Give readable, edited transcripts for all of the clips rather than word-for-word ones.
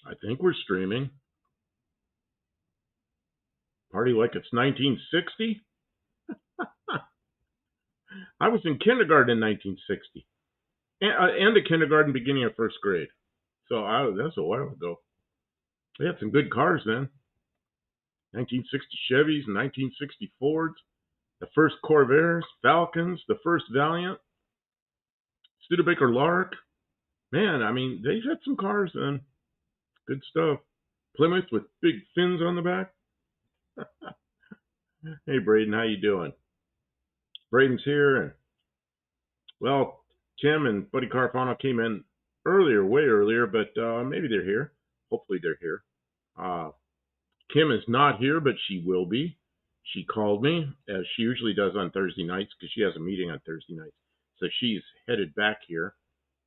I think we're streaming. Party like it's 1960? I was in kindergarten in 1960. And a kindergarten beginning of first grade. So that's a while ago. They had some good cars then. 1960 Chevys, 1960 Fords, the first Corvairs, Falcons, the first Valiant, Studebaker Lark. Man, I mean, they had some cars then. Good stuff. Plymouth with big fins on the back. Hey, Braden, how you doing? Braden's here, and well, Tim and Buddy Carfano came in earlier, way earlier, but maybe they're here. Hopefully they're here. Kim is not here, but she will be. She called me, as she usually does on Thursday nights, because she has a meeting on Thursday nights. So she's headed back here,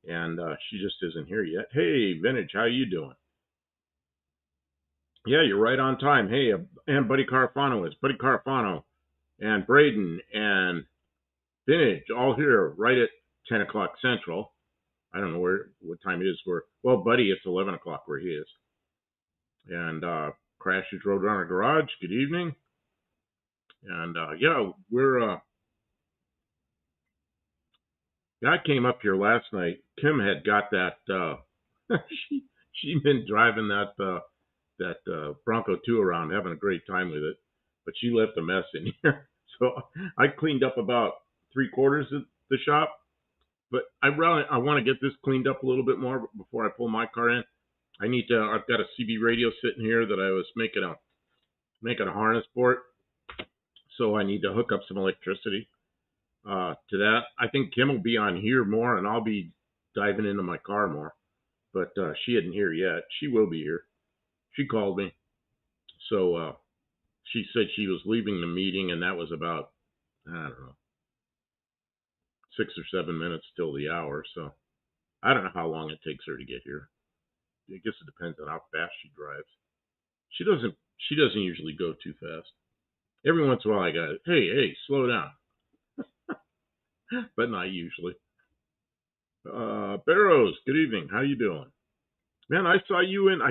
and she just isn't here yet. Hey, Vintage, how you doing? Yeah, you're right on time. Hey, and Buddy Carfano is. Buddy Carfano and Braden and Vintage all here right at 10 o'clock Central. I don't know what time it is. Well, Buddy, it's 11 o'clock where he is. And Crashes Roadrunner Garage, good evening. And yeah, I came up here last night. Kim had got that. She'd been driving that Bronco II around, having a great time with it, but she left a mess in here. So I cleaned up about 3/4 of the shop, but I want to get this cleaned up a little bit more before I pull my car in. I've got a CB radio sitting here that I was making a harness for it, so I need to hook up some electricity to that. I think Kim will be on here more, and I'll be diving into my car more. But she isn't here yet. She will be here. She called me, so she said she was leaving the meeting, and that was about, I don't know, 6 or 7 minutes till the hour. So I don't know how long it takes her to get here. I guess it depends on how fast she drives. She doesn't usually go too fast. Every once in a while I got, hey, slow down. But not usually. Barrows, good evening. How you doing? Man, I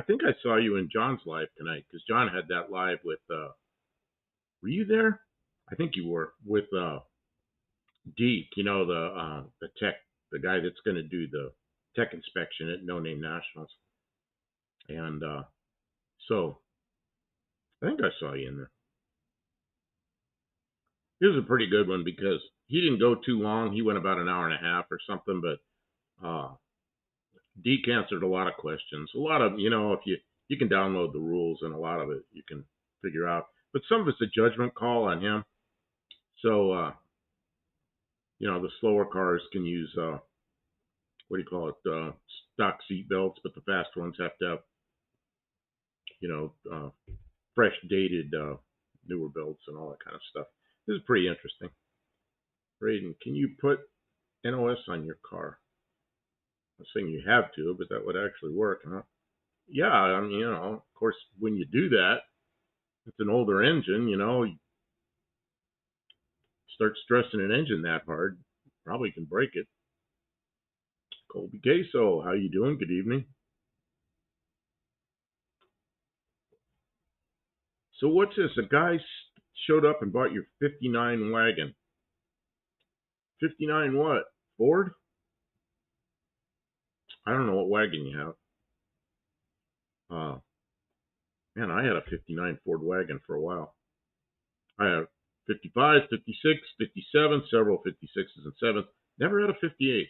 think I saw you in John's live tonight, because John had that live with, were you there? I think you were, with Deke, the tech, the guy that's going to do the tech inspection at No Name Nationals. And so I think I saw you in there. It was a pretty good one, because he didn't go too long. He went about an hour and a half or something, but Deke answered a lot of questions. A lot of, if you can download the rules, and a lot of it you can figure out. But some of it's a judgment call on him. So, the slower cars can use, stock seat belts, but the fast ones have to have, fresh dated, newer belts and all that kind of stuff. This is pretty interesting. Braden, can you put NOS on your car? I'm saying you have to, but that would actually work, huh? Yeah, I mean, of course, when you do that, it's an older engine, you start stressing an engine that hard, probably can break it. Colby Queso, how you doing? Good evening. So what's this? A guy showed up and bought your 59 wagon. 59 what? Ford? I don't know what wagon you have. Man, I had a 59 Ford wagon for a while. I have 55, 56, 57, several 56s and 7s. Never had a 58.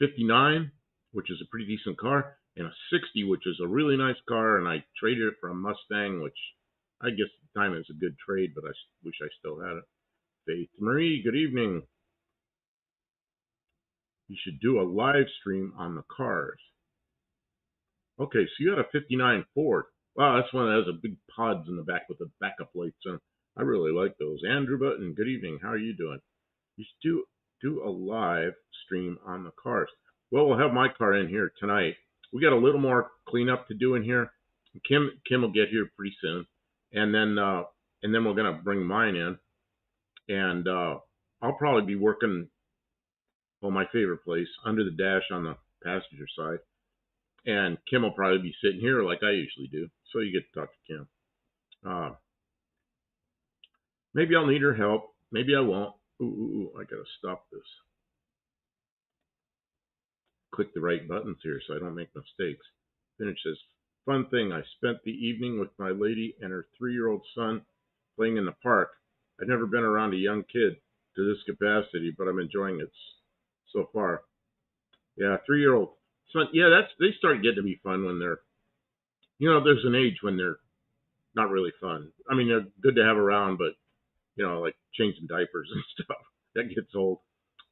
59, which is a pretty decent car, and a 60, which is a really nice car, and I traded it for a Mustang, which I guess at the time is a good trade, but I wish I still had it. Faith Marie, good evening. You should do a live stream on the cars. Okay, so you had a 59 Ford. Wow, that's one that has a big pods in the back with the backup lights on. I really like those. Andrew Button, good evening. How are you doing? You should do a live stream on the cars. Well, we'll have my car in here tonight. We got a little more cleanup to do in here. Kim will get here pretty soon, and then we're gonna bring mine in, and I'll probably be working on my favorite place, under the dash on the passenger side. And Kim will probably be sitting here like I usually do. So you get to talk to Kim. Uh, Maybe I'll need her help. Maybe I won't. Ooh, I gotta stop this. Click the right buttons here so I don't make mistakes. Finish this. Fun thing, I spent the evening with my lady and her 3-year-old son playing in the park. I've never been around a young kid to this capacity, but I'm enjoying it so far. Yeah, 3-year-old son. Yeah, they start getting to be fun when they're, there's an age when they're not really fun. I mean, they're good to have around, but like changing diapers and stuff. That gets old.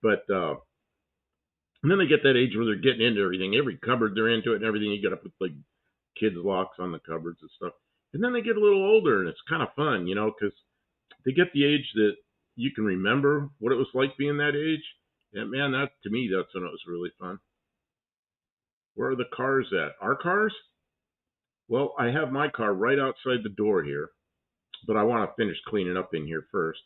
But and then they get that age where they're getting into everything. Every cupboard they're into it and everything. You got to put like kids locks on the cupboards and stuff. And then they get a little older and it's kind of fun, because they get the age that you can remember what it was like being that age. And man, that to me, that's when it was really fun. Where are the cars at? Our cars? Well, I have my car right outside the door here, but I want to finish cleaning up in here first.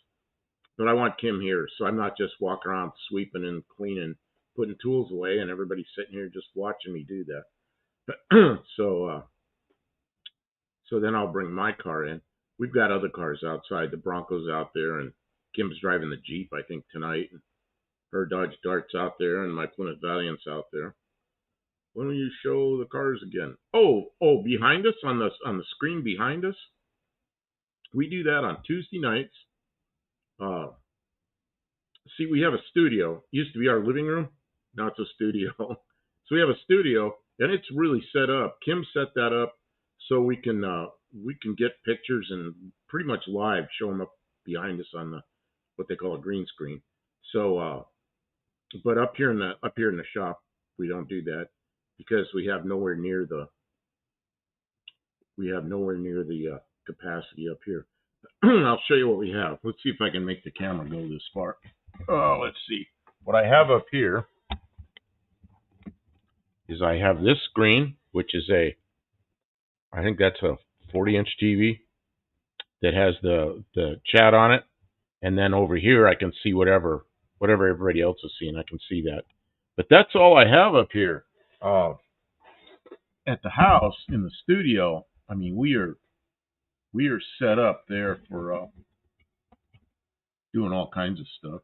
But I want Kim here, so I'm not just walking around sweeping and cleaning, putting tools away, and everybody's sitting here just watching me do that. So then I'll bring my car in. We've got other cars outside. The Bronco's out there, and Kim's driving the Jeep, I think, tonight. And her Dodge Dart's out there, and my Plymouth Valiant's out there. When will you show the cars again? Oh, behind us on the screen behind us. We do that on Tuesday nights. See, we have a studio. It used to be our living room. Now it's a studio. So we have a studio, and it's really set up. Kim set that up so we can get pictures and pretty much live show them up behind us on the what they call a green screen. So, but up here in the shop, we don't do that because we have nowhere near the capacity up here. I'll show you what we have. Let's see if I can make the camera go this far. Oh, let's see. What I have up here is I have this screen, which is I think that's a 40-inch TV that has the chat on it, and then over here I can see whatever everybody else is seeing. I can see that, but that's all I have up here. At the house in the studio, I mean, we are set up there for doing all kinds of stuff.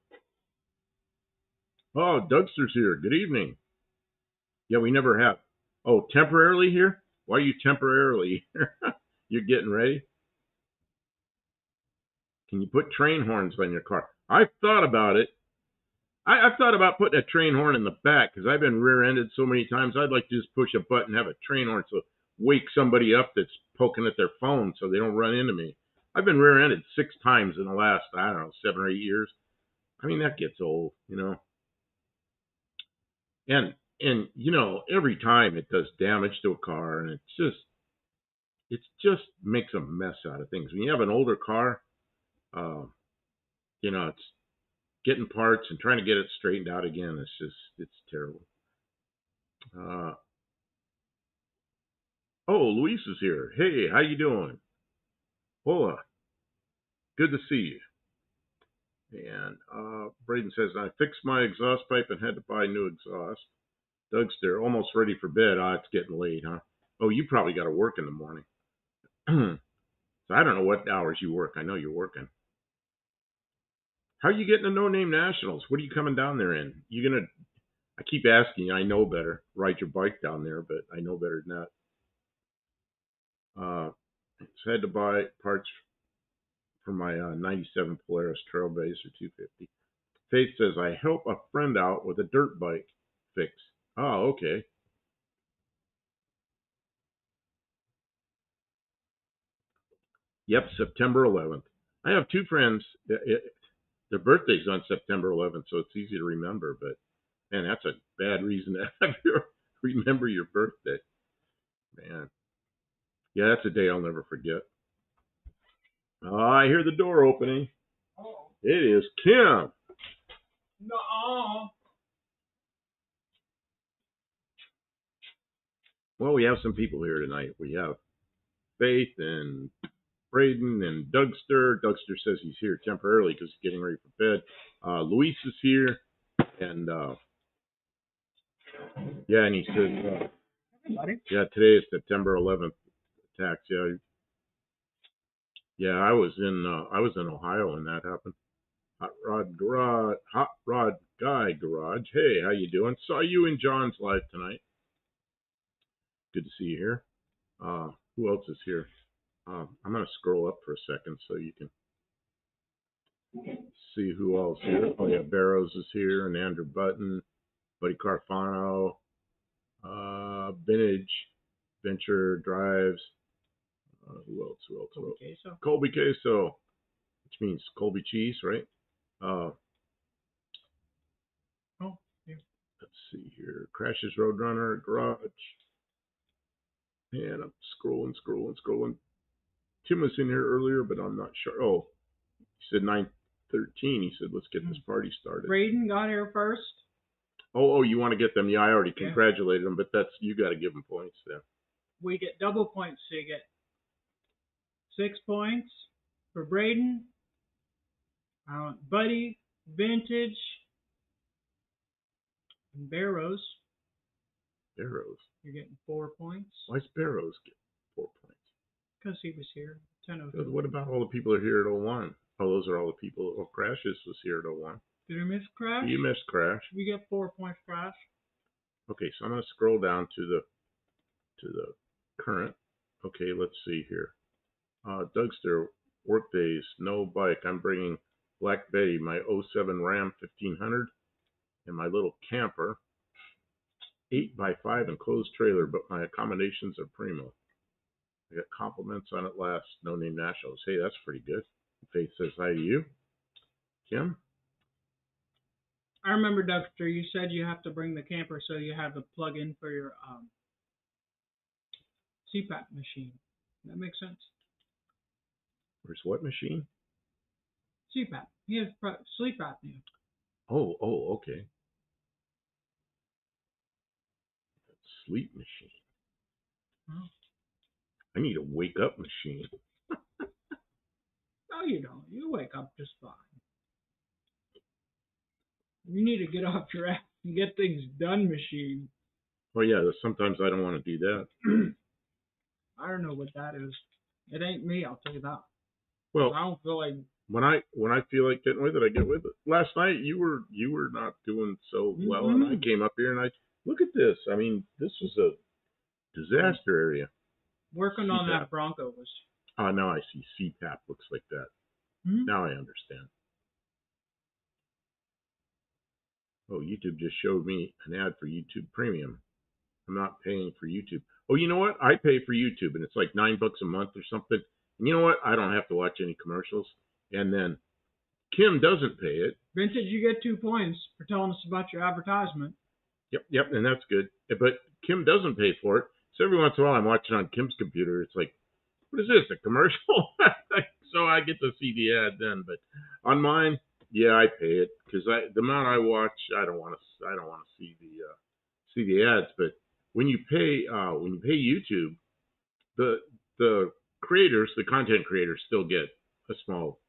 Oh, Dougster's here. Good evening. Yeah, we never have. Oh, temporarily here? Why are you temporarily here? You're getting ready? Can you put train horns on your car? I've thought about it. I've thought about putting a train horn in the back because I've been rear-ended so many times. I'd like to just push a button and have a train horn so wake somebody up that's poking at their phone so they don't run into me. I've been rear-ended 6 times in the last, 7 or 8 years. I mean, that gets old, And every time it does damage to a car, and it just makes a mess out of things. When you have an older car, it's getting parts and trying to get it straightened out again. It's terrible. Luis is here. Hey, how you doing? Hola. Good to see you. And Braden says, I fixed my exhaust pipe and had to buy new exhaust. Doug's there, almost ready for bed. It's getting late, huh? Oh, you probably got to work in the morning. So I don't know what hours you work. I know you're working. How are you getting to No Name Nationals? What are you coming down there in? I keep asking you, I know better. Ride your bike down there, but I know better than that. So I had to buy parts for my 97 Polaris Trailblazer 250. Faith says, I help a friend out with a dirt bike fix. Oh, okay. Yep, September 11th. I have 2 friends. Their birthday's on September 11th, so it's easy to remember. But, man, that's a bad reason to have remember your birthday. Man. Yeah, that's a day I'll never forget. I hear the door opening. Oh. It is Kim. No. Well, we have some people here tonight. We have Faith and Braden and Dougster. Dougster says he's here temporarily because he's getting ready for bed. Luis is here, and and he says Buddy. Yeah, today is September 11th. Tax. Yeah, yeah. I was in Ohio when that happened. Hot Rod Guy Garage. Hey, how you doing? Saw you in John's live tonight. Good to see you here. Who else is here? I'm gonna scroll up for a second so you can see who else here. Oh yeah, Barrows is here, and Andrew Button, Buddy Carfano, Vintage, Venture Drives. Who else? Colby Queso. Colby Queso, which means Colby cheese, right? Yeah. Let's see here. Crashes Roadrunner Garage. And I'm scrolling. Tim was in here earlier, but I'm not sure. Oh, he said 9:13. He said, let's get this party started. Braden got here first. Oh, you want to get them? Yeah, I already congratulated them, but you got to give them points then. We get double points, so you get 6 points for Braden, Buddy, Vintage, and Barrows. Barrows. You're getting 4 points. Why's Barrows get 4 points? Because he was here. 10:02. What about all the people that are here at 01? Oh, those are all the people. Oh, Crashes was here at 01. Did I miss Crash? You missed Crash. We get 4 points, Crash. Okay, so I'm going to scroll down to the current. Okay, let's see here. Dougster, Workdays, no bike. I'm bringing Black Betty, my 07 Ram 1500, and my little camper, 8x5 enclosed trailer, but my accommodations are primo. I got compliments on it last. No Name Nationals. Hey, that's pretty good. Faith says hi to you. Kim? I remember, Dexter, you said you have to bring the camper so you have the plug-in for your CPAP machine. That makes sense? Where's what machine? CPAP. He has sleep apnea. Oh, okay. Sleep machine. Oh. I need a wake up machine. No, you don't. You wake up just fine. You need to get off your ass and get things done machine. Well, yeah, sometimes I don't want to do that. I don't know what that is. It ain't me, I'll tell you that. Well, I don't feel like when I feel like getting with it, I get with it. Last night you were not doing so well, and I came up here and I look at this. I mean, this was a disaster area. Working CPAP. on that Bronco was. Oh, now I see CPAP looks like that. Mm-hmm. Now I understand. Oh, YouTube just showed me an ad for YouTube Premium. I'm not paying for YouTube. Oh, you know what? I pay for YouTube, and it's like $9 a month or something. And you know what? I don't have to watch any commercials. And then Kim doesn't pay it. Vintage, you get 2 points for telling us about your advertisement. Yep, and that's good. But Kim doesn't pay for it. So every once in a while, I'm watching on Kim's computer. It's like, what is this? A commercial? So I get to see the ad then. But on mine, yeah, I pay it because the amount I watch, I don't want to see the ads. But when you pay YouTube, the creators, the content creators, still get a small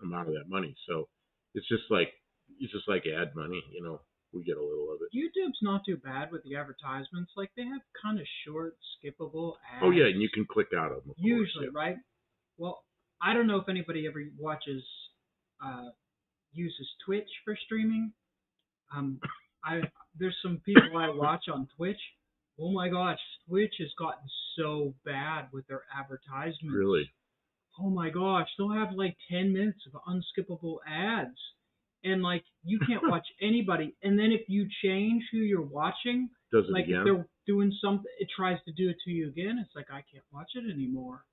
amount of that money. So it's just like ad money, you know. We get a little of it. YouTube's not too bad with the advertisements. Like, they have kind of short, skippable ads. Oh yeah, and you can click out of them. Usually, yeah. Right? Well, I don't know if anybody ever uses Twitch for streaming. There's some people I watch on Twitch. Oh my gosh, Twitch has gotten so bad with their advertisements. Really? Oh my gosh, they'll have like 10 minutes of unskippable ads. And like, you can't watch anybody. And then if you change who you're watching, does it like again? If they're doing something, it tries to do it to you again. It's like, I can't watch it anymore.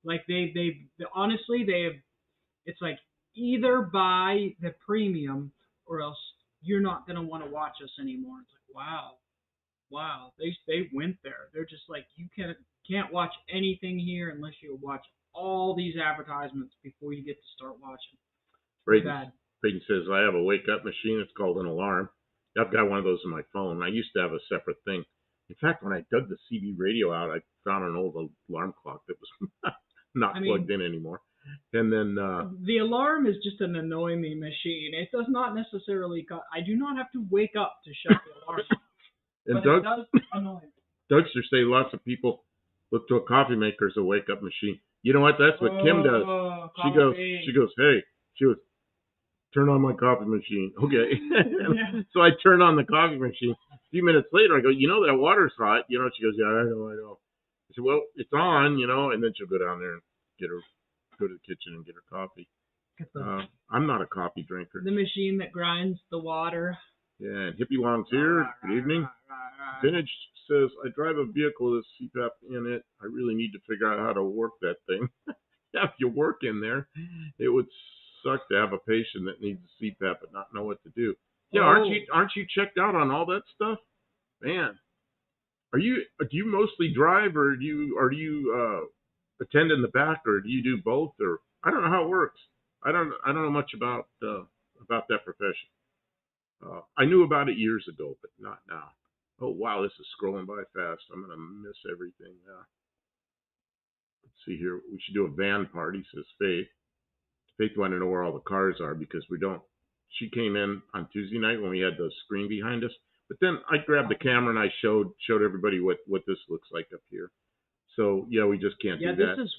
Like honestly, it's like either buy the premium or else you're not going to want to watch us anymore. It's like, wow. They went there. They're just like, you can't watch anything here unless you watch all these advertisements before you get to start watching. Braden says, I have a wake-up machine. It's called an alarm. I've got one of those on my phone. I used to have a separate thing. In fact, when I dug the CB radio out, I found an old alarm clock that was not plugged in anymore. And then the alarm is just an annoy me machine. It does not necessarily I do not have to wake up to shut the alarm. And but it does annoy me. Dougsters say lots of people look to a coffee maker as a wake up machine. You know what? That's what Kim does. Oh, She goes, hey, she goes, turn on my coffee machine. Okay. Yeah. So I turn on the coffee machine. A few minutes later, I go, you know that water's hot. You know, she goes, yeah, I know. I said, well, it's on, you know, and then she'll go down there and go to the kitchen and get her coffee. I'm not a coffee drinker. The machine that grinds the water. Yeah, and Hippie Long's here. Good evening. Vintage says, I drive a vehicle with CPAP in it. I really need to figure out how to work that thing. Yeah, if you work in there, it would suck to have a patient that needs a CPAP but not know what to do. Yeah, aren't you checked out on all that stuff? Man, do you mostly drive or do you attend in the back or do you do both or I don't know how it works. I don't know much about that profession. I knew about it years ago, but not now. Oh wow, this is scrolling by fast. I'm gonna miss everything. Let's see here. We should do a van party, says Faith. Faith wanted to know where all the cars are because we don't. She came in on Tuesday night when we had the screen behind us. But then I grabbed the camera and I showed everybody what this looks like up here. So yeah, we just can't do that. Yeah, this is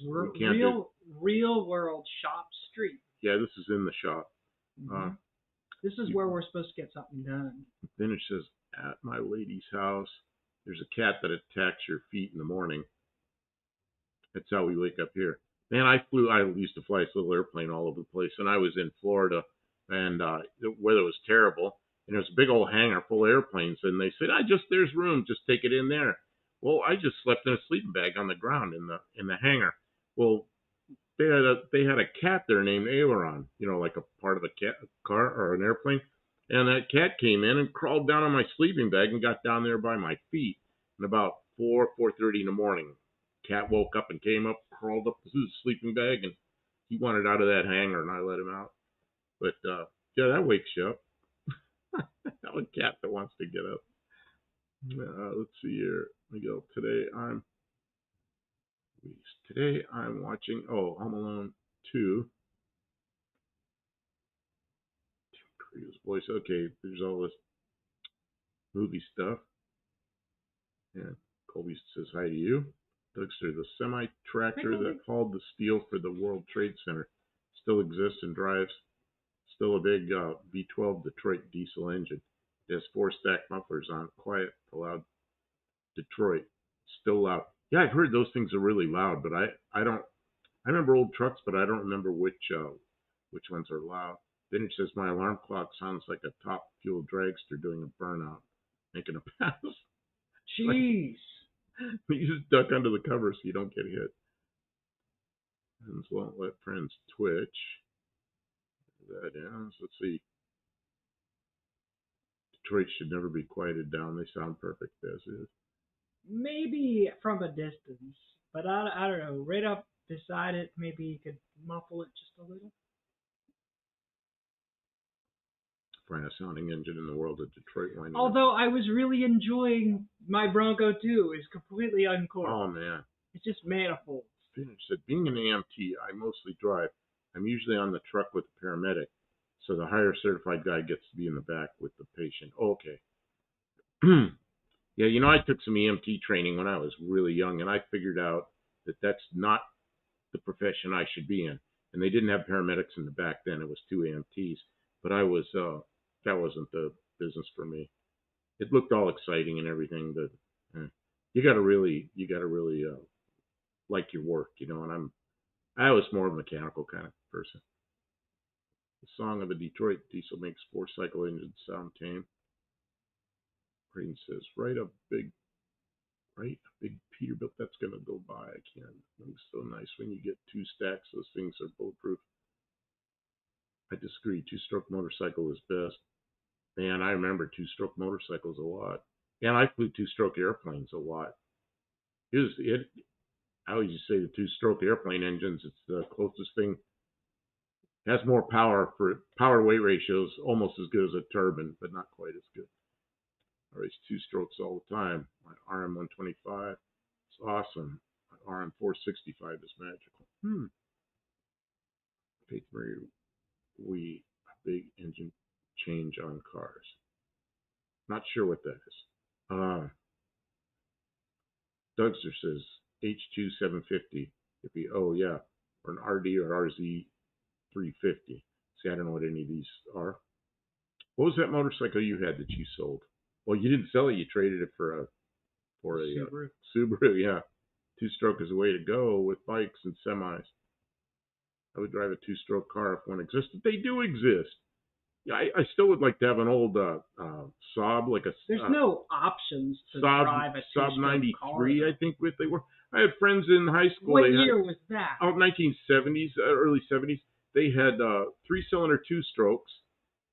real world shop street. Yeah, this is in the shop. Mm-hmm. This is where we're supposed to get something done. Then it says, at my lady's house, there's a cat that attacks your feet in the morning. That's how we wake up here. Man, I used to fly this little airplane all over the place, and I was in Florida, and the weather was terrible, and there's a big old hangar full of airplanes, and they said, there's room, just take it in there. Well, I just slept in a sleeping bag on the ground in the hangar. Well, they had a cat there named Aileron, you know, like a part of a car or an airplane. And that cat came in and crawled down on my sleeping bag and got down there by my feet. And about 4:30 in the morning, cat woke up and came up, crawled up to the sleeping bag, and he wanted out of that hangar, and I let him out. But yeah, that wakes you up. That a cat that wants to get up. Let's see here. Let me go. Today I'm watching Home Alone 2. His voice. Okay, there's all this movie stuff. And Colby says hi to you. Dougster, the semi-tractor that hauled the steel for the World Trade Center still exists and drives. Still a big V12 Detroit diesel engine. It has 4 stacked mufflers on. Quiet, loud. Detroit. Still loud. Yeah, I've heard those things are really loud, but I don't. I remember old trucks, but I don't remember which ones are loud. Then it says my alarm clock sounds like a top fuel dragster doing a burnout, making a pass. Jeez. You just duck under the cover so you don't get hit. And won't let friends twitch. That is. Let's see. Detroit should never be quieted down. They sound perfect as is. Maybe from a distance, but I don't know. Right up beside it, maybe you could muffle it just a little. Finest sounding engine in the world at Detroit. Although I was really enjoying my Bronco II. It's completely uncorked. Oh man. It's just manifolds. Finish said, being an AMT, I mostly drive. I'm usually on the truck with the paramedic, so the higher certified guy gets to be in the back with the patient. Oh, okay. Yeah, you know, I took some EMT training when I was really young, and I figured out that that's not the profession I should be in. And they didn't have paramedics in the back then. It was 2 AMTs. But that wasn't the business for me. It looked all exciting and everything, but you gotta really like your work, you know. And I was more of a mechanical kind of person. The song of a Detroit diesel makes 4-cycle engines sound tame. Green says, write a big Peterbilt that's gonna go by. I can't. It's so nice when you get 2 stacks. Those things are bulletproof. I disagree. 2-stroke motorcycle is best. Man, I remember 2-stroke motorcycles a lot. And I flew 2-stroke airplanes a lot. I always say the 2-stroke airplane engines, it's the closest thing. It has more power weight ratios, almost as good as a turbine, but not quite as good. I race 2 strokes all the time. My RM125 is awesome. My RM465 is magical. Faith Marie, a big engine change on cars. Not sure what that is. Dougster says H2 750. If you, oh yeah, or an RD or RZ 350. See, I don't know what any of these are. What was that motorcycle you had that you sold? Well, you didn't sell it. You traded it for a Subaru. Subaru. Yeah, two-stroke is the way to go with bikes and semis. I would drive a two-stroke car if one existed. They do exist. Yeah, I still would like to have an old Saab, like a There's no options to Saab drive a Saab two-stroke '93. car. I think what they were. I had friends in high school. What They had, year was that? oh, 1970s, early 70s. They had three-cylinder two-strokes,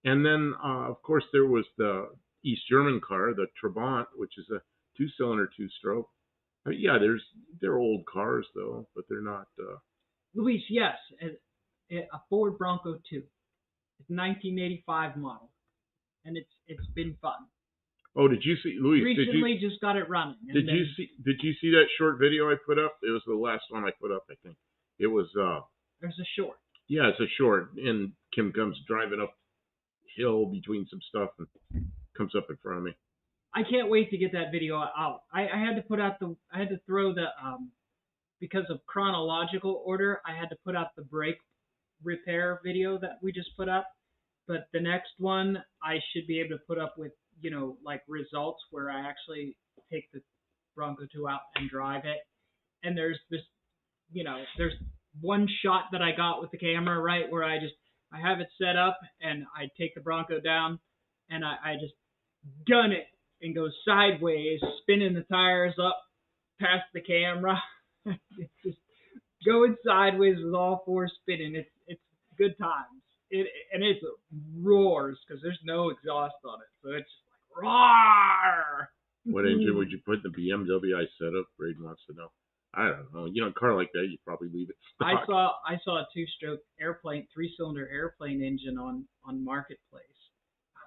and then of course there was the East German car, the Trabant, which is a two-cylinder two-stroke. Yeah, they're old cars though, but they're not. Luis, yes, a Ford Bronco II. It's 1985 model, and it's been fun. Oh, did you see, Luis? Recently, just got it running. Did you see that short video I put up? It was the last one I put up, I think. It was There's a short. yeah, it's a short, and Kim comes driving up hill between some stuff and comes up in front of me. I can't wait to get that video out. I had to throw the because of chronological order, I had to put out the brake repair video that we just put up. But the next one I should be able to put up with, like results where I actually take the Bronco 2 out and drive it. And there's this, there's one shot that I got with the camera, right, where I have it set up and I take the Bronco down and I just gun it and go sideways, spinning the tires up past the camera. It's just going sideways with all four spinning. It's good times. It roars because there's no exhaust on it, so it's like roar. What engine would you put in the BMW I setup? Braden wants to know. I don't know. A car like that, you'd probably leave it stock. I saw a two-stroke airplane, three-cylinder airplane engine on Marketplace.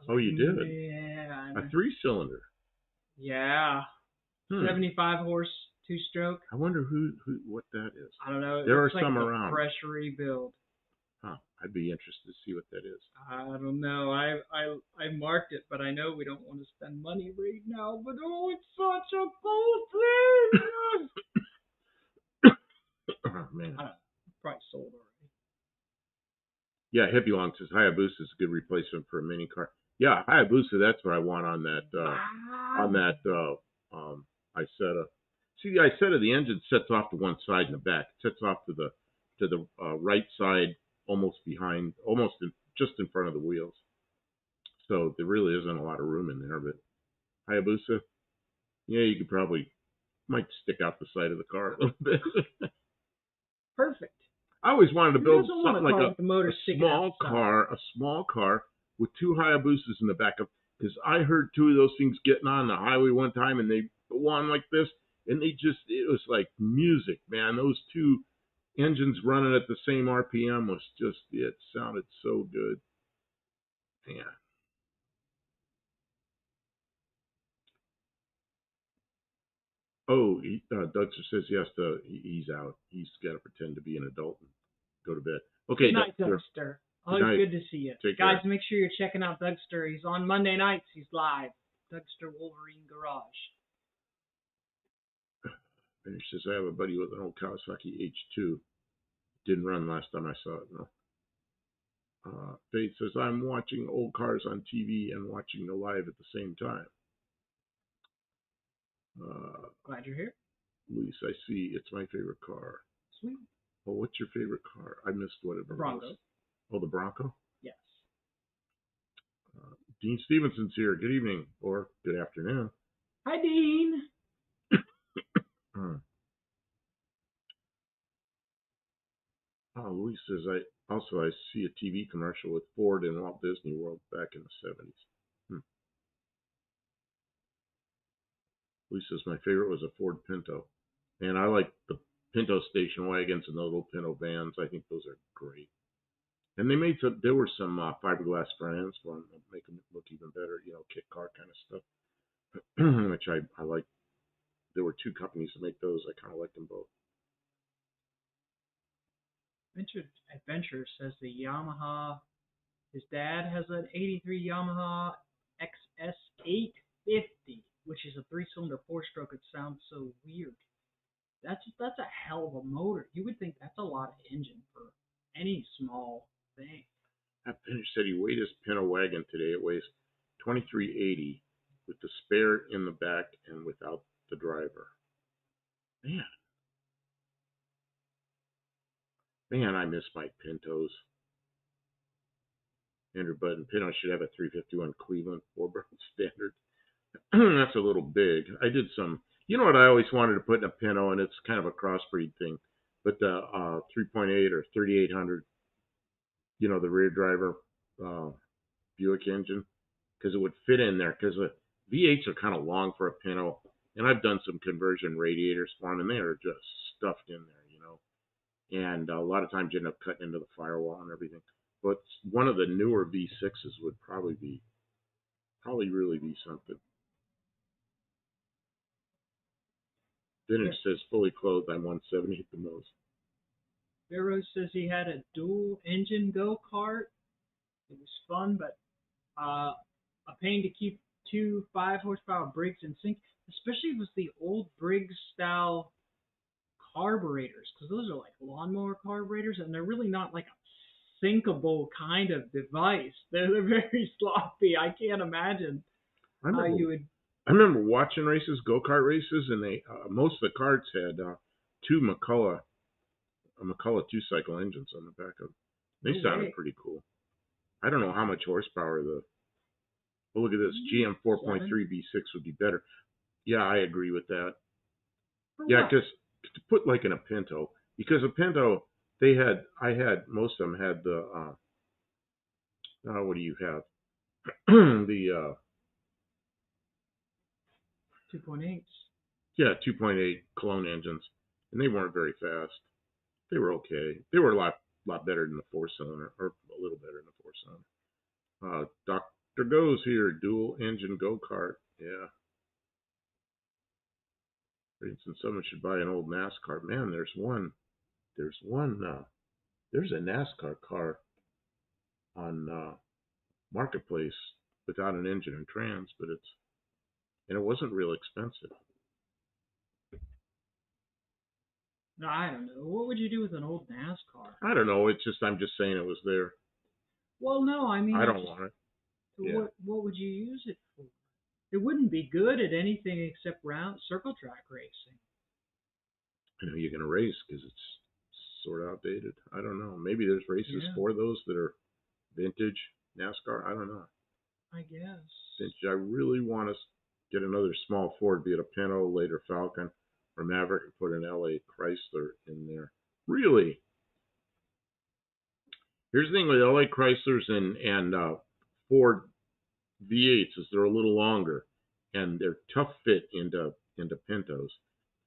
Oh, you did? Yeah. A three-cylinder. Yeah. 75 horse two-stroke. I wonder what that is. I don't know. There are like some around. Fresh rebuild. Huh. I'd be interested to see what that is. I don't know. I marked it, but I know we don't want to spend money right now. But oh, it's such a cool thing. Oh, man. Probably sold already. Yeah, Hippie Long says Hayabusa is a good replacement for a mini car. Yeah, Hayabusa. That's what I want on that. Isetta. See, the Isetta, the engine sets off to one side and the back. It sets off to the right side, just in front of the wheels. So there really isn't a lot of room in there. But Hayabusa, yeah, you could might stick out the side of the car a little bit. Perfect. I always wanted to build something like a small car with two Hayabusas in the back of, because I heard two of those things getting on the highway one time, and they go on like this, and it was like music, man. Those two engines running at the same RPM it sounded so good. Man. Oh, Dougster says he's out. He's got to pretend to be an adult and go to bed. Okay, good night, Dougster. Always good to see you. Guys, make sure you're checking out Dougster. He's on Monday nights. He's live. Dougster Wolverine Garage. And he says, I have a buddy with an old Kawasaki H2. Didn't run last time I saw it, no. Faith says, I'm watching old cars on TV and watching the live at the same time. Glad you're here. Luis, I see. It's my favorite car. Sweet. Oh, what's your favorite car? I missed what it was. Bronco. Oh, the Bronco? Yes. Dean Stevenson's here. Good evening, or good afternoon. Hi, Dean. Oh, Luis says, I see a TV commercial with Ford in Walt Disney World back in the 70s. Luis says, my favorite was a Ford Pinto. And I like the Pinto station wagons and the little Pinto vans. I think those are great. And there were some fiberglass front ends for them to make them look even better, kit car kind of stuff, which I like. There were two companies that make those. I kind of like them both. Adventure says the Yamaha, his dad has an 83 Yamaha XS 850. which is a 3-cylinder 4-stroke. It sounds so weird. That's a hell of a motor. You would think that's a lot of engine for any small thing. That Pinch said he weighed his Pinto wagon today. It weighs 2380 with the spare in the back and without the driver. Man, I miss my Pintos. Andrew Button Pinto should have a 351 Cleveland 4-barrel standard. That's a little big. I did some. You know what I always wanted to put in a Pinto, and it's kind of a crossbreed thing, but the 3.8 or 3800. You know, the rear driver Buick engine, because it would fit in there. Because the V8s are kind of long for a Pinto, and I've done some conversion radiators for them, and they are just stuffed in there, you know. And a lot of times you end up cutting into the firewall and everything. But one of the newer V6s would probably really be something. Vintage says fully clothed, I'm 170 at the most. Barrow says he had a dual engine go-kart. It was fun, but a pain to keep 2 5-horsepower Briggs in sync, especially with the old Briggs style carburetors, because those are like lawnmower carburetors, and they're really not like a syncable kind of device. They're very sloppy. I can't imagine how you would. I remember watching races, go-kart races, and they most of the carts had 2 McCulloch 2-cycle engines on the back of them. They sounded pretty cool. I don't know how much horsepower look at this, GM 4.3 V6 would be better. Yeah, I agree with that. Yeah, because to put like in a Pinto, because a Pinto, most of them had the, what do you have? The 2.8s. Yeah, 2.8 clone engines, and they weren't very fast. They were okay. They were a lot better than the 4-cylinder, or a little better than the 4-cylinder. Dr. Goes here, dual engine go-kart. Yeah. For instance, someone should buy an old NASCAR. Man, there's a NASCAR car on Marketplace without an engine and trans, but it wasn't real expensive. No, I don't know. What would you do with an old NASCAR? I don't know. I'm just saying it was there. Well, no, I mean, I don't want it. Yeah. What would you use it for? It wouldn't be good at anything except round circle track racing. I know you're going to race because it's sort of outdated. I don't know. Maybe there's races for those that are vintage NASCAR. I don't know. I guess. Since I really want to get another small Ford, be it a Pinto, later Falcon, or Maverick, and put an LA Chrysler in there. Really? Here's the thing with LA Chryslers and Ford V8s is they're a little longer, and they're tough fit into Pintos.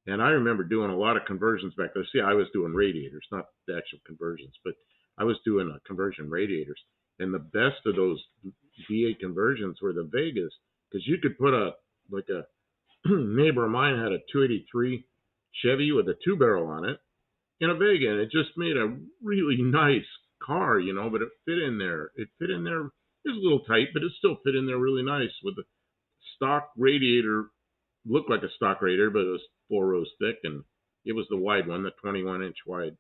And I remember doing a lot of conversions back there. See, I was doing radiators, not the actual conversions, but I was doing conversion radiators. And the best of those V8 conversions were the Vegas, because you could put a neighbor of mine had a 283 Chevy with a 2-barrel on it in a Vega, and it just made a really nice car, you know, but it fit in there. It was a little tight, but it still fit in there really nice with the stock radiator. Looked like a stock radiator, but it was 4 rows thick, and it was the wide one, the 21-inch wide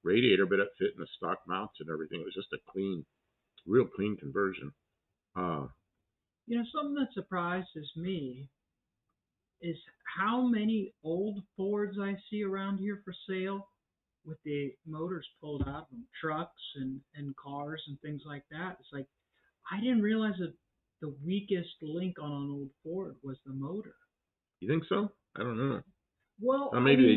radiator, but it fit in the stock mounts and everything. It was just a real clean conversion. Something that surprises me is how many old Fords I see around here for sale with the motors pulled out of them, trucks and cars and things like that. It's like, I didn't realize that the weakest link on an old Ford was the motor. You think so? I don't know. Well, maybe they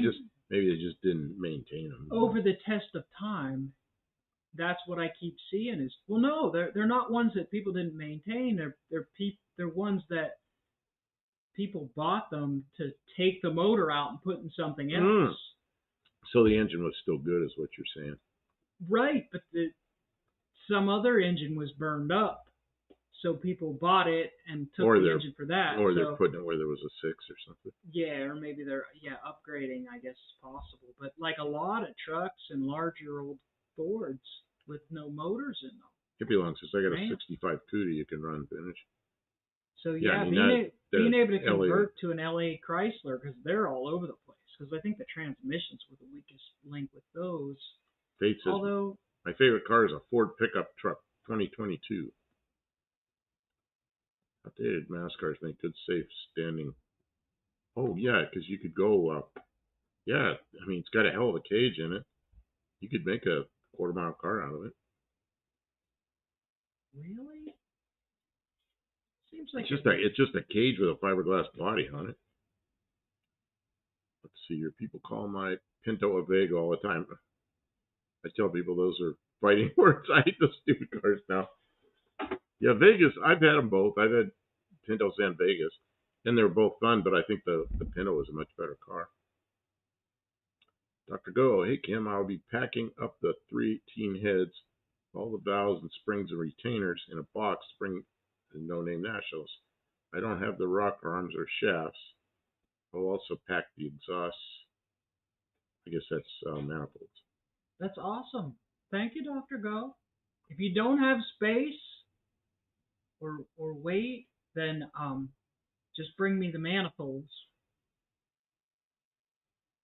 just didn't maintain them. Over the test of time, that's what I keep seeing is, well, no, they're not ones that people didn't maintain. They're ones that people bought them to take the motor out and put in something else. So the engine was still good, is what you're saying. Right, but some other engine was burned up. So people bought it and took the engine for that. Or they're putting it where there was a 6 or something. Yeah, or maybe they're upgrading, I guess is possible. But like a lot of trucks and larger old Fords with no motors in them. Hippie Long says, I got a 65 Cuda you can run vintage. So Yeah, I yeah, mean that being able to LA convert to an LA Chrysler because they're all over the place. Because I think the transmissions were the weakest link with those. Faith says Although my favorite car is a Ford pickup truck, 2022. Updated mass cars make good, safe standing. Oh yeah, because you could go. Yeah, I mean it's got a hell of a cage in it. You could make a quarter-mile car out of it. really, seems like It's just a cage with a fiberglass body on it. Let's see here. People call my Pinto a Vega all the time. I tell people those are fighting words. I hate those stupid cars now. Yeah, Vegas. I've had them both. I've had Pintos and Vegas, and they're both fun. But I think the Pinto is a much better car. Dr. Go, hey Kim, I'll be packing up the 318 heads, all the valves and springs and retainers in a box. Spring, no name nationals. I don't have the rock arms or shafts. I'll also pack the exhausts. I guess that's manifolds. that's awesome. Thank you, Dr. Go. If you don't have space or weight, then just bring me the manifolds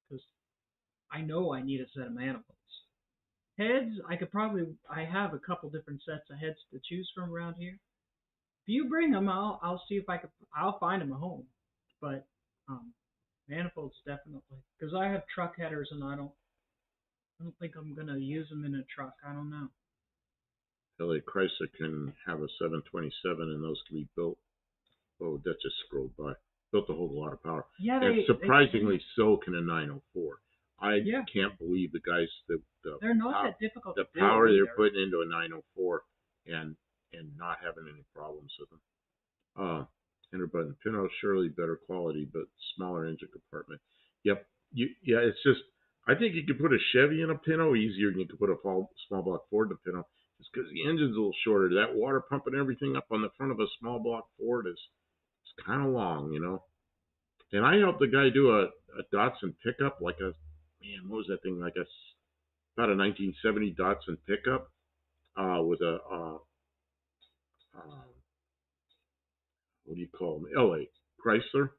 because I know I need a set of manifolds. Heads, I have a couple different sets of heads to choose from around here. If you bring them, I'll see if I'll find them a home. But um, manifolds definitely, because I have truck headers and I don't think I'm gonna use them in a truck. I don't know. LA Chrysler can have a 727 and those can be built. Oh, that just scrolled by. Built to hold a lot of power. Yeah, And surprisingly so can a 904. I yeah, can't believe the guys they're not that difficult the to build power they're either. putting into a 904 and not having any problems with them. Enter button. Pinto surely better quality, but smaller engine compartment. Yep. Yeah, it's just I think you could put a Chevy in a Pinto easier than you could put a small block Ford in a Pinto. Just because the engine's a little shorter. That water pump and everything up on the front of a small block Ford is it's kind of long, you know. And I helped the guy do a Datsun pickup, like a man, what was that thing? Like about a 1970 Datsun pickup with a uh, what do you call them? LA Chrysler.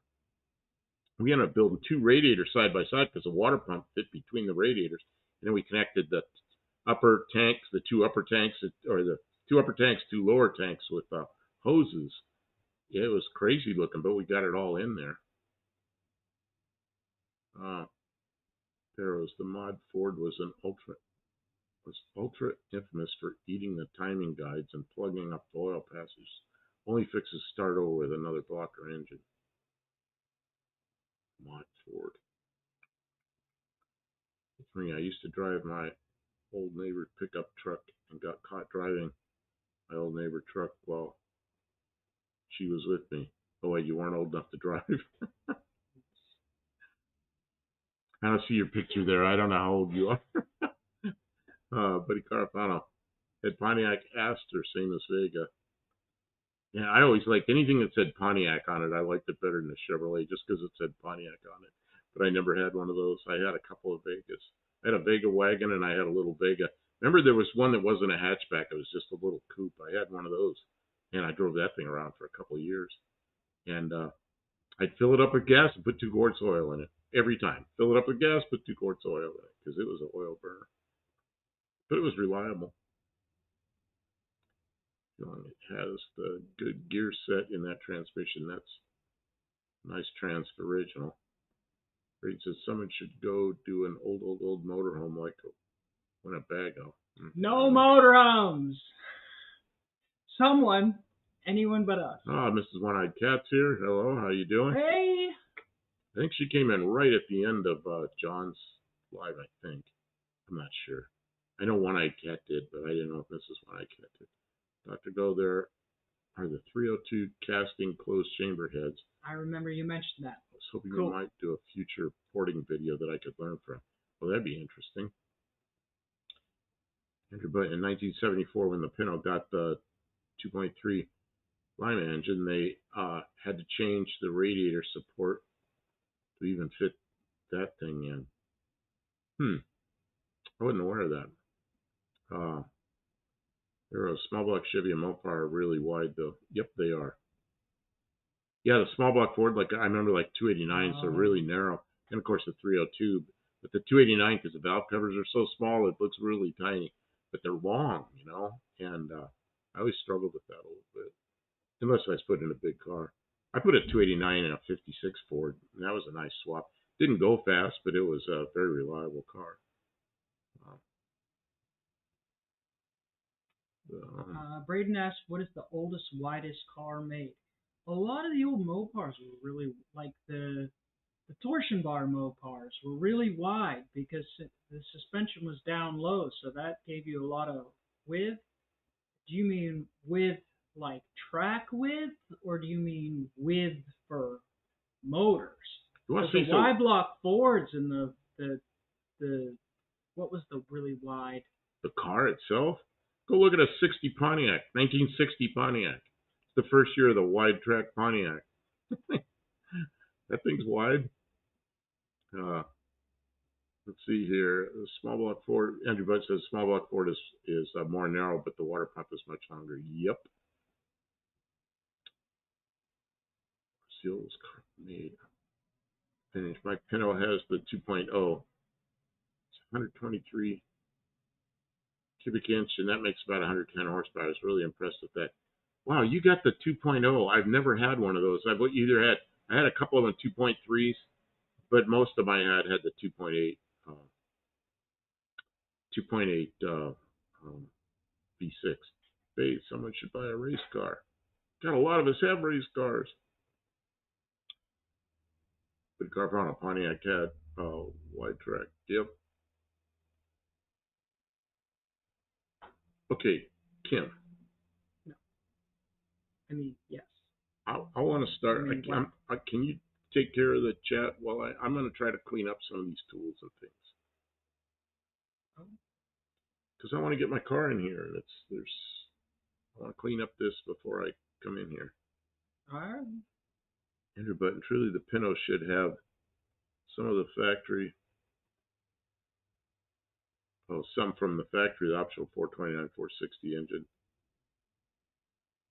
We ended up building two radiators side by side because the water pump fit between the radiators, and then we connected the upper tanks, the two upper tanks, or the two upper tanks, two lower tanks with hoses. Yeah, it was crazy looking, but we got it all in there. Theros, the mod Ford was ultra infamous for eating the timing guides and plugging up the oil passages. Only fixes start over with another blocker engine. Mod Ford. It's funny, I used to drive my old neighbor's pickup truck and got caught driving my old neighbor truck while she was with me. Oh wait, you weren't old enough to drive. I don't see your picture there. I don't know how old you are. Buddy Carapano had Pontiac Astor, same as Vega. Yeah, I always liked anything that said Pontiac on it. I liked it better than the Chevrolet just because it said Pontiac on it. But I never had one of those. I had a couple of Vegas. I had a Vega wagon and I had a little Vega. Remember there was one that wasn't a hatchback. It was just a little coupe. I had one of those. And I drove that thing around for a couple of years. And I'd fill it up with gas and put 2 quarts of oil in it. Every time. Fill it up with gas, put 2 quarts of oil in it. Because it was an oil burner. But it was reliable. It has the good gear set in that transmission. That's nice transfer original. Reed says someone should go do an old motorhome like Winnebago. No motorhomes. Someone, anyone but us. Mrs. One-Eyed Cat's here. Hello, how you doing? Hey. I think she came in right at the end of John's live, I think. I'm not sure. I know One-Eyed Cat did, but I didn't know if Mrs. One-Eyed Cat did. Dr. Go, there are the 302 casting closed chamber heads. I remember you mentioned that. I was hoping Cool. you might do a future porting video that I could learn from. Well, that'd be interesting. But in 1974, when the Pinto got the 2.3 Lima engine, they had to change the radiator support to even fit that thing in. I wasn't aware of that. They're a small block Chevy and Mopar are really wide, though. Yep, they are. Yeah, the small block Ford, like I remember, like 289s are Oh, really narrow, and of course the 302. But the 289, because the valve covers are so small, it looks really tiny, but they're long, And I always struggled with that a little bit, unless I was put in a big car. I put a 289 in a 56 Ford, and that was a nice swap. Didn't go fast, but it was a very reliable car. Uh, Braden asked, "What is the oldest, widest car made?" A lot of the old Mopars were really like the torsion bar Mopars were really wide because the suspension was down low, so that gave you a lot of width. Do you mean width like track width, or do you mean width for motors? you want Because to the see so wide block Fords and the what was the really wide? the car itself? Go look at a 60 Pontiac, 1960 Pontiac. It's the first year of the wide track Pontiac. That thing's wide. Uh, let's see here. The small block Ford. Andrew Butt says small block Ford is more narrow, but the water pump is much longer. Yep. Seals made finish. My Pinto has the 2.0. It's 123 cubic inch, and that makes about 110 horsepower. I was really impressed with that. Wow, you got the 2.0. I've never had one of those. I had a couple of them 2.3s, but most of my had the 2.8 2.8 V6. Hey, someone should buy a race car. God, a lot of us have race cars. Good car on a Pontiac had wide track. Yep. Okay, Kim. No, I mean yes. I want to start. I mean what? Can you take care of the chat while I'm going to try to clean up some of these tools and things Oh, because I want to get my car in here. I want to clean up this before I come in here. all right. Andrew Button, truly the Pinto should have some of the factory. Oh, some from the factory, the optional 429, 460 engine.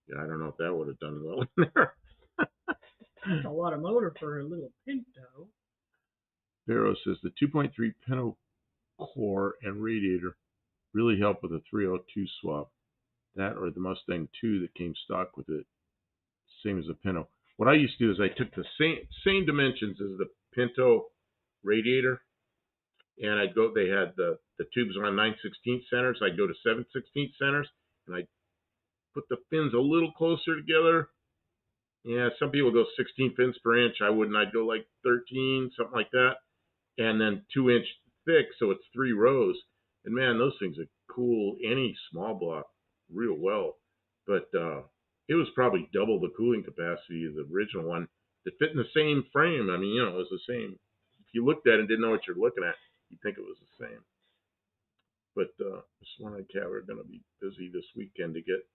Yeah, I don't know if that would have done well in there. That's a lot of motor for a little Pinto. Barrow says the 2.3 Pinto core and radiator really help with the 302 swap. That or the Mustang 2 that came stock with it, same as the Pinto. What I used to do is I took the same dimensions as the Pinto radiator, and they had the tubes on 9/16 centers. I'd go to 7/16 centers, and I'd put the fins a little closer together. Yeah, some people go 16 fins per inch. I wouldn't. I'd go like 13, something like that, and then 2-inch thick, so it's 3 rows. And man, those things would cool any small block real well. But it was probably double the cooling capacity of the original one that fit in the same frame. I mean, it was the same. If you looked at it and didn't know what you're looking at, you'd think it was the same. But this one I cat, we're going to be busy this weekend to get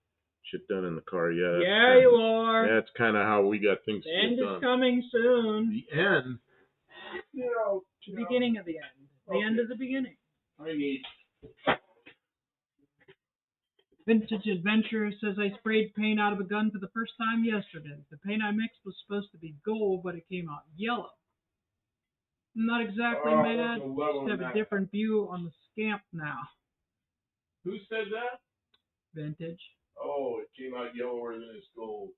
shit done in the car. Yeah, Yeah, you are. that's kind of how we got things The end done. is coming soon. The end. The beginning of the end. The end of the beginning. I need. Vintage Adventure says I sprayed paint out of a gun for the first time yesterday. The paint I mixed was supposed to be gold, but it came out yellow. I'm not exactly mad. Just have a different view on the scamp now. Who said that? Vintage. Oh, it came out yellower than it's gold.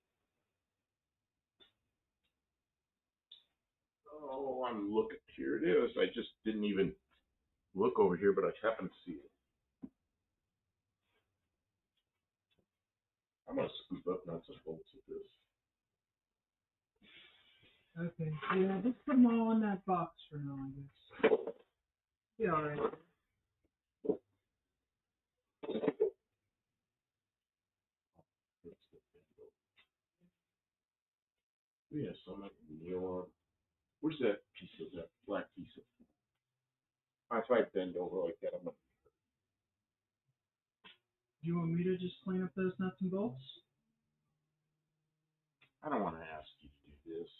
Oh, I'm looking. Here it is. I just didn't even look over here, but I happened to see it. I'm going to scoop up nuts and bolts of this. Okay, yeah, just put them all in that box for now, I guess. Yeah, alright. Yeah, so I'm not kneel on. Where's that piece of that black piece of? If I bend over like that, I'm gonna. Do you want me to just clean up those nuts and bolts? I don't want to ask you to do this.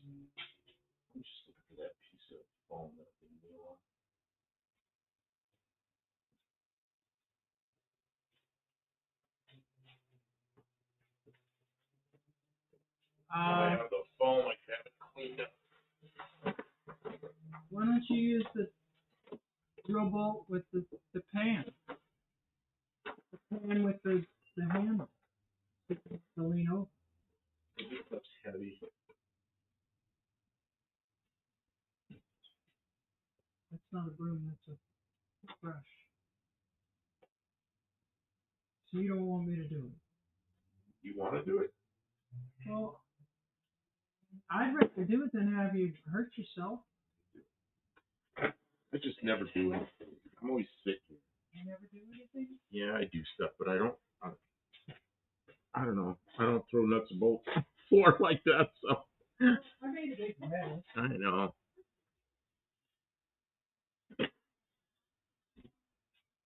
I'm just looking for that piece of foam that I can kneel on. I have the foam. I have it cleaned up. Why don't you use the drill bolt with the pan? The pan with the handle. The lean over. That's heavy. That's not a broom, that's a brush. So you don't want me to do it? You want to do it? Well, I'd rather do it than have you hurt yourself. I just never do anything. I'm always sick. You never do anything? Yeah, I do stuff, but I don't. I don't know. I don't throw nuts and bolts on the floor like that. So I made a big mess. I know.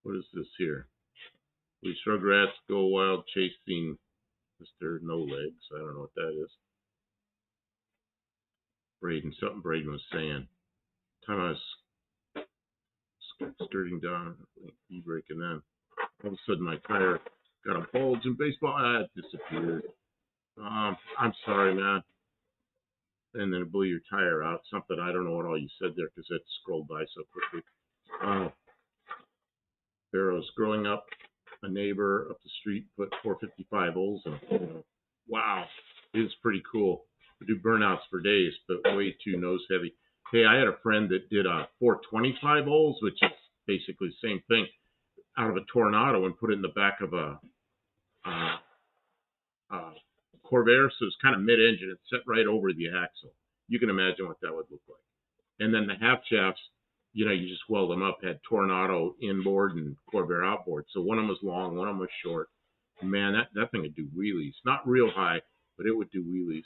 What is this here? We Rugrats go wild chasing Mr. No Legs. I don't know what that is. Braden, something Braden was saying. Time I was skirting down, e-brake, and then all of a sudden my tire got a bulge in baseball. It disappeared. I'm sorry, man. And then it blew your tire out. Something, I don't know what all you said there because it scrolled by so quickly. Barrows, growing up, a neighbor up the street put 455 volts in it. Wow, it's pretty cool. We do burnouts for days, but way too nose heavy. Hey, I had a friend that did a 425 volts, which is basically the same thing, out of a Tornado and put it in the back of a Corvair, so it's kind of mid-engine. It's set right over the axle. You can imagine what that would look like. And then the half shafts, you just weld them up, had Tornado inboard and Corvair outboard. So one of them was long, one of them was short. Man, that thing would do wheelies. Not real high, but it would do wheelies.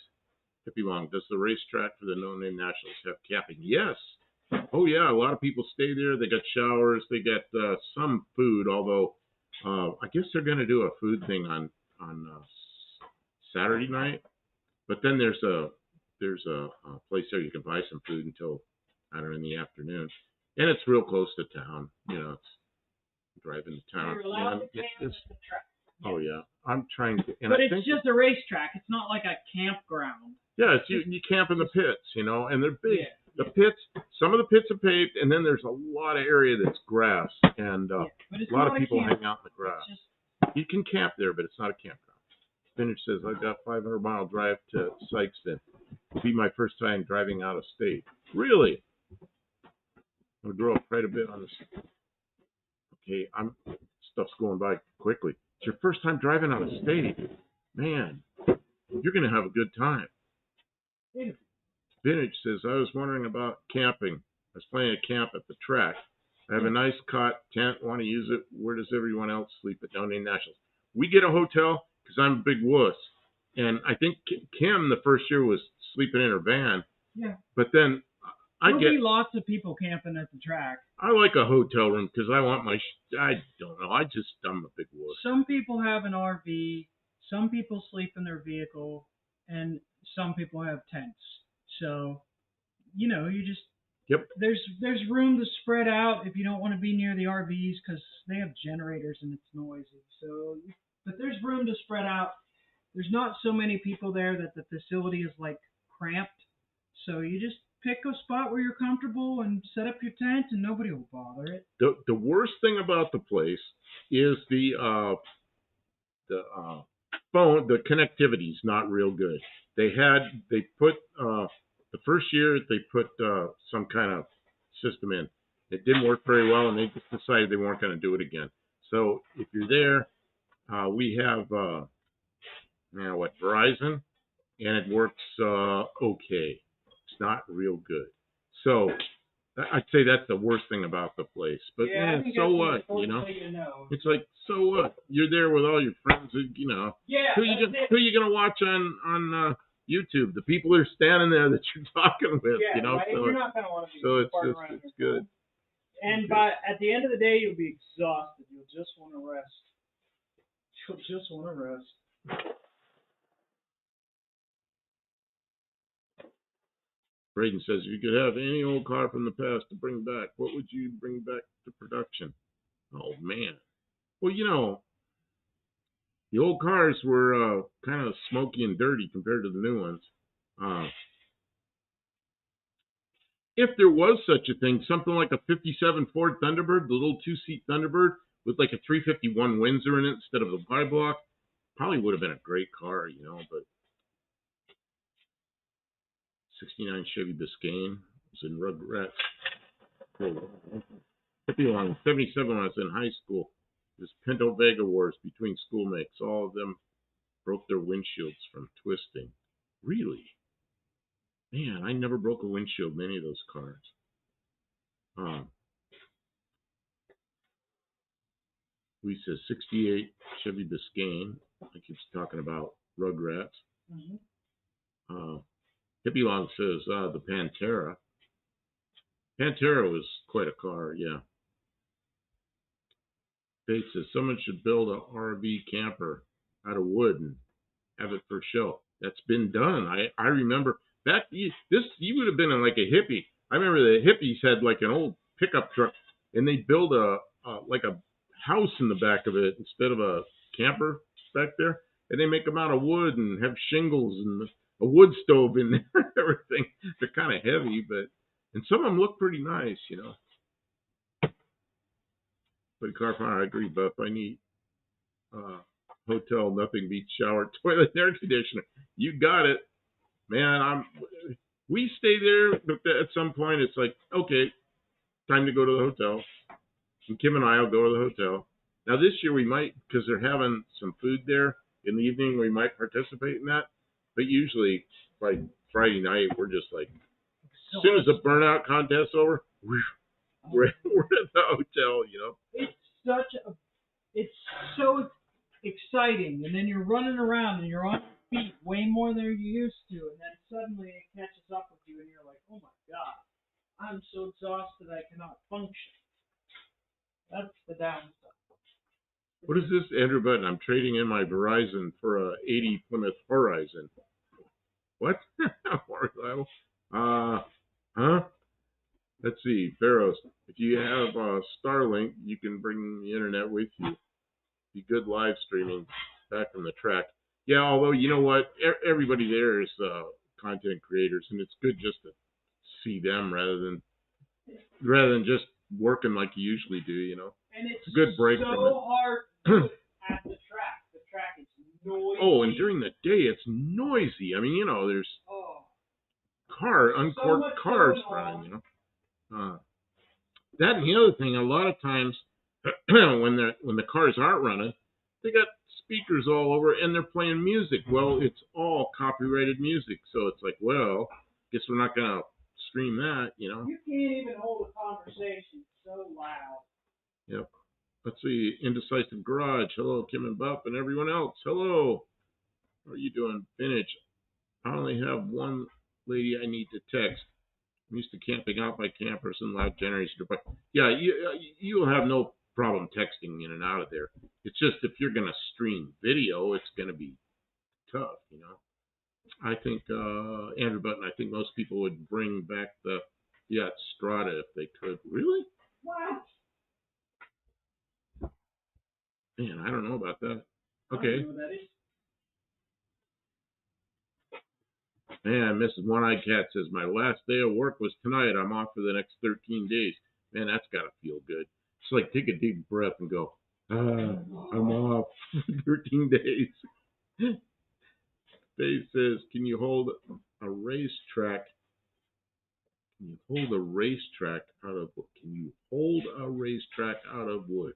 Hippie Long, does the racetrack for the No Name Nationals have camping? Yes. Oh, yeah, a lot of people stay there. They got showers. They got some food, although I guess they're going to do a food thing on Saturday night. But then there's a place there you can buy some food until, I don't know, in the afternoon. And it's real close to town. It's driving to town. You're allowed to camp at the track. Oh, yeah. I'm trying to. But it's just a racetrack. It's not like a campground. Yeah, it's, you camp in the pits, and they're big. Yeah. The pits, some of the pits are paved, and then there's a lot of area that's grass. And a lot of people hang out in the grass. You can camp there, but it's not a campground. Spinach says, I've got a 500-mile drive to Sykeston. It'll be my first time driving out of state. Really? I grew up quite a bit on this. Okay, stuff's going by quickly. It's your first time driving out of state. Man, you're going to have a good time. Spinach says, I was wondering about camping. I was planning to camp at the track. I have a nice cot, tent, want to use it. Where does everyone else sleep at No Name Nationals? We get a hotel because I'm a big wuss. And I think Kim, the first year, was sleeping in her van. Yeah. But then There'll be lots of people camping at the track. I like a hotel room because I want I don't know. I'm a big wuss. Some people have an RV. Some people sleep in their vehicle. And some people have tents. So, you just. Yep. There's room to spread out if you don't want to be near the RVs because they have generators and it's noisy. So, but there's room to spread out. There's not so many people there that the facility is like cramped. So you just pick a spot where you're comfortable and set up your tent and nobody will bother it. The worst thing about the place is the phone. The connectivity is not real good. They put the first year they put some kind of system in. It didn't work very well, and they just decided they weren't going to do it again. So if you're there, we have Verizon, and it works okay. It's not real good. So I'd say that's the worst thing about the place. But so what? It's like, so what? You're there with all your friends. Yeah. Who you gonna watch on YouTube? The people who are standing there that you're talking with. Yeah, right? So you're not gonna want to be it's good. And at the end of the day, you'll be exhausted. You'll just want to rest. Braden says, if you could have any old car from the past to bring back, what would you bring back to production? Oh, man. Well, The old cars were kind of smoky and dirty compared to the new ones. Uh, if there was such a thing, something like a '57 Ford Thunderbird, the little two-seat Thunderbird with like a 351 Windsor in it instead of the Y block, probably would have been a great car, But '69 Chevy Biscayne was in Rugrats. Hippie along '77 when I was in high school. This Pinto Vega wars between schoolmates. All of them broke their windshields from twisting. Really? Man, I never broke a windshield in any of those cars. Um, we said '68 Chevy Biscayne. I keep talking about Rugrats. Mm-hmm. Uh, Hippie Long says the Pantera. Pantera was quite a car, yeah. Faith says someone should build a RV camper out of wood and have it for show. That's been done. I remember back. You would have been like a hippie. I remember the hippies had like an old pickup truck, and they build like a house in the back of it instead of a camper back there, and they make them out of wood and have shingles and a wood stove in there and everything. They're kind of heavy, and some of them look pretty nice. But car fire, I agree, Buff. I need hotel, nothing beats shower, toilet, and air conditioner. You got it, man. We stay there, but at some point it's like, okay, time to go to the hotel. And Kim and I will go to the hotel. Now this year we might, because they're having some food there in the evening, we might participate in that. But usually, like Friday night, we're just like, as soon as the burnout contest's over, we're at the hotel. It's so exciting, and then you're running around and you're on your feet way more than you're used to, and then suddenly it catches up with you, and you're like, oh my god, I'm so exhausted I cannot function. That's the downside. What is this, Andrew Button? I'm trading in my Verizon for a '80 Plymouth Horizon. What? More reliable? Huh? Let's see, Barrows. If you have Starlink, you can bring the internet with you. Be good live streaming back from the track. Yeah, although you know what, everybody there is content creators, and it's good just to see them rather than just working like you usually do. And it's a good break so from it. hard to do it at the track. The track is noisy. Oh, and during the day it's noisy. I mean, there's uncorked cars running. That and the other thing, a lot of times when the cars aren't running, they got speakers all over and they're playing music. Well, it's all copyrighted music, so it's like, well, guess we're not gonna stream that. You can't even hold a conversation. It's so loud. Yep. Let's see, Indecisive Garage. Hello, Kim and Buff and everyone else. Hello. How are you doing? Vintage. I only have one lady I need to text. I'm used to camping out by campers and loud generators. But yeah, you'll have no problem texting in and out of there. It's just if you're going to stream video, it's going to be tough. I think Andrew Button. I think most people would bring back the Strata if they could. Really? What? Man, I don't know about that. I Okay. don't know what that is. Man, Mrs. One-Eyed Cat says, my last day of work was tonight. I'm off for the next 13 days. Man, that's got to feel good. It's like take a deep breath and go, I'm off 13 days. Dave says, can you hold a racetrack? Can you hold a racetrack out of wood? Can you hold a racetrack out of wood?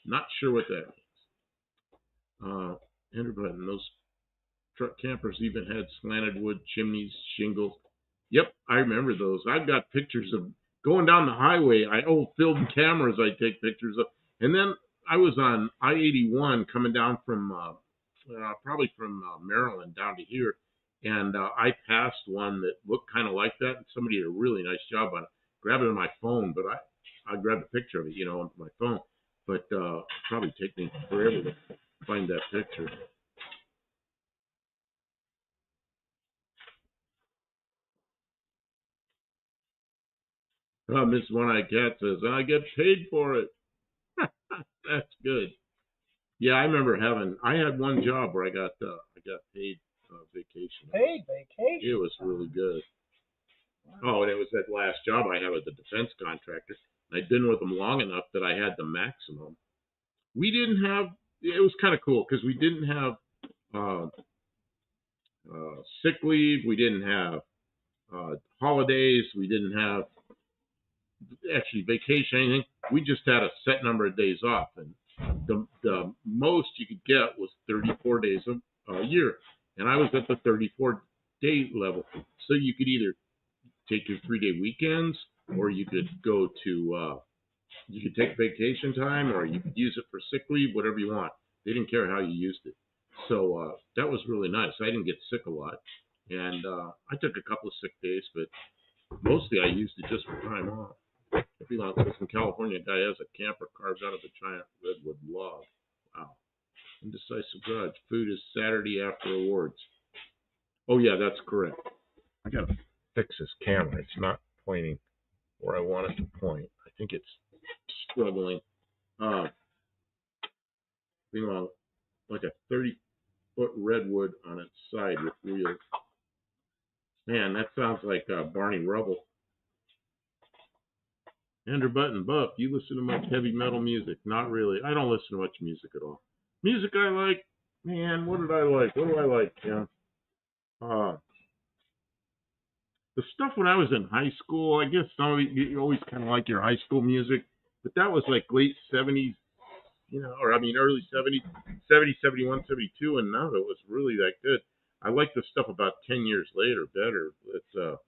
Not sure what that means. Andrew Button, those truck campers even had slanted wood chimneys, shingles. Yep, I remember those. I've got pictures of going down the highway. Film cameras I take pictures of. And then I was on I-81 coming down from probably from Maryland down to here. And I passed one that looked kind of like that. And somebody did a really nice job on it. Grabbed it on my phone, but I grabbed a picture of it, on my phone. But probably take me forever to find that picture. Miss One-Eyed Cat says, I get paid for it. That's good. Yeah, I remember having. I had one job where I got paid vacation. Paid It vacation was really time. good. Wow. Oh, and it was that last job I had with the defense contractor. I'd been with them long enough that I had the maximum. We didn't have. It was kind of cool because we didn't have uh, sick leave. We didn't have holidays. We didn't have actually vacation, anything. We just had a set number of days off, and the most you could get was 34 days a year, and I was at the 34-day level. So you could either take your 3-day weekends, or you could go to you could take vacation time, or you could use it for sick leave, whatever you want. They didn't care how you used it. So that was really nice. I didn't get sick a lot, and I took a couple of sick days, but mostly I used it just for time off. If you like, in California, a guy has a camper carved out of a giant redwood log. Wow. Indecisive Garage. Food is Saturday after awards. Oh, yeah, that's correct. I got to fix this camera. It's not pointing where I want it to point. I think it's struggling. Uh, like a 30-foot redwood on its side with wheels. Man, that sounds like Barney Rubble. Andrew Button, Buff, you listen to much heavy metal music? Not really. I don't listen to much music at all. Music I like, man, what did I like? What do I like, Tim? Uh, the stuff when I was in high school, I guess some of it, you always kind of like your high school music, but that was like late 70s, or I mean early 70s, 70, 71, 72, and none of it was really that good. I like the stuff about 10 years later better. It's,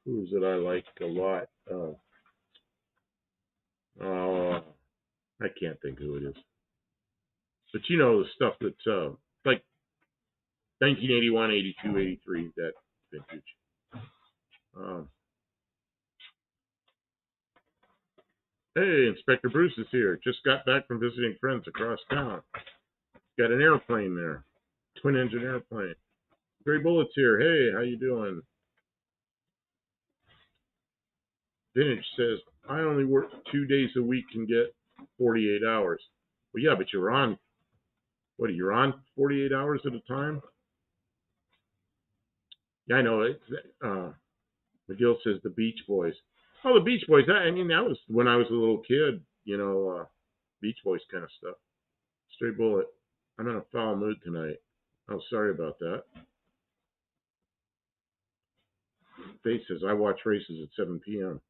who is it I like a lot? Uh, I can't think who it is. But you know the stuff that's like 1981, 82, 83, that vintage. Um, hey, Inspector Bruce is here. Just got back from visiting friends across town. Got an airplane there, twin engine airplane. Gray Bullet's here. Hey, how you doing? Vintage says I only work 2 days a week and get 48 hours. Well, yeah, but you're on. What? You're on 48 hours at a time? Yeah, I know. McGill says the Beach Boys. Oh, the Beach Boys. I mean, that was when I was a little kid. Beach Boys kind of stuff. Stray Bullet. I'm in a foul mood tonight. Oh, sorry about that. Faith says I watch races at 7 p.m.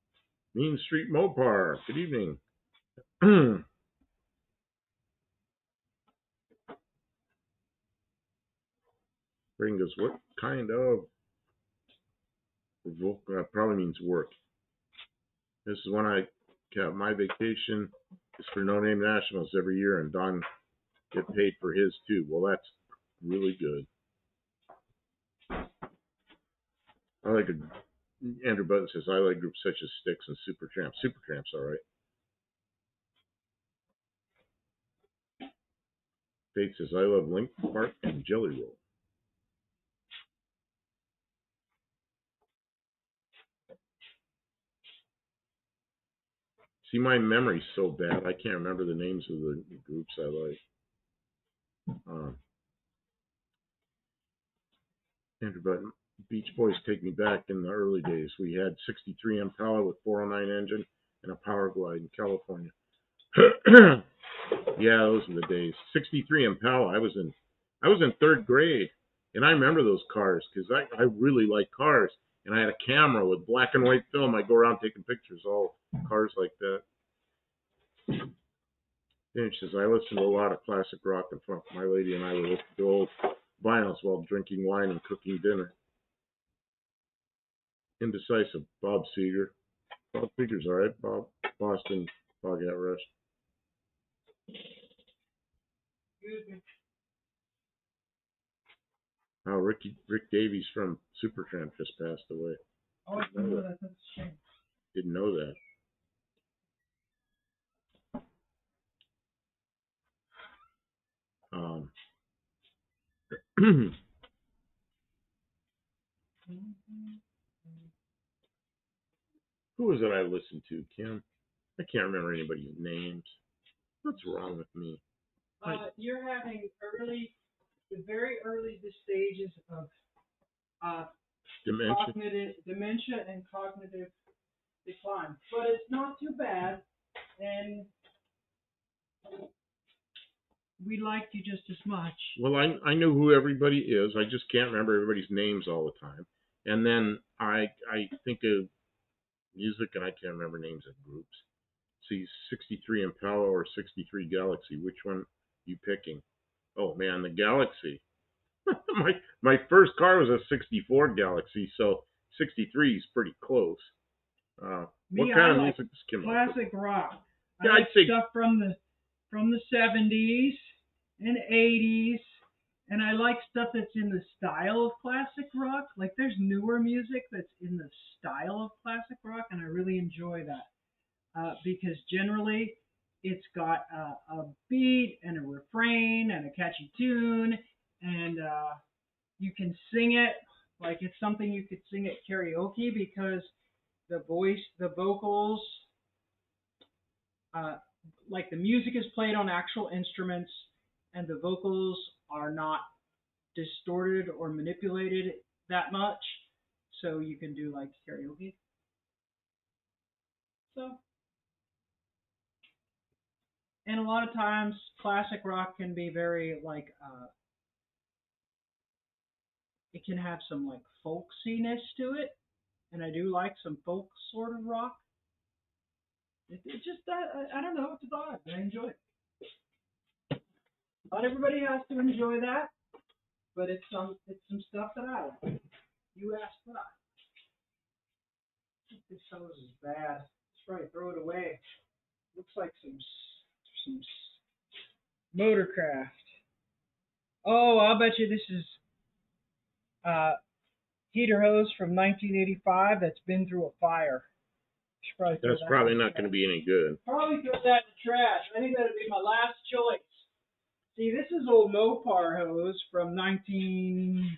Mean Street Mopar. Good evening. Brain goes, what kind of? Probably means work. This is when I count my vacation is for No Name Nationals every year, and Don get paid for his too. Well, that's really good. I like a Andrew Button says I like groups such as Styx and Supertramp. Supertramp's all right. Faith says I love Link Park and Jelly Roll. See, my memory's so bad I can't remember the names of the groups I like. Andrew Button, Beach Boys take me back in the early days. We had 63 Impala with 409 engine and a Power Glide in California. Yeah, those were the days. 63 Impala. I was in third grade, and I remember those cars because I really like cars, and I had a camera with black and white film. I go around taking pictures, all cars like that. Then she says I listen to a lot of classic rock and funk. My lady and I would listen to old vinyls while drinking wine and cooking dinner. Indecisive. Bob Seger. Bob Seger's all right. Bob Boston Foghat Rush. Oh, Rick Davies from Supertramp just passed away. Oh, I didn't know that. That's a shame. Didn't know that. Um, who was it I listened to, Kim? I can't remember anybody's names. What's wrong with me? You're having the very early stages of uh, Dementia. dementia and cognitive decline, but it's not too bad, and we like you just as much. Well, I know who everybody is. I just can't remember everybody's names all the time. And then I think of music and I can't remember names of groups. See, 63 Impala or 63 Galaxy. Which one are you picking? Oh man, the Galaxy. My first car was a 64 Galaxy, so 63 is pretty close. What kind of music does Kim like? Classic rock. Yeah, I like I'd say stuff from the 70s and 80s, and I like stuff that's in the style of classic rock. Like there's newer music that's in the style of classic rock, and I really enjoy that because generally it's got a beat and a refrain and a catchy tune, and you can sing it like it's something you could sing at karaoke because the vocals, uh, like the music is played on actual instruments, and the vocals are not distorted or manipulated that much, so you can do like karaoke. So, and a lot of times, classic rock can be very like it can have some like folksiness to it, and I do like some folk sort of rock. It's just that I don't know, it's a vibe. I enjoy it. Not everybody has to enjoy that, but it's some stuff that I like. You asked what I. This hose is bad. Let's probably throw it away. Looks like some motorcraft. Oh, I'll bet you this is uh heater hose from 1985 that's been through a fire. Should probably throw that's that probably in the not going to trash. be any good. Probably throw that in the trash. I think that'd be my last choice. See, this is old Mopar hose from 19.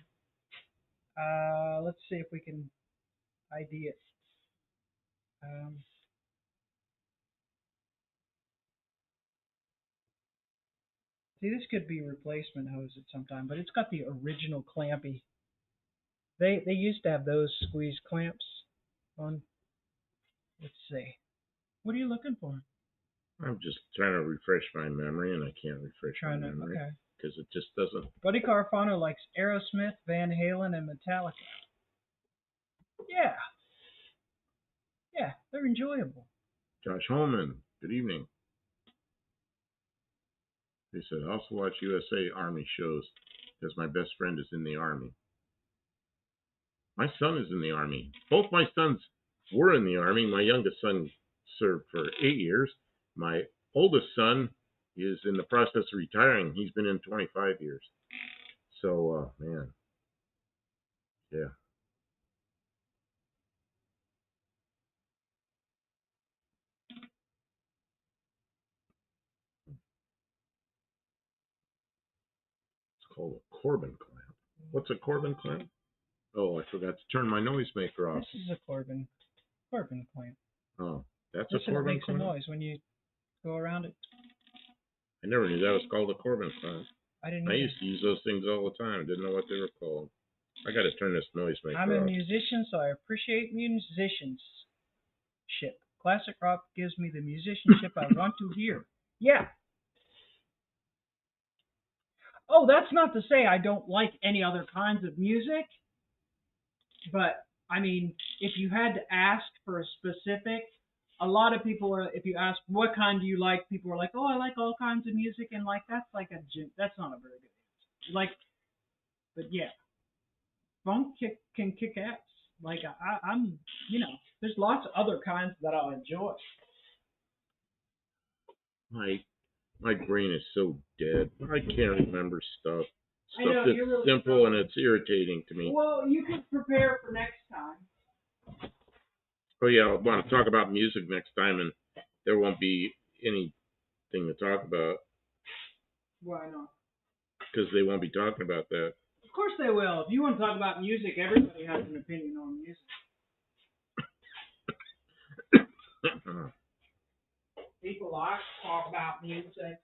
Let's see if we can ID it. Um, See, this could be replacement hose at some time, but it's got the original clampy. They used to have those squeeze clamps on. Let's see. What are you looking for? I'm just trying to refresh my memory, and I can't refresh my memory Okay. because it just doesn't. Buddy Carfano likes Aerosmith, Van Halen, and Metallica. Yeah, yeah, they're enjoyable. Josh Holman, good evening. He said, I also watch USA Army shows because my best friend is in the Army. My son is in the Army. Both my sons were in the Army. My youngest son served for 8 years. My oldest son is in the process of retiring. He's been in 25 years. So, man, yeah. It's called a Corbin clamp. What's a Corbin clamp? Oh, I forgot to turn my noisemaker off. This is a Corbin clamp. Oh, that's Listen, a Corbin it makes clamp? a noise when you go around it. I never knew that was called a Corbin clamp. I didn't. I used to use those things all the time. Didn't know what they were called. I got to turn this noisemaker off. I'm a musician, so I appreciate musicianship. Classic rock gives me the musicianship I want to hear. Yeah. Oh, that's not to say I don't like any other kinds of music, but I mean, if you had to ask for a specific, a lot of people are. If you ask what kind do you like, people are like, oh, I like all kinds of music, and like that's that's not a very good answer. Like, but yeah, funk can kick ass. Like I'm, there's lots of other kinds that I'll enjoy. My brain is so dead. I can't remember stuff. I know, Stuff that's really simple and it's irritating to me. Well, you can prepare for next time. Oh yeah, I want to talk about music next time, and there won't be anything to talk about Why not? because they won't be talking about that. Of course they will. If you want to talk about music, everybody has an opinion on music. People are. talk about music.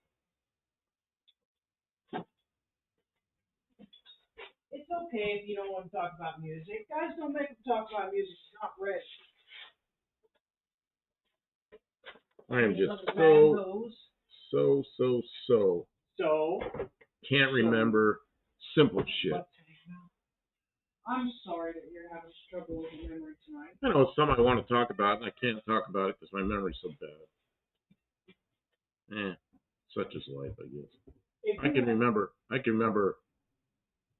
It's okay if you don't want to talk about music. Guys, don't make them talk about music. It's not rich. I am just Mangoes. So, can't remember simple shit. I'm sorry that you're having trouble with your memory tonight. I know some I want to talk about, and I can't talk about it because my memory's so bad. Such is life, I guess. I can remember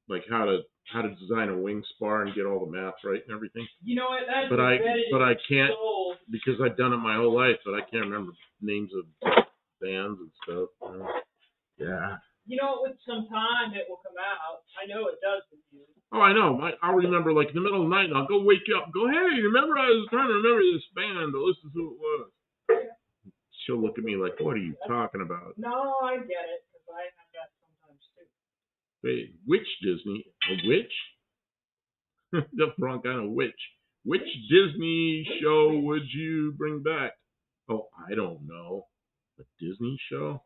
like how to design a wing spar and get all the math right and everything. You know what? That's but I can't soul. because I've done it my whole life, but I can't remember names of bands and stuff. Yeah. You know, with some time it will come out. I know it does with you. Oh, I know. I'll remember like in the middle of the night, and I'll go wake up and go, hey, remember I was trying to remember this band, but this is who it was. She'll look at me like, what are you talking about? No, I get it, because I have that sometimes too. Wait, which Disney? A witch? The wrong kind of witch. Which Disney show would you bring back? Oh, I don't know. A Disney show?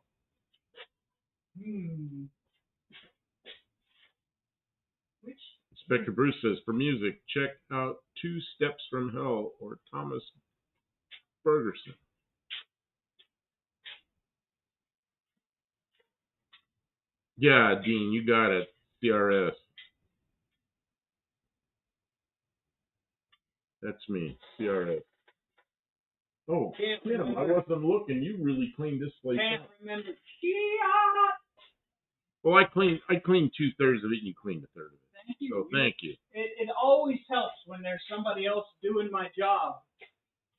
Which? Inspector Bruce says, for music, check out Two Steps from Hell or Thomas Ferguson. Yeah, Dean, you got it. CRS. That's me. CRS. Oh, Tim, I wasn't looking. You really cleaned this place Can't up. remember. Well, I cleaned 2/3 of it, and you cleaned 1/3 of it. Thank you. So thank you. It always helps when there's somebody else doing my job.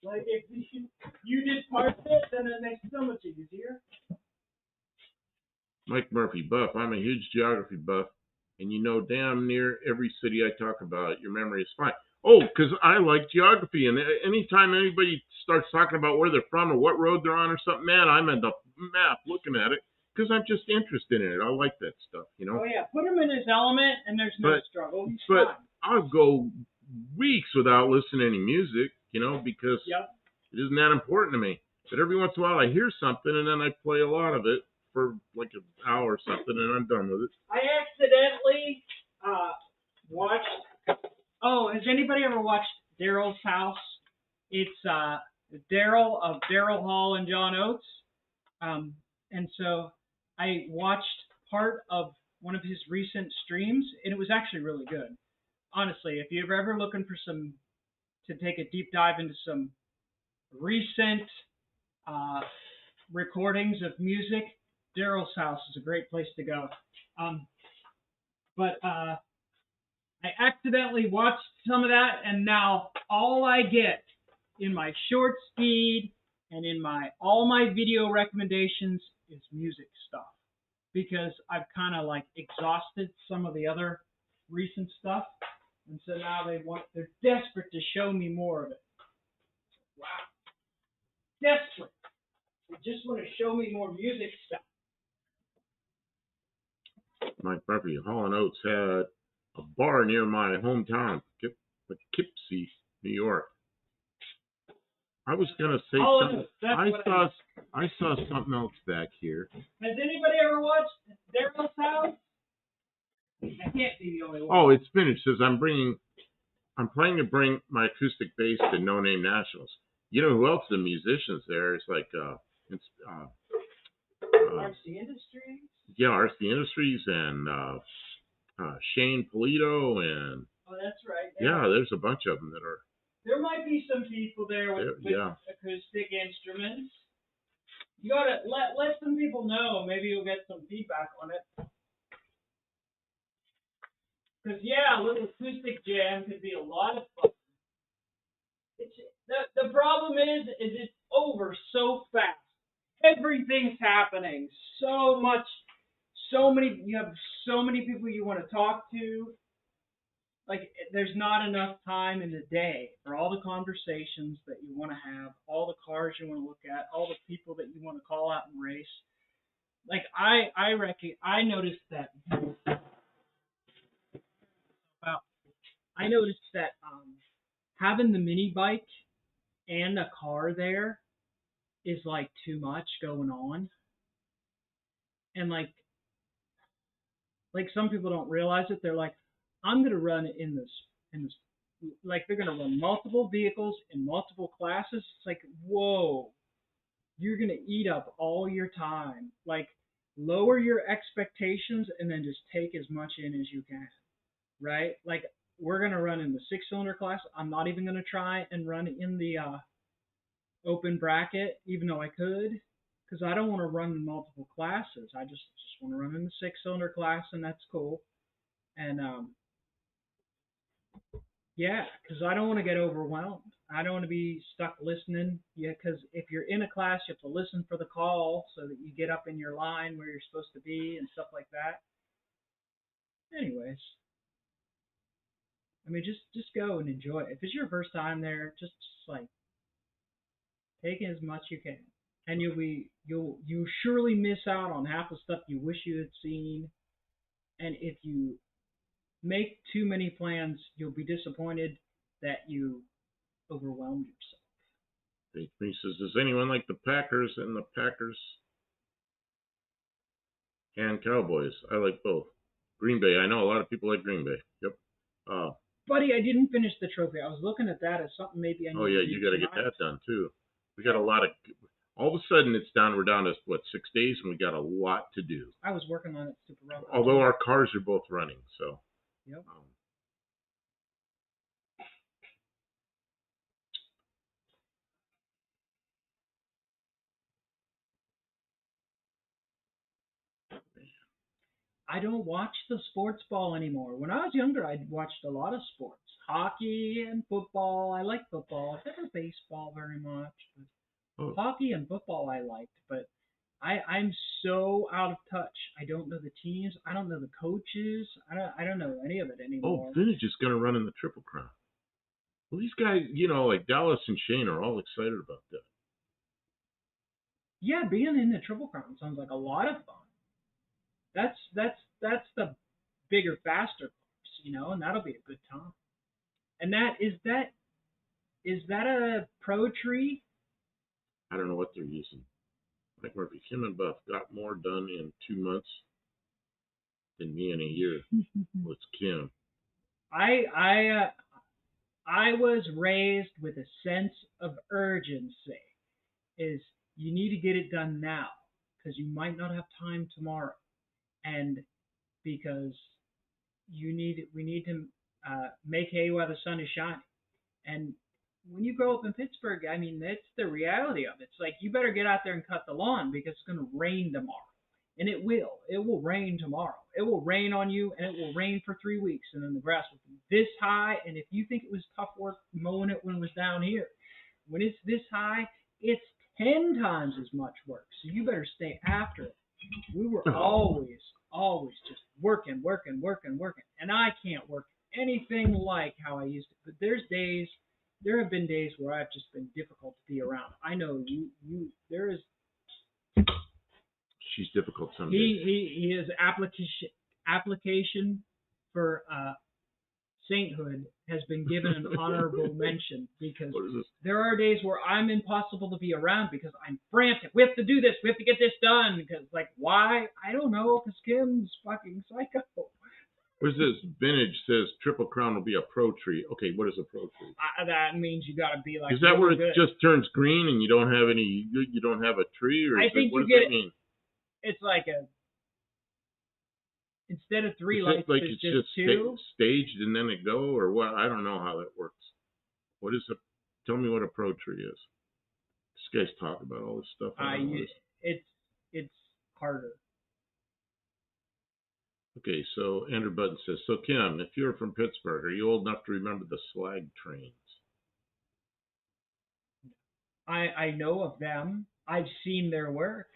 Like if you did part of it, then it makes it so much easier. Mike Murphy, buff. I'm a huge geography buff, and you know damn near every city I talk about. Your memory is fine. Oh, because I like geography, and anytime anybody starts talking about where they're from or what road they're on or something, man, I'm in the map looking at it because I'm just interested in it. I like that stuff, you know. Oh yeah, put him in his element, and there's no struggle. He's but fine. I'll go weeks without listening to any music, you know, because it isn't that important to me. But every once in a while I hear something, and then I play a lot of it for like an hour or something, and I'm done with it. I accidentally watched. Oh, has anybody ever watched Daryl's House? It's Daryl of Daryl Hall and John Oates. And so I watched part of one of his recent streams, and it was actually really good. Honestly, if you're ever looking for to take a deep dive into some recent recordings of music, Daryl's House is a great place to go. But I accidentally watched some of that, and now all I get in my short speed and in all my video recommendations is music stuff, because I've kind of like exhausted some of the other recent stuff, and so now they're desperate to show me more of it. Wow, desperate. They just want to show me more music stuff. Mike Murphy, Hall & Oates had a bar near my hometown, Poughkeepsie, New York. I was gonna say something. I saw something else back here. Has anybody ever watched Daryl's House? I can't be the only one. Oh, it's finished. Says I'm planning to bring my acoustic bass to No Name Nationals. You know who else are musicians there? It's like RC Industries. Yeah, RC Industries and Shane Polito and. Oh, that's right. Yeah, there's a bunch of them that are. There might be some people there with acoustic instruments. You gotta let some people know. Maybe you'll get some feedback on it. Because a little acoustic jam could be a lot of fun. The problem is it's over so fast. Everything's happening so much. You have so many people you want to talk to. Like, there's not enough time in the day for all the conversations that you want to have, all the cars you want to look at, all the people that you want to call out and race. Like, I noticed that. Having the mini bike and a car there is like too much going on, and like some people don't realize it. They're like, I'm gonna run in this like they're gonna run multiple vehicles in multiple classes. It's like, whoa, you're gonna eat up all your time. Like lower your expectations and then just take as much in as you can. Right? Like we're gonna run in the 6 cylinder class. I'm not even gonna try and run in the open bracket, even though I could, because I don't want to run in multiple classes. I just want to run in the 6 cylinder class, and that's cool. And yeah, because I don't want to get overwhelmed. I don't want to be stuck listening. Yeah, because if you're in a class, you have to listen for the call so that you get up in your line where you're supposed to be and stuff like that. Anyways, I mean, just go and enjoy it. If it's your first time there, just like take as much you can, and you surely miss out on half the stuff you wish you had seen. And if you make too many plans, you'll be disappointed that you overwhelmed yourself. He says, does anyone like the Packers and the Packers and Cowboys? I like both. Green Bay. I know a lot of people like Green Bay. Yep. Buddy, I didn't finish the trophy. I was looking at that as something maybe I need Oh yeah, to do you got to get tonight. that done too. We got a lot of. All of a sudden, it's down. We're down to what 6 days, and we got a lot to do. I was working on it super rough. Although our cars are both running, so. Yep. I don't watch the sports ball anymore. When I was younger, I watched a lot of sports, hockey and football. I like football. Never baseball very much, but Oh, hockey and football I liked. But I'm so out of touch. I don't know the teams. I don't know the coaches. I don't know any of it anymore. Vintage is going to run in the Triple Crown. Well, these guys, like Dallas and Shane, are all excited about that. Yeah, being in the Triple Crown sounds like a lot of fun. That's the bigger, faster course, and that'll be a good time. And that a pro tree? I don't know what they're using. Mike Murphy, Kim and Buff got more done in 2 months than me in a year. Well, it's Kim. I was raised with a sense of urgency. Is you need to get it done now because you might not have time tomorrow, and because we need to make hay while the sun is shining. And when you grow up in Pittsburgh, I mean that's the reality of it. It's like you better get out there and cut the lawn because it's going to rain tomorrow. And it will. It will rain tomorrow. It will rain on you, and it will rain for 3 weeks, and then the grass will be this high. And if you think it was tough work mowing it when it was down here, when it's this high, it's 10 times as much work. So you better stay after it. We were always just working, working, working, working, and I can't work anything like how I used to. But there have been days where I've just been difficult to be around. I know there is. She's difficult some days. He his application for sainthood has been given an honorable mention because there are days where I'm impossible to be around because I'm frantic. We have to do this. We have to get this done. Because why? I don't know. Because Kim's fucking psycho. What is this? Vintage says Triple Crown will be a pro tree. Okay, what is a pro tree? That means you got to be like. Is that where it good. just turns green and you don't have a tree, or I is think what you does get that mean? It's like instead of 3 lights, like it's just two. Staged and then it go, or what? I don't know how that works. What is a? Tell me what a pro tree is. This guy's talking about all this stuff. It's harder. Okay, so Andrew Button says, so Kim, if you're from Pittsburgh, are you old enough to remember the slag trains? I know of them. I've seen their work.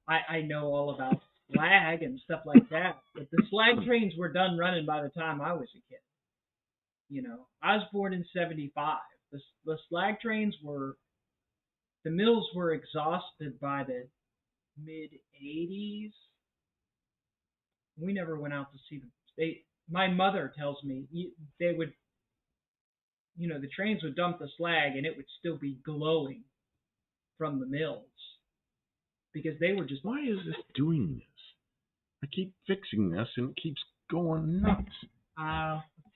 I know all about slag and stuff like that. But the slag trains were done running by the time I was a kid. I was born in '75. The slag trains the mills were exhausted by the mid '80s. We never went out to see them. My mother tells me they would, the trains would dump the slag and it would still be glowing from the mills because they were just Why is this doing this? I keep fixing this and it keeps going nuts.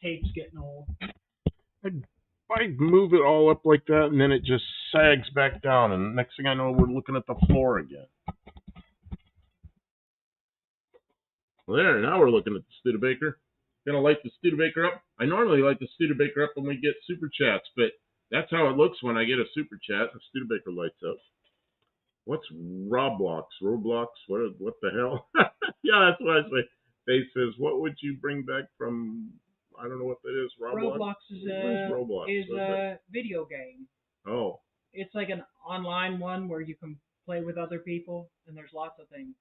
tape's getting old. I move it all up like that and then it just sags back down and next thing I know we're looking at the floor again. Well, there, now we're looking at the Studebaker. Gonna light the Studebaker up. I normally light the Studebaker up when we get super chats, but that's how it looks when I get a super chat. The Studebaker lights up. What's Roblox? Roblox? What the hell? Yeah, that's what I say. Faith says, what would you bring back from, I don't know what that is, Roblox? Roblox is Roblox? a video game. Oh. It's like an online one where you can play with other people, and there's lots of things.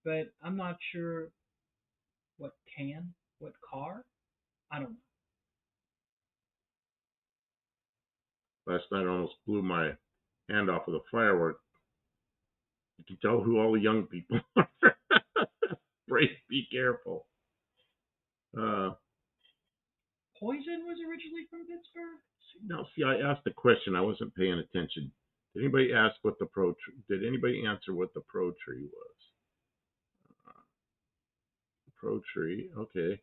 But I'm not sure what car. I don't know. Last night I almost blew my hand off with a firework. You can tell who all the young people are. Be careful. Poison was originally from Pittsburgh? Now, see, I asked a question. I wasn't paying attention. Did anybody ask what the pro? Did anybody answer what the pro tree was? Pro tree. Okay.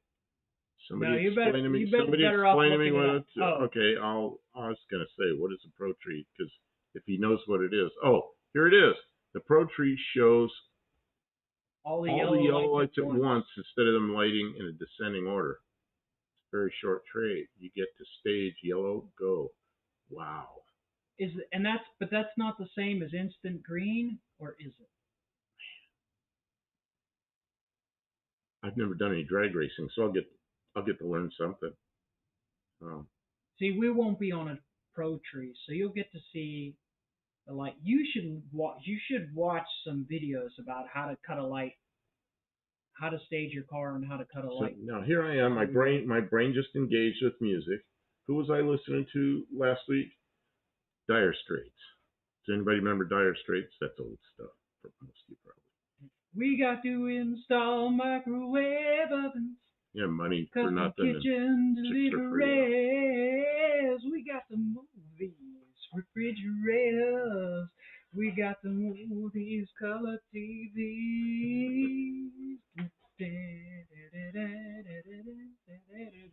Somebody explain to me. Somebody explain to me what it's. Oh. Okay, I was gonna say, what is a pro tree? Because if he knows what it is, oh, here it is. The pro tree shows all the yellow lights at once instead of them lighting in a descending order. It's a very short trade. You get to stage yellow, go. Wow. But that's not the same as instant green, or is it? I've never done any drag racing, so I'll get to learn something. See, we won't be on a pro tree, so you'll get to see the light. You should watch some videos about how to cut a light, how to stage your car, and how to cut a light. Now here I am. My brain just engaged with music. Who was I listening to last week? Dire Straits. Does anybody remember Dire Straits? That's old stuff for most of you probably. We got to install microwave ovens. Yeah, money for nothing. Kitchen deliveries. We got the movies, refrigerators. We got the movies, color TVs.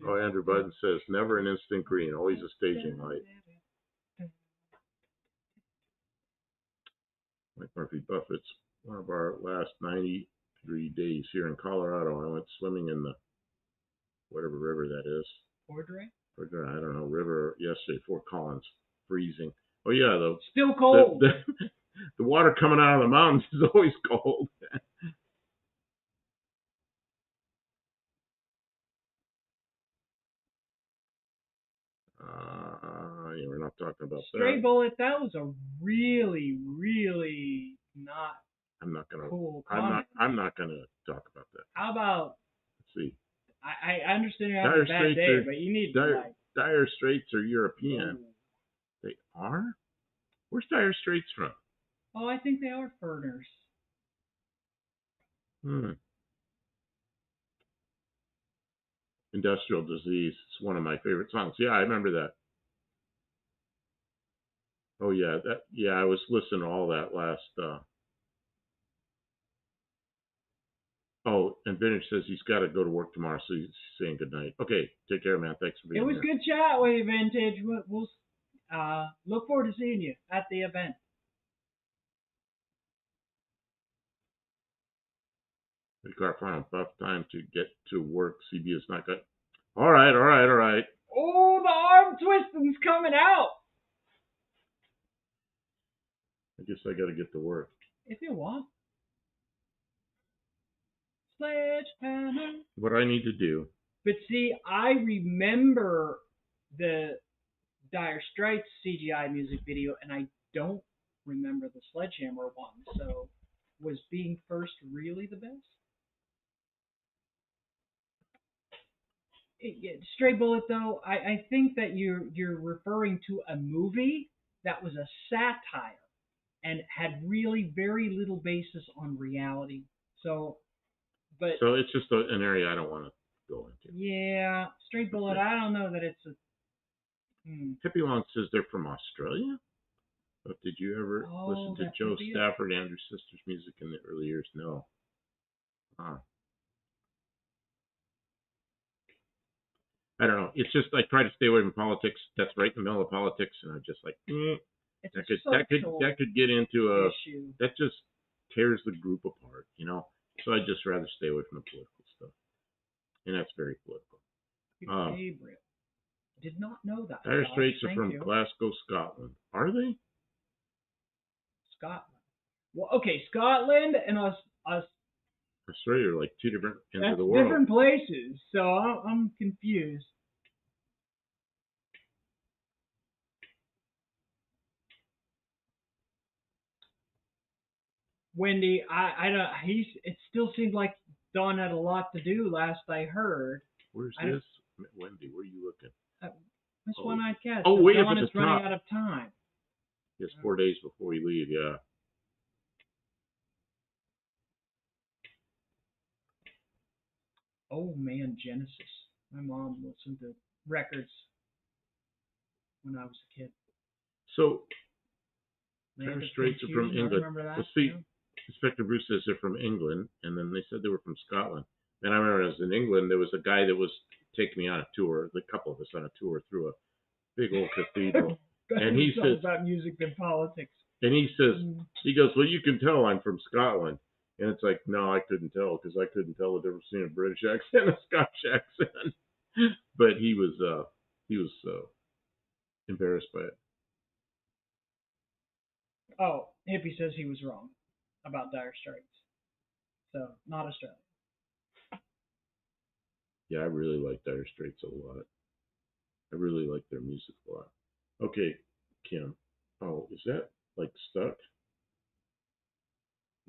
Oh, Andrew Budden says, never an instant green, always a staging light. Mike Murphy Buffett's one of our last 93 days here in Colorado. I went swimming in the whatever river that is. Cordray? I don't know, river yesterday, Fort Collins, freezing. Oh yeah, still cold. The water coming out of the mountains is always cold. Yeah, we're not talking about Stray that. Bullet, that was a really, really not cool comment. I'm not gonna talk about that. How about? Let's see. I understand you're having a bad day, but you need Dire Straits are European. Ooh. They are? Where's Dire Straits from? Oh, I think they are foreigners. Industrial Disease. It's one of my favorite songs. Yeah, I remember that. Oh yeah, I was listening to all that last. Oh, and Vintage says he's got to go to work tomorrow, so he's saying good night. Okay, take care, man. Thanks for being here. It was good chat with you, Vintage. We'll look forward to seeing you at the event. We got a tough time to get to work. CB is not good. All right. Oh, the arm twisting's coming out. I guess I got to get to work. If you want. Sledgehammer. What I need to do. But see, I remember the Dire Straits CGI music video, and I don't remember the Sledgehammer one. So, was being first really the best? Stray Bullet, though, I think that you're referring to a movie that was a satire and had really very little basis on reality. So it's just an area I don't want to go into. Yeah, Stray Bullet, I don't know that it's a... Hippie Long says they're from Australia? But did you ever Oh, listen to that Joe could be it. Stafford, Andrew's sister's music in the early years? No. Huh. I don't know. It's just I try to stay away from politics. That's right in the middle of politics, and I'm just like, It's that a could get into a issue. that just tears the group apart, you know. So I'd just rather stay away from the political stuff, and that's very political. Gabriel. Did not know that. Dire Josh. Straits are Thank from you. Glasgow, Scotland. Are they? Scotland. Well, okay, Scotland and us Australia are like two different ends that's of the world. different places. So I'm confused. Wendy, I don't. It still seemed like Don had a lot to do. Last I heard. Where's this? Wendy, where are you looking? This one-eyed cat. Oh, way up Don at is the running top. out of time. Yes, 4 days before we leave. Yeah. Oh man, Genesis. My mom listened to records when I was a kid. So Land Dire of Straits are from Confusion, I England. remember that. Well, see, too. Inspector Bruce says they're from England, and then they said they were from Scotland. And I remember I was in England, there was a guy that was taking me on a tour, a couple of us on a tour through a big old cathedral. And he It's all says, about music and politics. and he goes, well, you can tell I'm from Scotland. And it's like, no, I couldn't tell because I couldn't tell the difference between a British accent and a Scottish accent. But he was embarrassed by it. Oh, Hippie says he was wrong about Dire Straits. So, not Australia. Yeah, I really like Dire Straits a lot. I really like their music a lot. Okay, Kim. Oh, is that like stuck?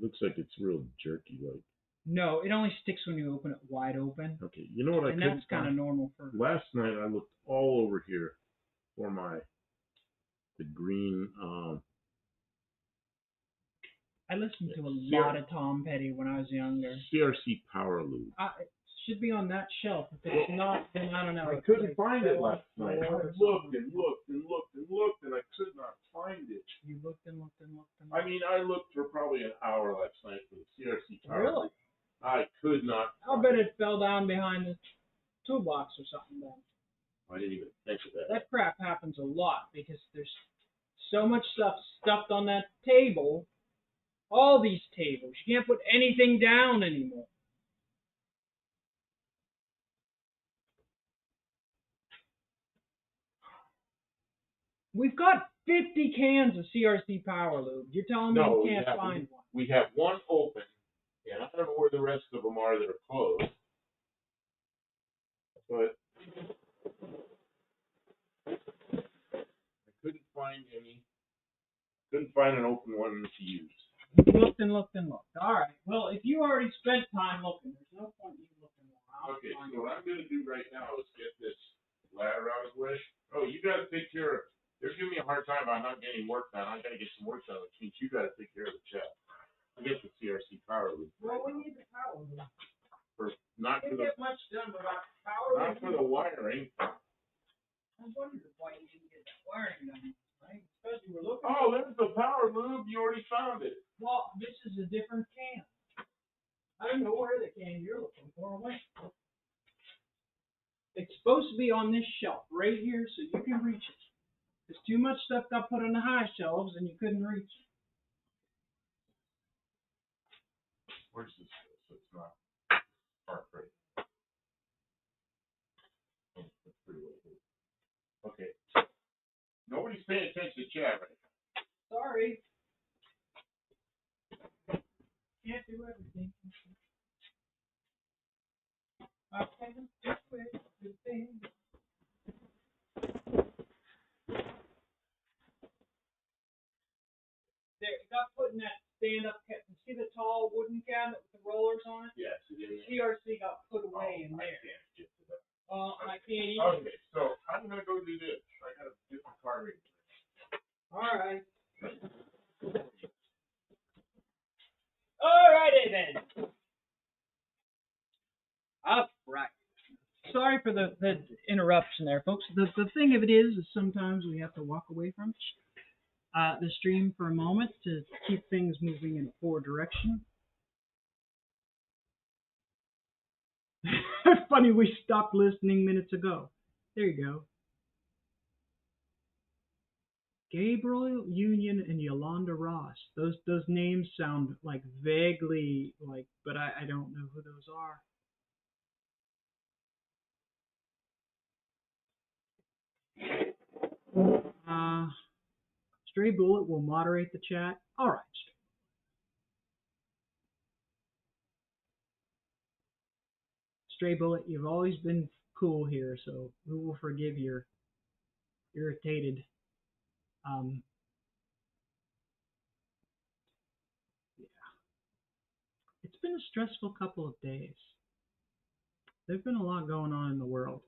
Looks like it's real jerky. Like. No, it only sticks when you open it wide open. Okay, you know what I And couldn't that's kind of find? normal for. Last night I looked all over here for the green. I listened to a lot of Tom Petty when I was younger. CRC Power Loop. It should be on that shelf. If it's not, then I don't know. I couldn't find it last night. I looked and looked and looked and looked, and I could not find it. You looked and looked and looked and I looked. mean, I looked for probably an hour last night for the CRC Power Really? Loop. I could not. I'll bet it fell down behind the toolbox or something then. I didn't even think of that. That crap happens a lot because there's so much stuff stuffed on that table. All these tables. You can't put anything down anymore. We've got 50 cans of CRC Power Lube. You're telling me you can't find one? We have one open, and I don't know where the rest of them are that are closed. But I couldn't find any. Couldn't find an open one to use. Looked and looked and looked. All right. Well, if you already spent time looking, there's no point in you looking more. Okay, so what I'm going to do right now is get this ladder out of the way. Oh, you got to take care of. They're giving me a hard time about not getting work done. I got to get some work done, which means you got to take care of the chat. I get the CRC Power Loop. Well, we need the power loop. Not for Didn't the get much done without power not for the wiring. I wondered why you didn't get that wiring done, right? Especially we're looking. Oh, there's the Power Loop. You already found it. Well, this is a different can. I don't know where the can you're looking for went. It's supposed to be on this shelf right here so you can reach it. There's too much stuff got put on the high shelves and you couldn't reach it. Where's this? So it's not part right. Oh, that's pretty well. Okay. Nobody's paying attention to chat right now. Sorry. Can't do everything. I can't do everything. There, it got put in that stand-up cabinet. You see the tall wooden cabinet with the rollers on it? Yes, it is. CRC got put away in there. I can't get to that. I can't either. Okay, so I'm gonna go do this. I gotta get my car ready. All right. All righty then. All right. Sorry for the interruption there, folks. The thing of it is sometimes we have to walk away from it. the stream for a moment to keep things moving in a forward direction. Funny, we stopped listening minutes ago. There you go. Gabriel Union and Yolanda Ross. Those names sound like vaguely like, but I don't know who those are. Stray Bullet will moderate the chat. All right. Stray Bullet, you've always been cool here, so we will forgive your irritated. Yeah. It's been a stressful couple of days. There's been a lot going on in the world,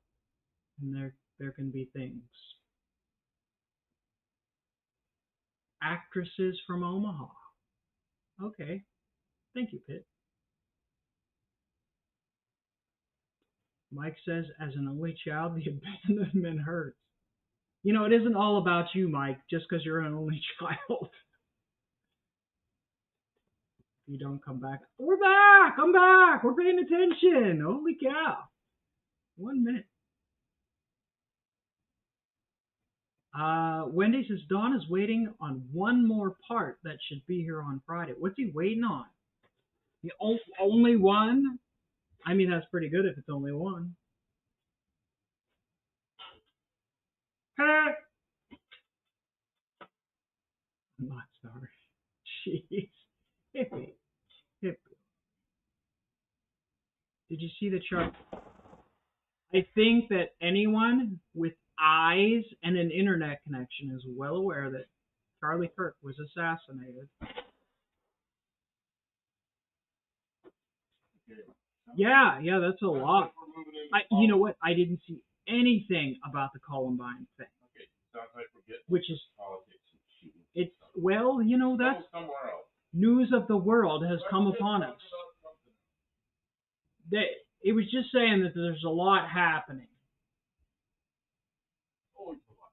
and there can be things. Actresses from Omaha. Okay. Thank you, Pitt. Mike says, as an only child, the abandonment hurts. You know, it isn't all about you, Mike, just because you're an only child. You don't come back. We're back! I'm back! We're paying attention! Holy cow. 1 minute. Wendy says, Don is waiting on one more part that should be here on Friday. What's he waiting on? The only one? I mean, that's pretty good if it's only one. I'm not sorry. Jeez. Hippie. Hippie. Did you see the chart? I think that anyone with eyes and an internet connection is well aware that Charlie Kirk was assassinated. Yeah, that's a lot. You know what? I didn't see anything about the Columbine thing. Okay, sounds like we're getting which is politics and shooting. It's well, you know, that's somewhere else. News of the world has come upon us. It was just saying that there's a lot happening. Always a lot.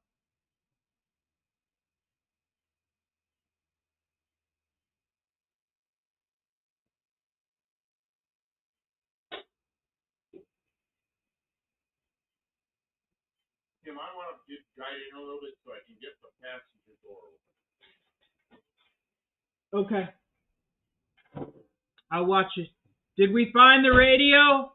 Tim, I want to get guided a little bit so I can get the passenger door open. Okay. I'll watch it. Did we find the radio?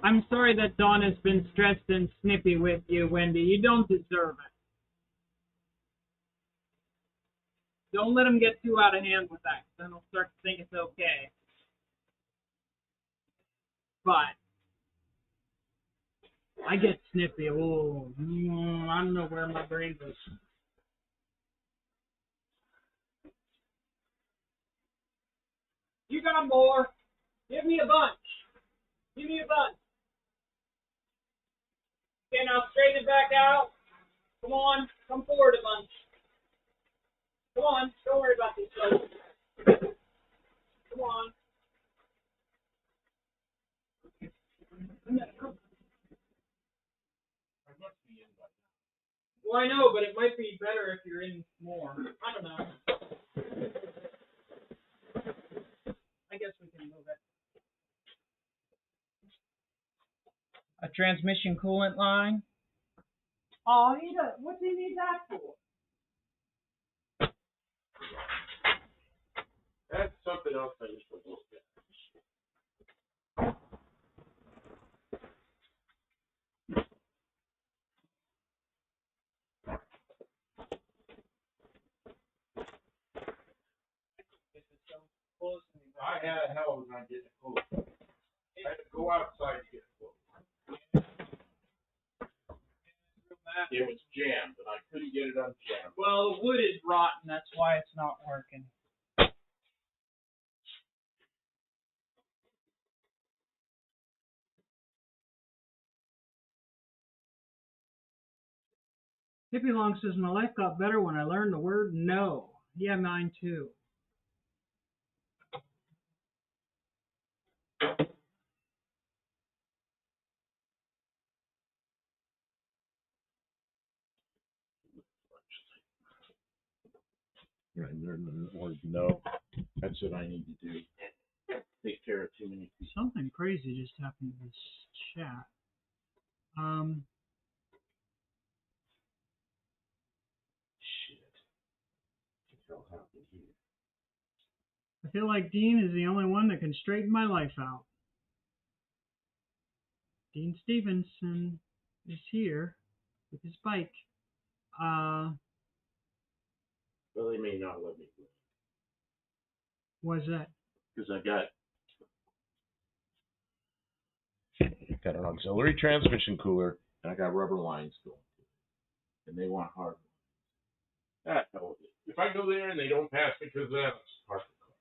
I'm sorry that Dawn has been stressed and snippy with you, Wendy. You don't deserve it. Don't let him get too out of hand with that, because then he'll start to think it's okay. But I get snippy. Oh, I don't know where my brain goes. You got more. Give me a bunch. Give me a bunch. Okay, now straighten it back out. Come on. Come forward a bunch. Come on. Don't worry about these folks. Come on. Well, I know, but it might be better if you're in more. I don't know. I guess we can move it. A transmission coolant line? Oh, what's he need that for? That's something else I used to look at. I had hell when I get it close. I had to go outside to get it close. It was jammed, and I couldn't get it unjammed. Well, the wood is rotten. That's why it's not working. Hippie Long says, my life got better when I learned the word no. Yeah, mine too. Or no, that's what I need to do. Take care of too many people. Something crazy just happened in this chat. Shit. What the hell happened here? I feel like Dean is the only one that can straighten my life out. Dean Stevenson is here with his bike. Well, they may not let me go. Why's that? Because I got an auxiliary transmission cooler and I got rubber lines going to it. And they want hard lines. Hell with it. If I go there and they don't pass me because of that, I'll just park the car.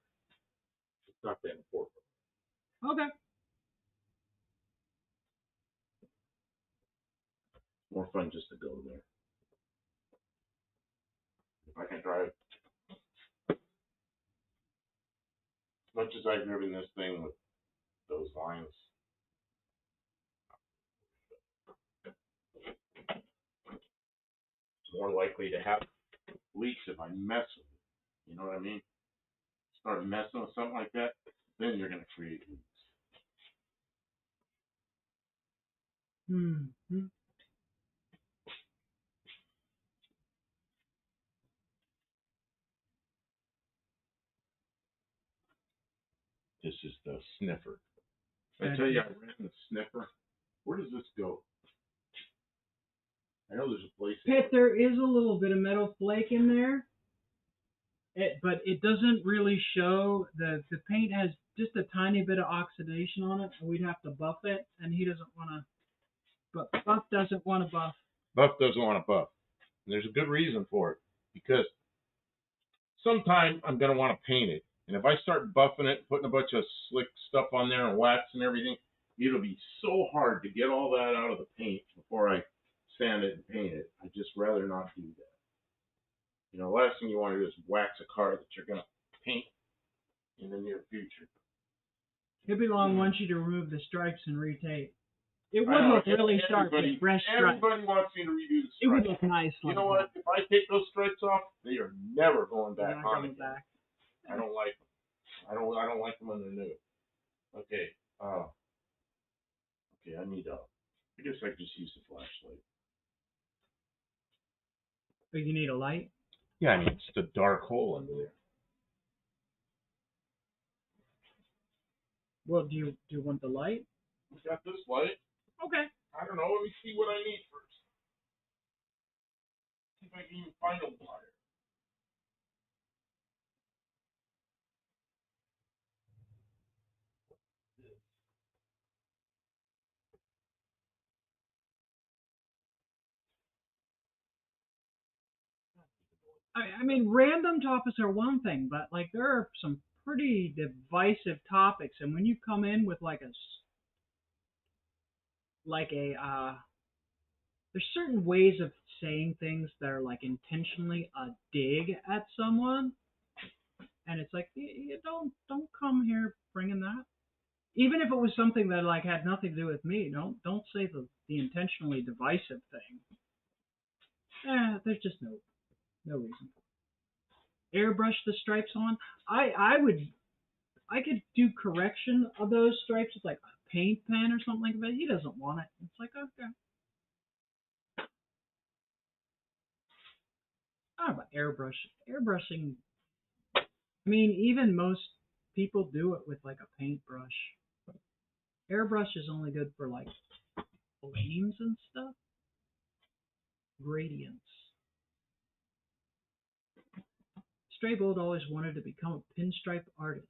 It's not that important. Okay. More fun just to go there. If I can drive as much as I've driven this thing with those lines, it's more likely to have leaks if I mess with it. You know what I mean? Start messing with something like that, then you're going to create leaks. Mm-hmm. This is the sniffer. I tell you, I ran the sniffer. Where does this go? I know there's a place. Pit, there is a little bit of metal flake in there, but it doesn't really show. The paint has just a tiny bit of oxidation on it, and we'd have to buff it, and he doesn't want to. But Buff doesn't want to buff. Buff doesn't want to buff. And there's a good reason for it. Because sometime I'm going to want to paint it. And if I start buffing it, putting a bunch of slick stuff on there and wax and everything, it'll be so hard to get all that out of the paint before I sand it and paint it. I'd just rather not do that. You know, the last thing you want to do is wax a car that you're going to paint in the near future. He'll be long wants you to remove the stripes and retape. It would look really sharp with fresh stripes. Everybody wants me to redo the stripes. It would look nice. You know what? If I take those stripes off, they are never going back on again. Back. I don't like them. I don't like them when they're new. Okay. Okay. I guess I could just use the flashlight. But you need a light? Yeah, I mean, it's a dark hole under there. Well, do you want the light? We got this light. Okay. I don't know. Let me see what I need first. See if I can even find a wire. I mean, random topics are one thing, but like there are some pretty divisive topics, and when you come in with there's certain ways of saying things that are like intentionally a dig at someone, and it's like you don't come here bringing that. Even if it was something that like had nothing to do with me, don't say the intentionally divisive thing. There's just no reason. Airbrush the stripes on. I could do correction of those stripes with like a paint pen or something like that. He doesn't want it. It's like okay. I don't know about airbrushing. I mean, even most people do it with like a paintbrush. Airbrush is only good for like flames and stuff. Gradients. Stray Bullet always wanted to become a pinstripe artist.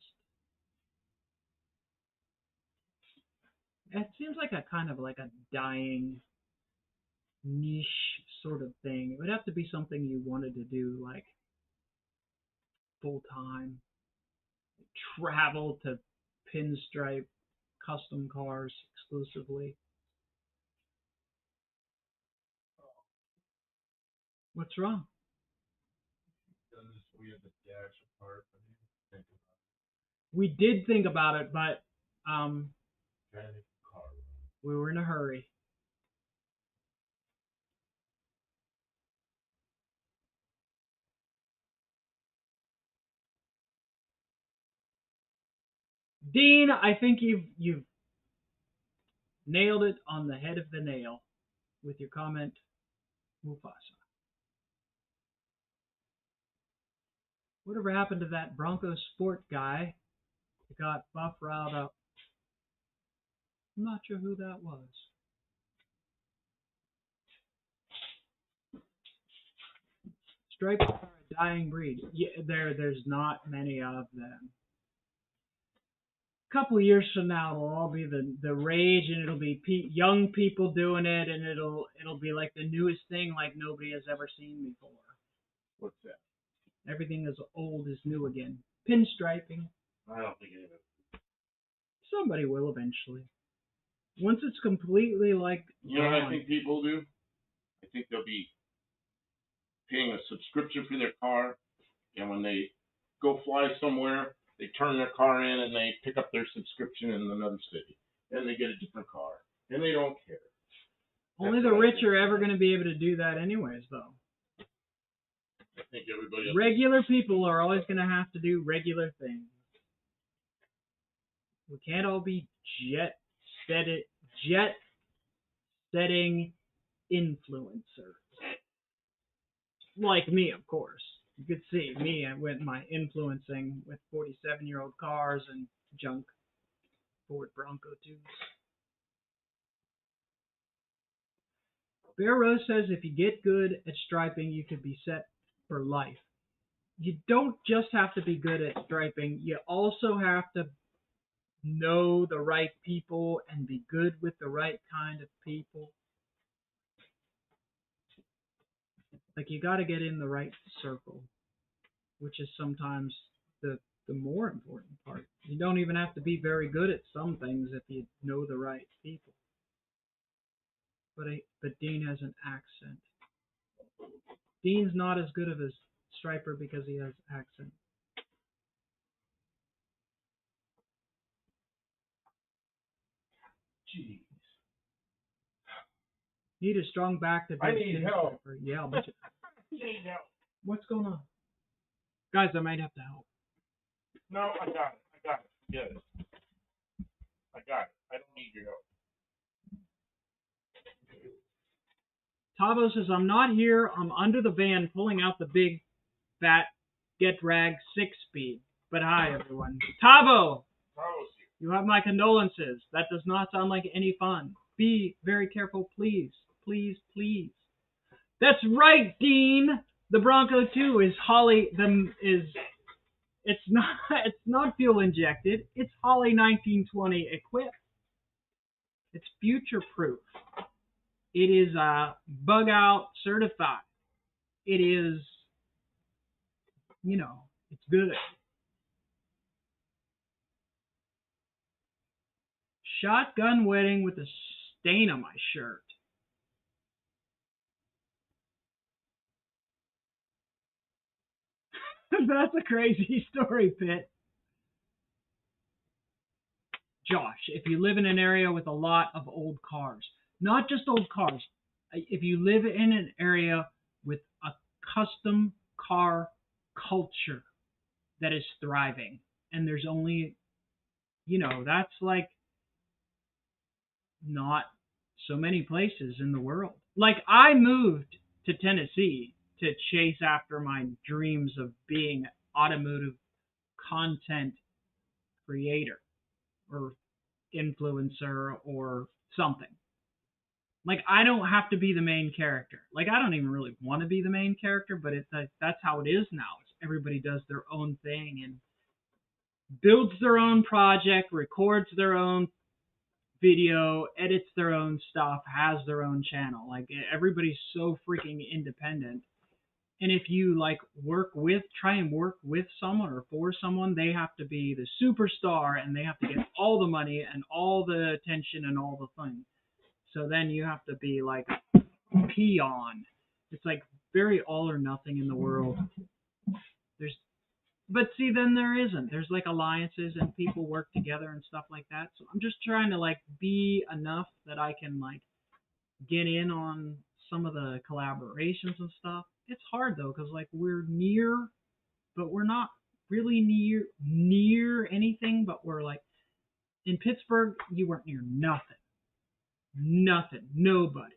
It seems like a kind of like a dying niche sort of thing. It would have to be something you wanted to do like full time. Travel to pinstripe custom cars exclusively. What's wrong? We did think about it, but we were in a hurry. Dean, I think you've nailed it on the head of the nail with your comment, Mufasa. Whatever happened to that Bronco Sport guy that got Buff riled up? I'm not sure who that was. Stripes are a dying breed. Yeah, there's not many of them. A couple of years from now, it'll all be the rage, and it'll be young people doing it, and it'll be like the newest thing, like nobody has ever seen before. What's that? Everything is old is new again. Pinstriping. I don't think it is. Somebody will eventually. Once it's completely like. You know what I think people do? I think they'll be paying a subscription for their car, and when they go fly somewhere, they turn their car in and they pick up their subscription in another city. Then they get a different car, and they don't care. Only the rich are ever going to be able to do that anyways, though. I think everybody else. Regular people are always going to have to do regular things. We can't all be jet-setting influencers. Like me, of course. You could see me with my influencing with 47-year-old cars and junk Ford Bronco IIs. Bear Rose says if you get good at striping, you could be set for life. You don't just have to be good at striping. You also have to know the right people and be good with the right kind of people. Like you got to get in the right circle, which is sometimes the more important part. You don't even have to be very good at some things if you know the right people. But Dean has an accent. Dean's not as good of a striper because he has accent. Jeez. Need a strong back to be I a need pin help. striper. Yeah, I'll bet you. You need help. What's going on? Guys, I might have to help. No, I got it. Get it. I got it. I don't need your help. Tavo says, I'm not here. I'm under the van pulling out the big, fat, get rag 6-speed. But hi, everyone. Tavo! You have my condolences. That does not sound like any fun. Be very careful, please. Please, please. That's right, Dean! The Bronco II is it's not fuel injected. It's Holly 1920 equipped. It's future proof. It is bug out certified. It is, it's good. Shotgun wedding with a stain on my shirt. That's a crazy story, Pitt. Josh, if you live in an area with a lot of old cars, not just old cars, if you live in an area with a custom car culture that is thriving, and there's only, that's like not so many places in the world. Like I moved to Tennessee to chase after my dreams of being an automotive content creator or influencer or something. Like I don't have to be the main character. Like I don't even really want to be the main character, but that's how it is now. Everybody does their own thing and builds their own project, records their own video, edits their own stuff, has their own channel. Like everybody's so freaking independent. And if you try and work with someone or for someone, they have to be the superstar and they have to get all the money and all the attention and all the things. So then you have to be like a peon. It's like very all or nothing in the world. But see, then there isn't. There's like alliances and people work together and stuff like that. So I'm just trying to like be enough that I can like get in on some of the collaborations and stuff. It's hard though, because like we're near, but we're not really near anything. But we're like In Pittsburgh, you weren't near nothing. Nothing. Nobody.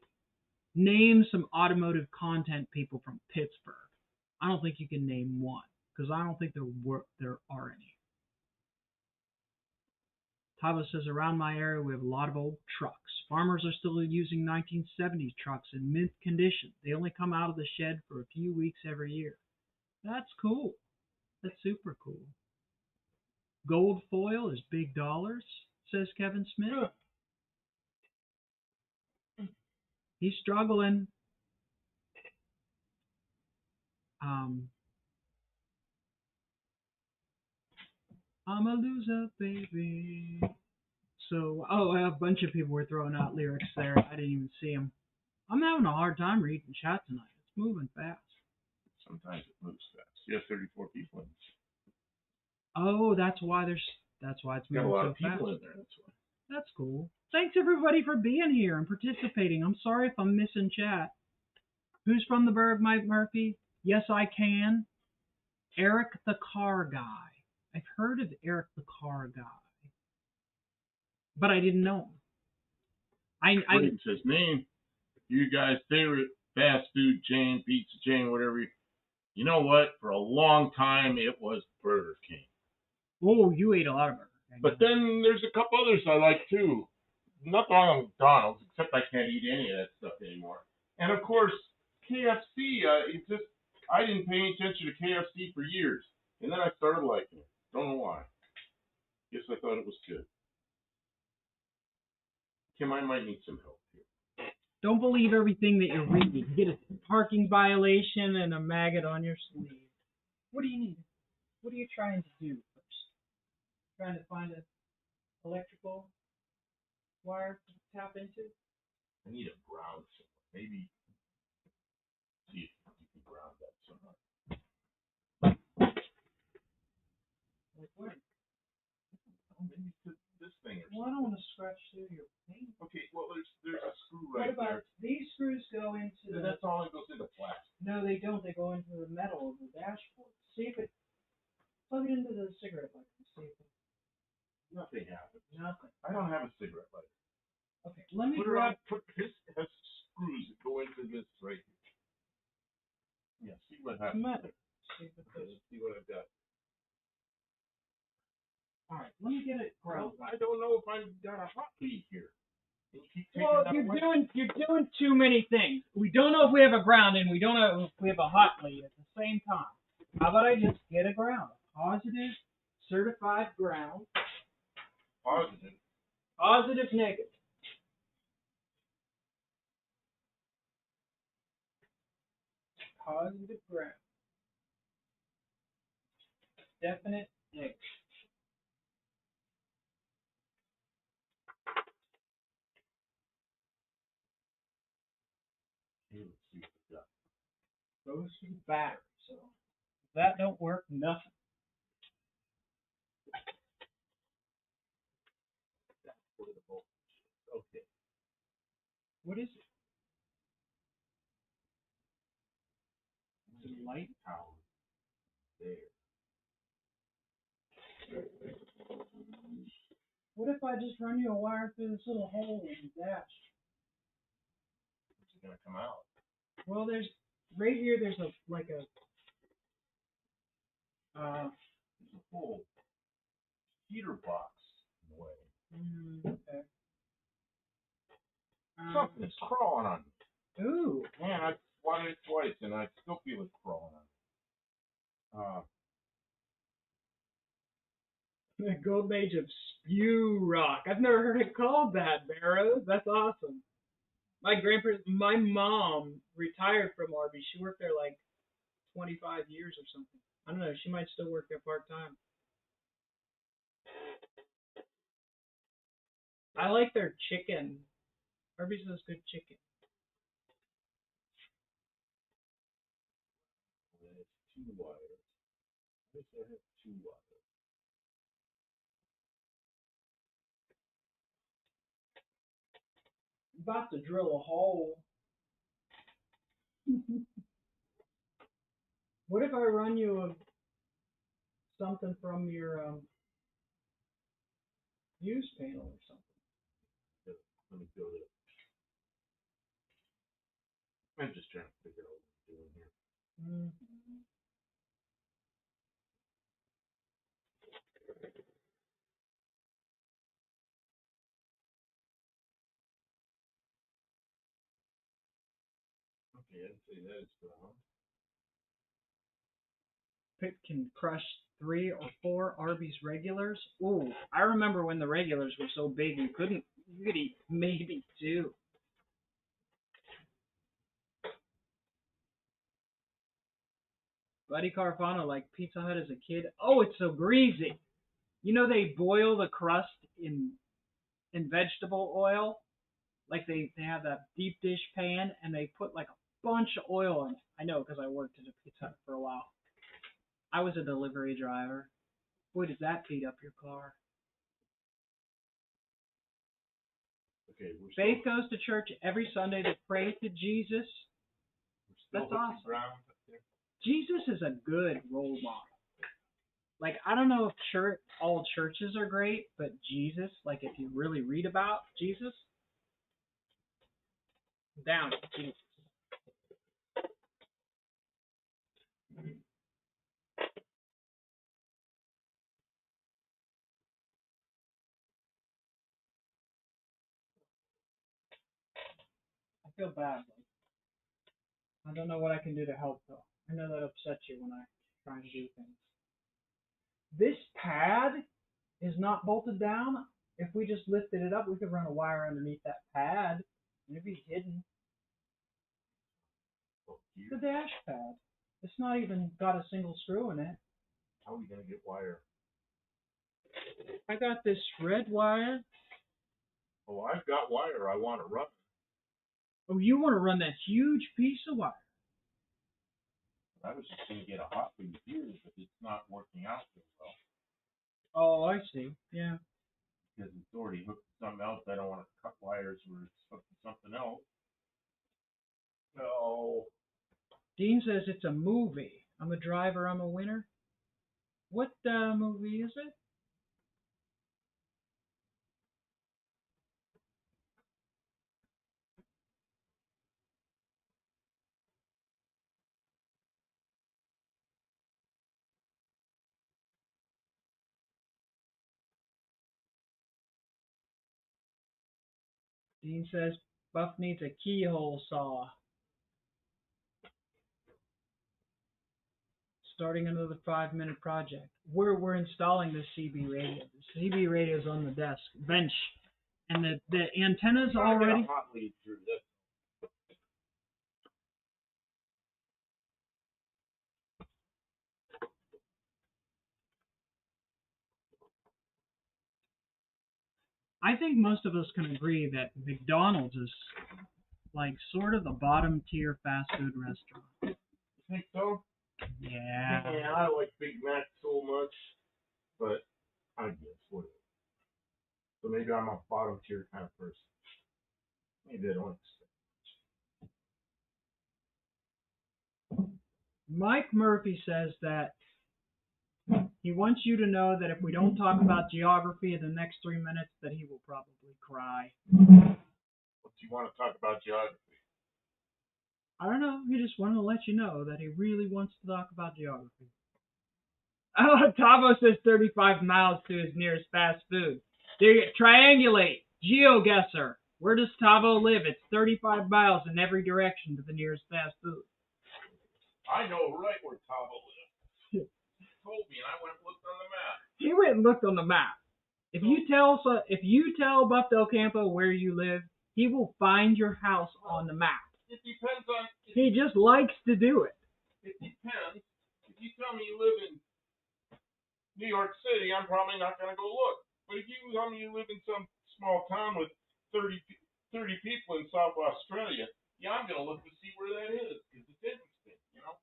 Name some automotive content people from Pittsburgh. I don't think you can name one because I don't think there are any. Tyler says around my area we have a lot of old trucks. Farmers are still using 1970s trucks in mint condition. They only come out of the shed for a few weeks every year. That's cool. That's super cool. Gold foil is big dollars, says Kevin Smith. He's struggling. I'm a loser, baby. So, a bunch of people were throwing out lyrics there. I didn't even see them. I'm having a hard time reading chat tonight. It's moving fast. Sometimes it moves fast. You have 34 people in. Oh, that's why it's moving Got a lot so of people fast. in there. That's why. That's cool. Thanks everybody for being here and participating. I'm sorry if I'm missing chat. Who's from the Burg, Mike Murphy? Yes, I can. Eric the Car Guy. I've heard of Eric the Car Guy, but I didn't know him. I Says name you guys' favorite fast food chain, pizza chain, whatever. You know what? For a long time, it was Burger King. Oh, you ate a lot of Burger King. But then there's a couple others I like too. Nothing wrong with McDonald's, except I can't eat any of that stuff anymore. And of course, KFC. I didn't pay any attention to KFC for years, and then I started liking it. Don't know why. Guess I thought it was good. Kim, I might need some help here. Don't believe everything that you read. You get a parking violation and a maggot on your sleeve. What do you need? What are you trying to do first? Trying to find an electrical wire to tap into? I need a ground somewhere. Maybe see if you can ground that somewhere. Like what? Oh, maybe this thing or something. Well, I don't want to scratch through your paint. Okay, well there's a screw right What about there. these screws go into the... That's all that goes into plastic. No, they don't. They go into the metal of the dashboard. See if it... Plug it into the cigarette lighter. See if it... Nothing happens. Nothing. I don't have a cigarette lighter. Okay, let me grab... This has screws that go into this right here. Yeah, see what happens. See Let's see what I've got. Alright, let me get it ground. Well, I don't know if I've got a hot lead here. Well, you're doing too many things. We don't know if we have a ground and we don't know if we have a hot lead at the same time. How about I just get a ground? Positive, certified ground. Positive. Positive, negative. Positive ground. Definite, negative. Okay, let's see what we've got. Goes to the battery. So if that don't work, nothing. Okay. What is it? Is it light? Power. There. What if I just run you a wire through this little hole in the dash? It's gonna come out. Well, there's right here. There's a There's a whole heater box in the way. okay. Something's crawling on me. Ooh. Man, I swatted it twice and I still feel it crawling on me. The golden age of spew rock. I've never heard it called that, Barrows. That's awesome. My mom retired from Arby's. She worked there like 25 years or something. I don't know. She might still work there part time. I like their chicken. Arby's does good chicken. There's 2 wires. I guess I have 2 wires. I'm about to drill a hole. What if I run you something from your Use panel or something. Let me go to. I'm just trying to figure out what I'm doing here. Okay, I'd say that is wrong. Pit can crush 3 or 4 Arby's regulars. Ooh, I remember when the regulars were so big you could eat maybe 2. Buddy Carfano liked Pizza Hut as a kid. Oh, it's so greasy. You know they boil the crust in vegetable oil? Like they have that deep dish pan and they put like a bunch of oil in it. I know because I worked at a Pizza Hut for a while. I was a delivery driver. Boy, does that feed up your car. Okay, Faith goes to church every Sunday to pray to Jesus. That's awesome. Jesus is a good role model. Like, I don't know if all churches are great, but Jesus, like if you really read about Jesus, down to Jesus. I feel bad. I don't know what I can do to help, though. I know that upsets you when I try and do things. This pad is not bolted down. If we just lifted it up, we could run a wire underneath that pad, and it'd be hidden. The dash pad. It's not even got a single screw in it. How are we going to get wire? I got this red wire. Oh, I've got wire. I want to run. Oh, you want to run that huge piece of wire? I was just going to get a hot lead here, but it's not working out very well. Oh, I see. Yeah. Because it's already hooked to something else. I don't want to cut wires where it's hooked to something else. No. Dean says it's a movie. I'm a driver, I'm a winner. What movie is it? Dean says Buff needs a keyhole saw. Starting another 5-minute project. We're installing this CB radio. The CB radio is on the desk bench, and the antenna's already. Hot lead through this. I think most of us can agree that McDonald's is like sort of the bottom tier fast food restaurant. You think so? Yeah. Yeah, I like Big Mac so much, but I guess whatever. So maybe I'm a bottom tier kind of person. Maybe I don't expect. Mike Murphy says that he wants you to know that if we don't talk about geography in the next 3 minutes, that he will probably cry. What do you want to talk about geography? I don't know. He just wanted to let you know that he really wants to talk about geography. Oh, Tavo says 35 miles to his nearest fast food. Triangulate. GeoGuessr. Where does Tavo live? It's 35 miles in every direction to the nearest fast food. I know right where Tavo lives. He told me, and I went and looked on the map. He went and looked on the map. If you tell Buff Del Campo where you live, he will find your house on the map. It depends on. He just likes to do it. It depends. If you tell me you live in New York City, I'm probably not going to go look. But if you tell me you live in some small town with 30 people in South Australia, yeah, I'm going to look to see where that is because it's interesting, you know.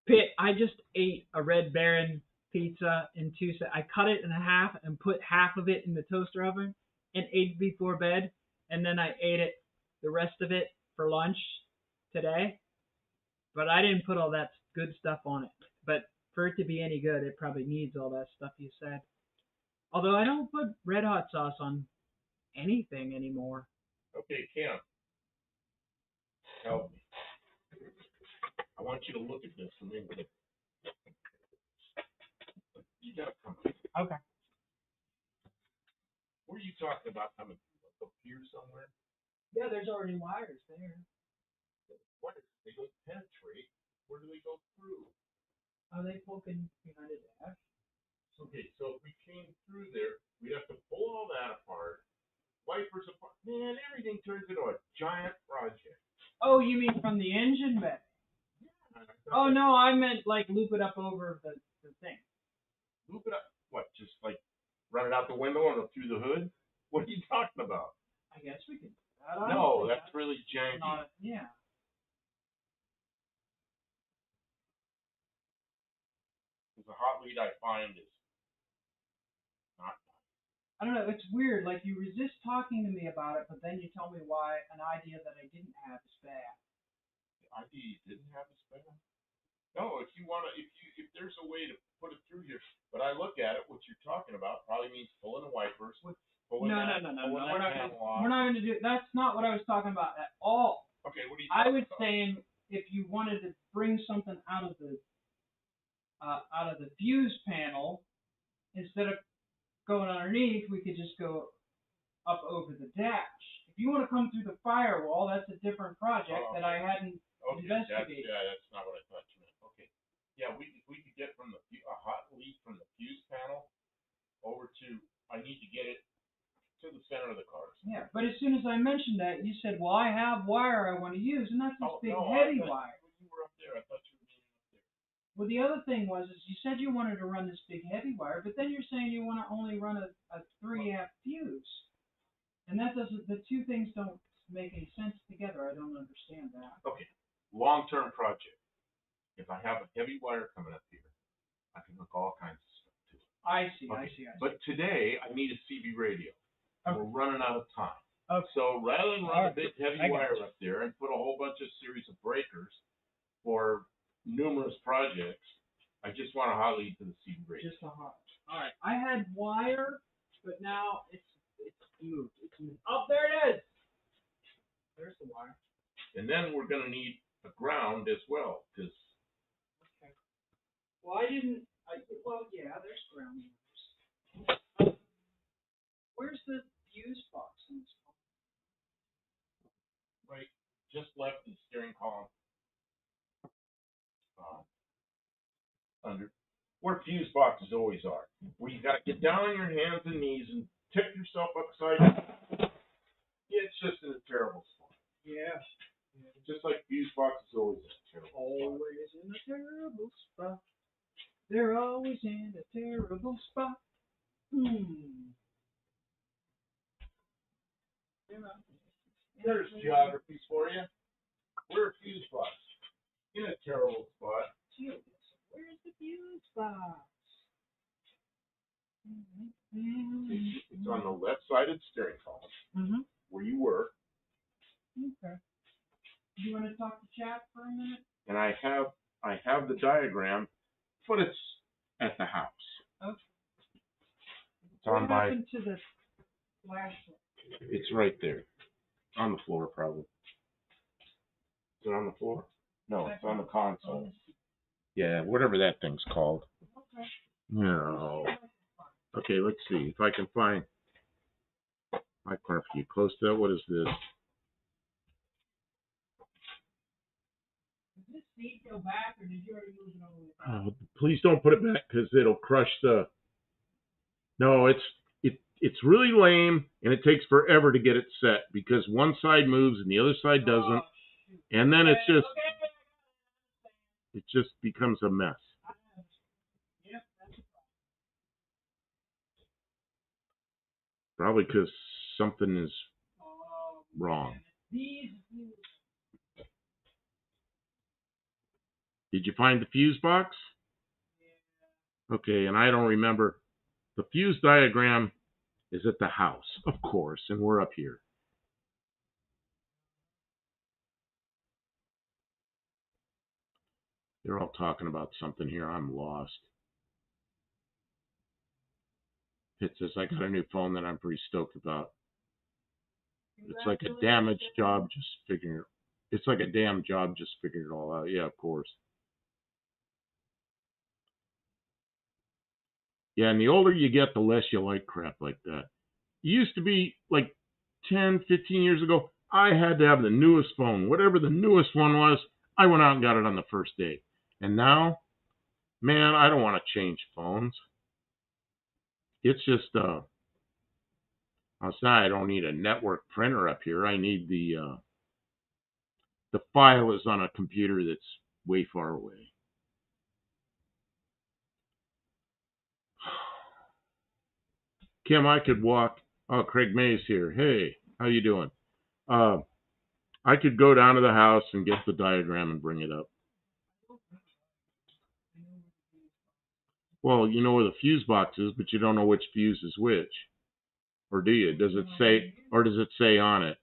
Pitt, I just ate a Red Baron pizza in 2 seconds. I cut it in half and put half of it in the toaster oven and ate it before bed, and then I ate it, the rest of it, for lunch today. But I didn't put all that good stuff on it. But for it to be any good, it probably needs all that stuff you said. Although I don't put red hot sauce on anything anymore. Okay, Cam, help me. I want you to look at this and then you gotta come. Okay. What are you talking about coming through? Up here somewhere? Yeah, there's already wires there. What is they don't penetrate? Where do they go through? Are they poking behind a dash? Okay, so if we came through there, we'd have to pull all that apart, wipers apart. Man, everything turns into a giant project. Oh, you mean from the engine bay? Oh no, I meant like loop it up over the thing. Loop it up. What? Just like run it out the window and through the hood? What are you talking about? I guess we could. No, that's really janky. Yeah. The hot lead I find is not. I don't know. It's weird. Like you resist talking to me about it, but then you tell me why an idea that I didn't have is bad. The idea you didn't have is bad. No, if you wanna, if there's a way to put it through here, but I look at it, what you're talking about probably means pulling the wipers, pulling No. We're not going to do. That's not what I was talking about at all. Okay, what are you I talking was about? saying if you wanted to bring something out of the fuse panel, instead of going underneath, we could just go up over the dash. If you want to come through the firewall, that's a different project that I hadn't investigated. That's not what I thought you meant. Okay. Yeah, if we could get from a hot lead from the fuse panel over to, I need to get it to the center of the car. Yeah, but as soon as I mentioned that, you said, well, I have wire I want to use, and that's this big heavy wire. You were up there. I thought you were meaning up there. Well, the other thing was, is you said you wanted to run this big heavy wire, but then you're saying you want to only run a 3-amp fuse. And that doesn't, the two things don't make any sense together. I don't understand that. Okay. Long-term project. If I have a heavy wire coming up here, I can hook all kinds of stuff to it. I see. But today, I need a CB radio. Okay. We're running out of time. Okay. So rather than run a big heavy wire up there and put a whole bunch of series of breakers for numerous projects, I just want a hot lead to the CB radio. Just a hot. All right. I had wire, but now it's moved. It's moved. Oh, there it is. There's the wire. And then we're going to need a ground as well, because. Okay. Well, yeah, there's ground wires. Where's the fuse box in this car? Right, just left the steering column. Under where fuse boxes always are, where you got to get down on your hands and knees and tip yourself upside down. It's just in a terrible spot. Yeah. Just like fuse boxes always in a terrible spot. Always in a terrible spot. They're always in a terrible spot. There's geographies for you. We're a fuse box in a terrible spot. Where's the fuse box? It's on the left-sided steering column, where you were. Okay. You want to talk to chat for a minute? And I have the diagram, but it's at the house. Okay. It's on what happened to the flashlight? It's right there. On the floor, probably. Is it on the floor? No, it's on the console. Yeah, whatever that thing's called. Okay. No. Okay, let's see if I can find my car for you. Close to that. What is this? Does this seat go back, or did you already move it all the way back? Please don't put it back because it'll crush the. No, it's really lame, and it takes forever to get it set because one side moves and the other side doesn't, and then it just becomes a mess. Yep, that's a problem. Probably because something is wrong. Did you find the fuse box? Yeah. Okay, and I don't remember. The fuse diagram is at the house, of course, and we're up here. They're all talking about something here. I'm lost. It says I got a new phone that I'm pretty stoked about. It's like a damaged job just figuring it. It's like a damn job just figuring it all out. Yeah, of course. Yeah, and the older you get, the less you like crap like that. It used to be like 10, 15 years ago, I had to have the newest phone. Whatever the newest one was, I went out and got it on the first day. And now, man, I don't want to change phones. It's just, I don't need a network printer up here. I need the file is on a computer that's way far away. Kim, I could walk. Oh, Craig May's here. Hey, how you doing? Uh, I could go down to the house and get the diagram and bring it up. Well, you know where the fuse box is, but you don't know which fuse is which. Or do you? Does it say, or does it say on it?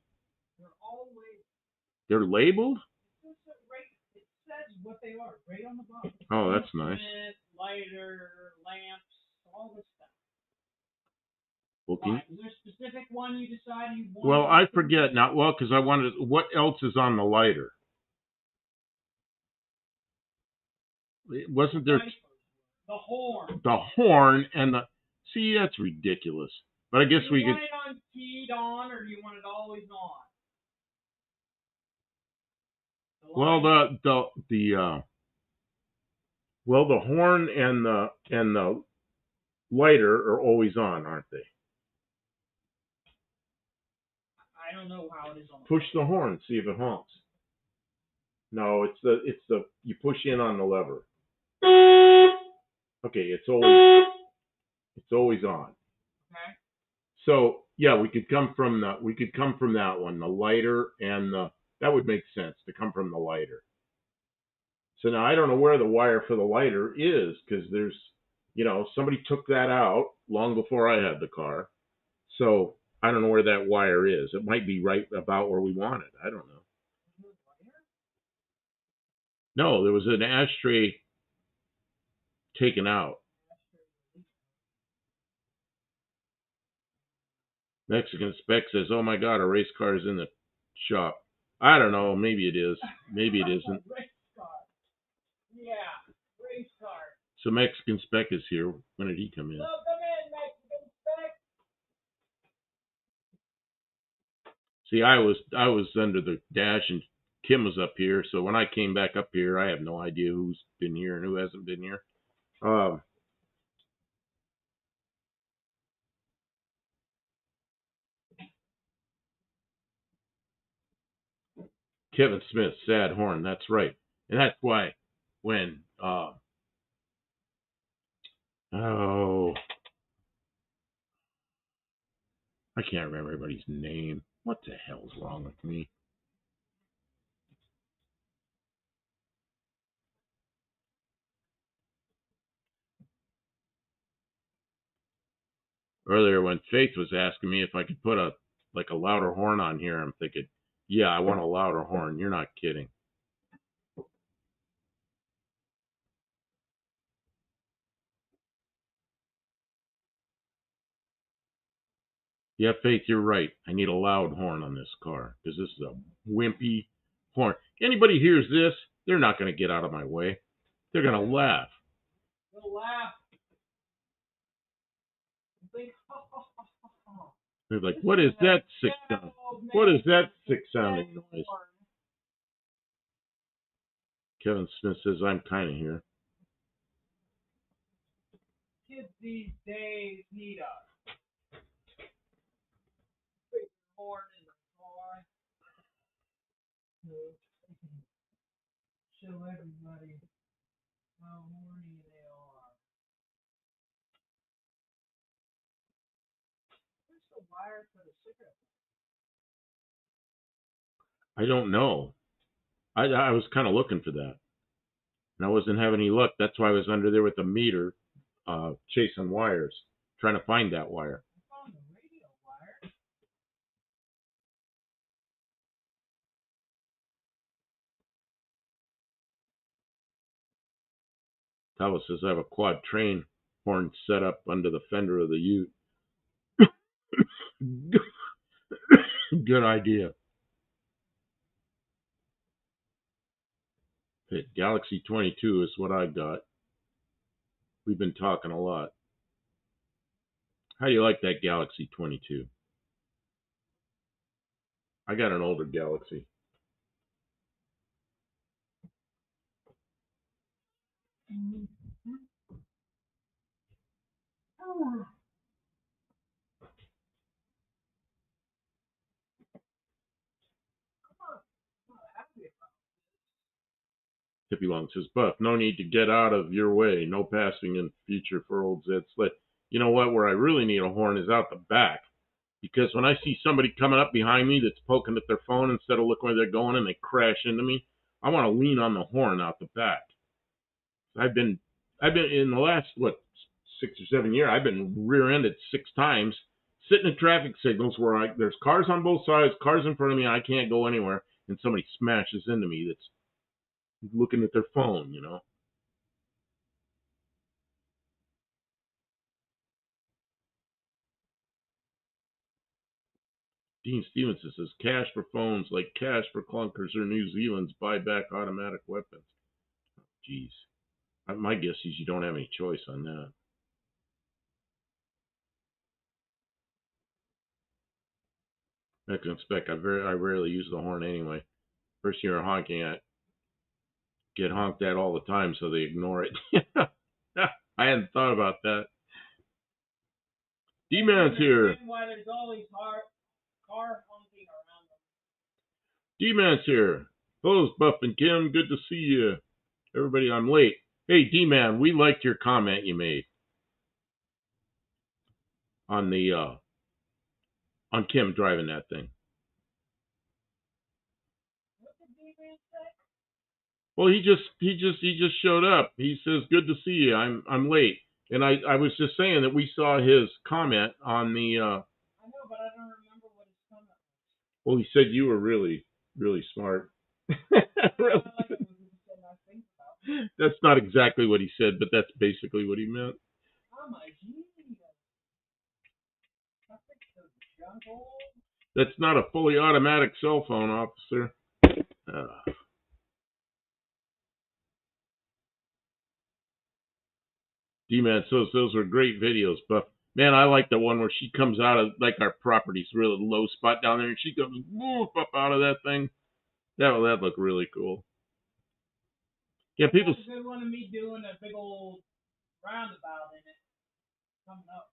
They're labeled? It says what they are right on the box. Oh, that's nice. Lighter, lamps, all this stuff. Well, Why? Is there a specific one you decide you want? well, I forget now. Well, because I wanted. What else is on the lighter? Wasn't there the horn? The horn and the. See, that's ridiculous. But I guess we could. Do you want it on keyed on, or do you want it always on? Well, the horn and the lighter are always on, aren't they? I don't know how it is on. Push the horn, see if it honks. No, it's the you push in on the lever. Okay, it's always on. Okay. So yeah, we could come from that one, the lighter and that would make sense to come from the lighter. So now I don't know where the wire for the lighter is because there's, somebody took that out long before I had the car. So I don't know where that wire is. It might be right about where we want it. I don't know. No, there was an ashtray taken out. Mexican Spec says, "Oh my God, a race car is in the shop." I don't know. Maybe it is. Maybe it isn't. Race car. Yeah, race car. So Mexican Spec is here. When did he come in? Welcome in, Mexican Spec. See, I was under the dash and Kim was up here. So when I came back up here, I have no idea who's been here and who hasn't been here. Kevin Smith, sad horn. That's right, and that's why when I can't remember everybody's name. What the hell's wrong with me? Earlier when Faith was asking me if I could put a louder horn on here, I'm thinking, yeah, I want a louder horn. You're not kidding. Yeah, Faith, you're right. I need a loud horn on this car because this is a wimpy horn. Anybody hears this, they're not going to get out of my way. They're going to laugh. They'll laugh. They're like, what is that sick sound? What is that sick sounding noise? Kevin Smith says, I'm kind of here. Kids these days need a big horn in the car. Show everybody how horny they are. Where's the wire for the cigarette? I don't know. I was kind of looking for that. And I wasn't having any luck. That's why I was under there with the meter, chasing wires, trying to find that wire. I found the radio wire. Talos says I have a quad train horn set up under the fender of the Ute. Good idea. Okay, Galaxy 22 is what I got. We've been talking a lot. How do you like that Galaxy 22? I got an older Galaxy. Hippie Long says, Buff, no need to get out of your way. No passing in future for old Zed Sled. You know what? Where I really need a horn is out the back. Because when I see somebody coming up behind me that's poking at their phone instead of looking where they're going and they crash into me, I want to lean on the horn out the back. I've been in the last, 6 or 7 years, I've been rear-ended 6 times, sitting at traffic signals where there's cars on both sides, cars in front of me, I can't go anywhere, and somebody smashes into me that's looking at their phone, you know. Dean Stevenson says, cash for phones like cash for clunkers or New Zealand's buyback automatic weapons. Jeez. My guess is you don't have any choice on that. I can expect I rarely use the horn anyway. First you're honking at, get honked at all the time, so they ignore it. I hadn't thought about that. D-Man's here. Why there's always car honking around them. D-Man's here. Hello, Buff and Kim. Good to see you. Everybody, I'm late. Hey, D-Man, we liked your comment you made on the on Kim driving that thing. What did D-Man say? Well, he just showed up. He says, "Good to see you. I'm late." And I was just saying that we saw his comment on the. I know, but I don't remember what his comment was. Well, he said you were really, really smart. That's not exactly what he said, but that's basically what he meant. Oh my genius. That's not a fully automatic cell phone, officer. D-Man says those were great videos, but man, I like the one where she comes out of like our property's really low spot down there, and she comes whoop up out of that thing. That looked really cool. Yeah, people. That's a good one of me doing a big old roundabout in it coming up.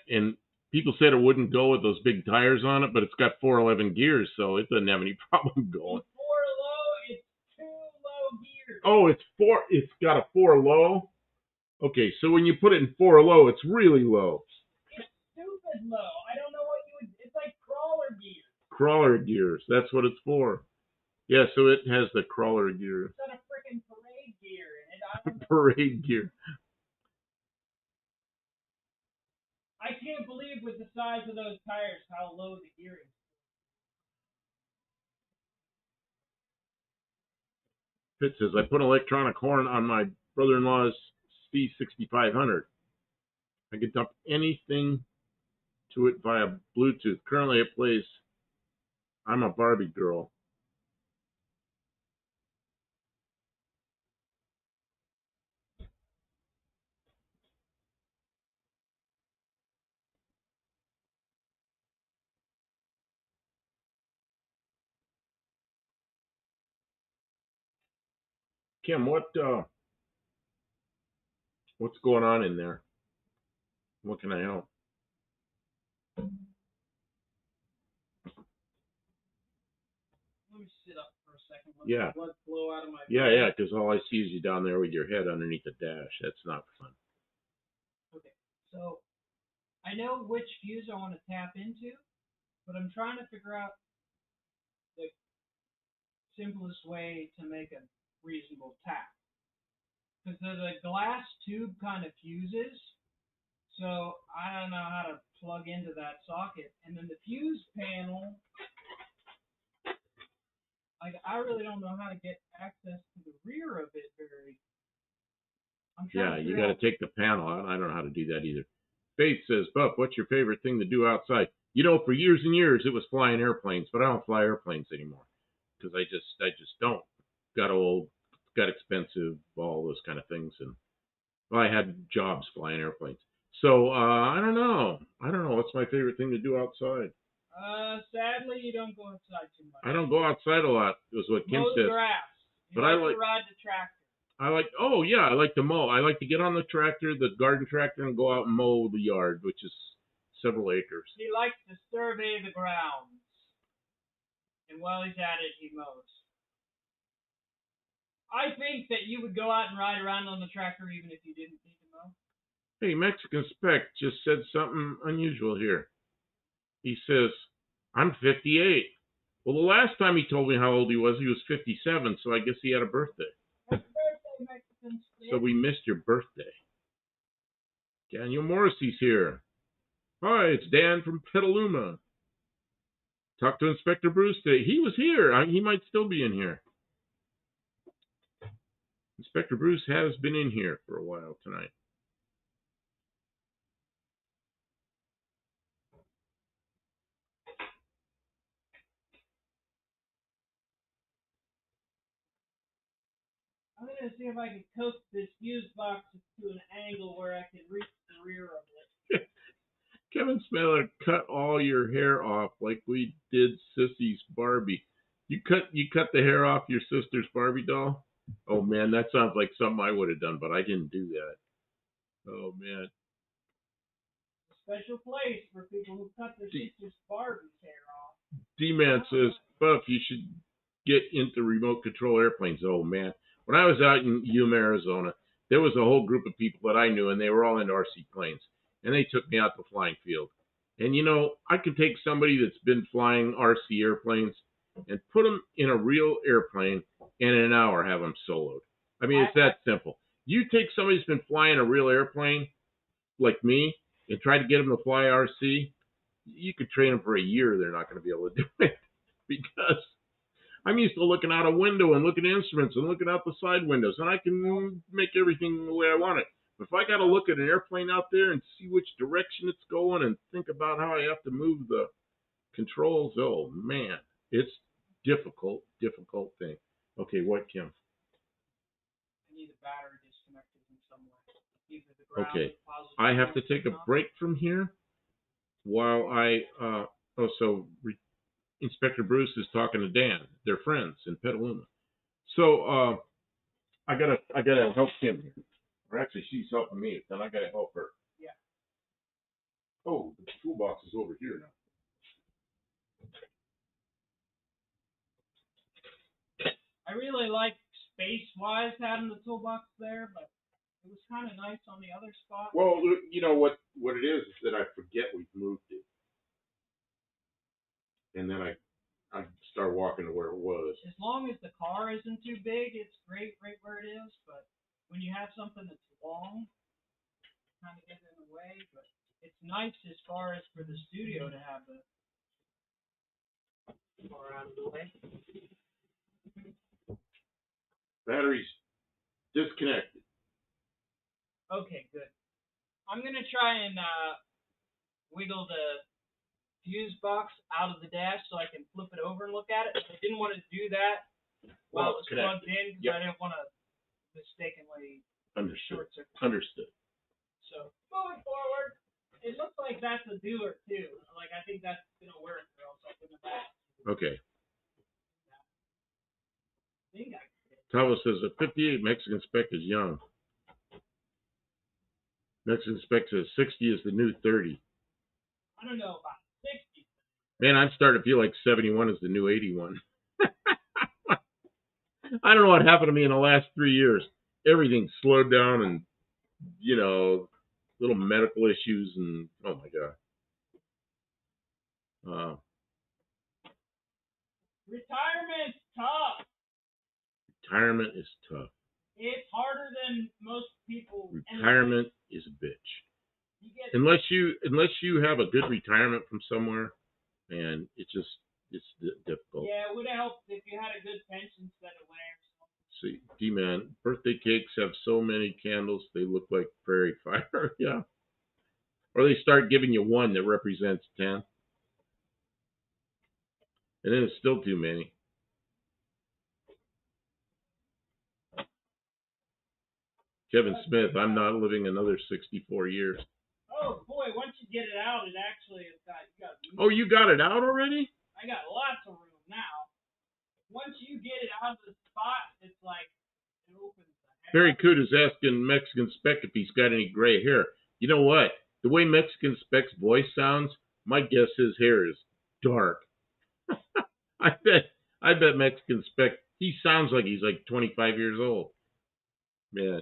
And people said it wouldn't go with those big tires on it, but it's got 411 gears, so it doesn't have any problem going. Four low, it's 2 low gears. Oh, it's 4. It's got a 4 low. Okay, so when you put it in 4 low, it's really low. It's stupid low. I don't know what you would. It's like crawler gears. Crawler gears. That's what it's for. Yeah, so it has the crawler gear. It's got a freaking parade gear in it. I don't know. Parade gear. I can't believe with the size of those tires how low the gear is. Pitt says, I put an electronic horn on my brother-in-law's C6500. I could dump anything to it via Bluetooth. Currently it plays I'm a Barbie Girl. Kim, what's going on in there? What can I help? Let me sit up for a second. Let Yeah. the blood flow out of my Yeah, because all I see is you down there with your head underneath the dash. That's not fun. Okay, so I know which fuse I want to tap into, but I'm trying to figure out the simplest way to make a reasonable tap. Because there's a glass tube kind of fuses, so I don't know how to plug into that socket. And then the fuse panel, like I really don't know how to get access to the rear of it very. Yeah, you got to take the panel out. I don't know how to do that either. Faith says, Buff, what's your favorite thing to do outside? For years and years it was flying airplanes, but I don't fly airplanes anymore because I just don't. Got old, got expensive, all those kind of things, and well, I had jobs flying airplanes. So I don't know. I don't know. What's my favorite thing to do outside? Sadly, you don't go outside too much. I don't go outside a lot. Was what Kim Mow the says. grass. You But like I like. to ride the tractor. I like. Oh yeah, I like to mow. I like to get on the tractor, the garden tractor, and go out and mow the yard, which is several acres. He likes to survey the grounds, and while he's at it, he mows. I think that you would go out and ride around on the tractor even if you didn't need to mow. Hey, Mexican Spec just said something unusual here. He says, I'm 58. Well, the last time he told me how old he was 57, so I guess he had a birthday. Happy birthday, Mexican Spec. So we missed your birthday. Daniel Morrissey's here. Hi, it's Dan from Petaluma. Talked to Inspector Bruce today. He was here. He might still be in here. Inspector Bruce has been in here for a while tonight. I'm going to see if I can coax this fuse box to an angle where I can reach the rear of it. Kevin Smeller, cut all your hair off like we did Sissy's Barbie. You cut the hair off your sister's Barbie doll? Oh man, that sounds like something I would have done, but I didn't do that. Oh man. A special place for people who cut their sister's Barbie's hair off. D-Man says, Buff, you should get into remote control airplanes. Oh man. When I was out in Yuma, Arizona, there was a whole group of people that I knew, and they were all into RC planes. And they took me out to the flying field. And I could take somebody that's been flying RC airplanes and put them in a real airplane, and in an hour have them soloed. I mean, it's that simple. You take somebody that's been flying a real airplane, like me, and try to get them to fly RC, you could train them for a year. They're not going to be able to do it because I'm used to looking out a window and looking at instruments and looking out the side windows, and I can make everything the way I want it. But if I got to look at an airplane out there and see which direction it's going and think about how I have to move the controls, oh man, it's difficult thing. Okay, what, Kim? I need a battery disconnected in some way. Either the ground Okay, positive I have to take a break from here while Inspector Bruce is talking to Dan. They're friends in Petaluma. So I gotta help Kim here. Or actually, she's helping me. Then I gotta help her. Yeah. Oh, the toolbox is over here now. I really like space-wise having the toolbox there, but it was kind of nice on the other spot. Well, you know what it is that I forget we've moved it, and then I start walking to where it was. As long as the car isn't too big, it's great right where it is. But when you have something that's long, kind of gets in the way. But it's nice as far as for the studio to have the car out of the way. Battery's disconnected. Okay, good. I'm gonna try and wiggle the fuse box out of the dash so I can flip it over and look at it. I didn't want to do that while it was plugged in because I didn't want to mistakenly short circuit. Understood. So moving forward, it looks like that's a doer too. Like I think that's gonna work, or else I couldn't have asked. Okay. I think I Tavo says a 58 Mexican Spec is young. Mexican Spec says 60 is the new 30. I don't know about 60. Man, I'm starting to feel like 71 is the new 81. I don't know what happened to me in the last 3 years. Everything slowed down and, little medical issues and, oh my God. Retirement's tough. Retirement is tough. It's harder than most people. Retirement is a bitch. Unless you have a good retirement from somewhere, man, it's difficult. Yeah, it would have helped if you had a good pension instead of layers. See, D-Man, birthday cakes have so many candles they look like prairie fire. Yeah. Or they start giving you one that represents 10. And then it's still too many. Kevin Smith, I'm not living another 64 years. Oh boy, once you get it out, it actually has got you got. Oh, you got it out already? I got lots of room now. Once you get it out of the spot, it's like it opens. Barry Coot is asking Mexican Spec if he's got any gray hair. You know what? The way Mexican Spec's voice sounds, my guess his hair is dark. I bet Mexican Spec, he sounds like he's like 25 years old. Man,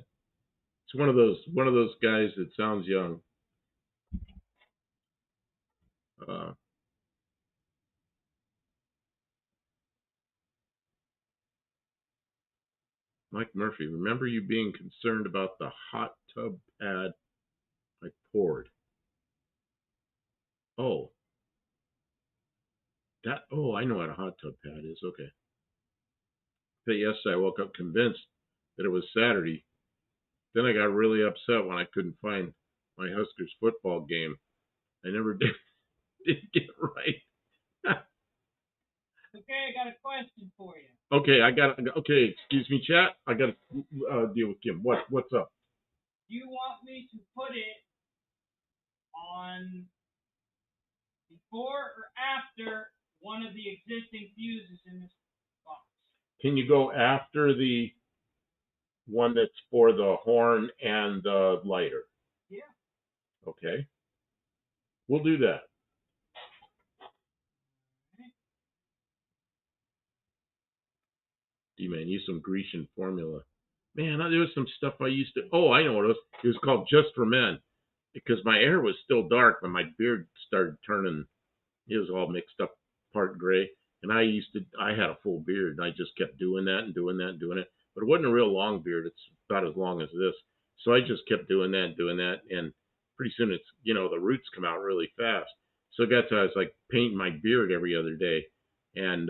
it's one of those guys that sounds young. Mike Murphy, remember you being concerned about the hot tub pad I poured? Oh, I know what a hot tub pad is. Okay. But yesterday I woke up convinced that it was Saturday. Then I got really upset when I couldn't find my Huskers football game. I never did get it right. Okay, I got a question for you. Okay, excuse me, chat. I got to deal with Kim. What's up? Do you want me to put it on before or after one of the existing fuses in this box? Can you go after the one that's for the horn and the lighter? Yeah. Okay. We'll do that. D-Man, use some Grecian formula. Man, there was some stuff I used to. Oh, I know what it was. It was called Just for Men, because my hair was still dark when my beard started turning. It was all mixed up, part gray. And I had a full beard, and I just kept doing that and doing that and doing it. But it wasn't a real long beard. It's about as long as this. So I just kept doing that and doing that. And pretty soon the roots come out really fast. So I got to, I was like painting my beard every other day. And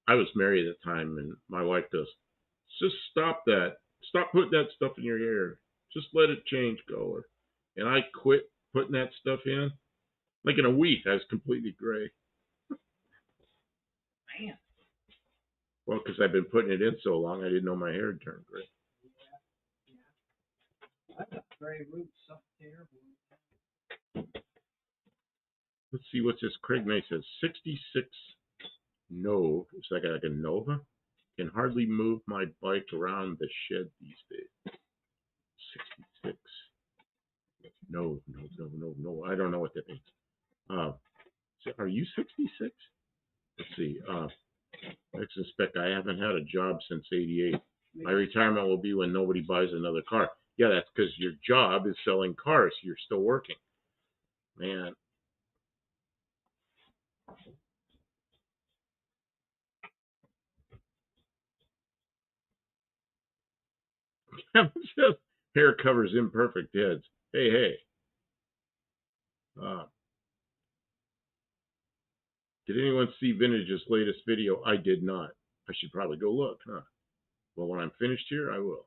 I was married at the time, and my wife goes, just stop that. Stop putting that stuff in your hair. Just let it change color. And I quit putting that stuff in. Like in a week, I was completely gray. Man. Well, because I've been putting it in so long, I didn't know my hair had turned gray. Yeah. I got gray roots, so terrible. Let's see what's this. Craig Knight says 66 Nova. It's like a Nova. Can hardly move my bike around the shed these days. 66. No. I don't know what that means. So are you 66? Let's see. Next spec. I haven't had a job since '88. My retirement will be when nobody buys another car. Yeah, that's because your job is selling cars. You're still working. Man. Kevin says hair covers imperfect heads. Hey. Did anyone see Vintage's latest video? I did not. I should probably go look, huh? Well, when I'm finished here, I will.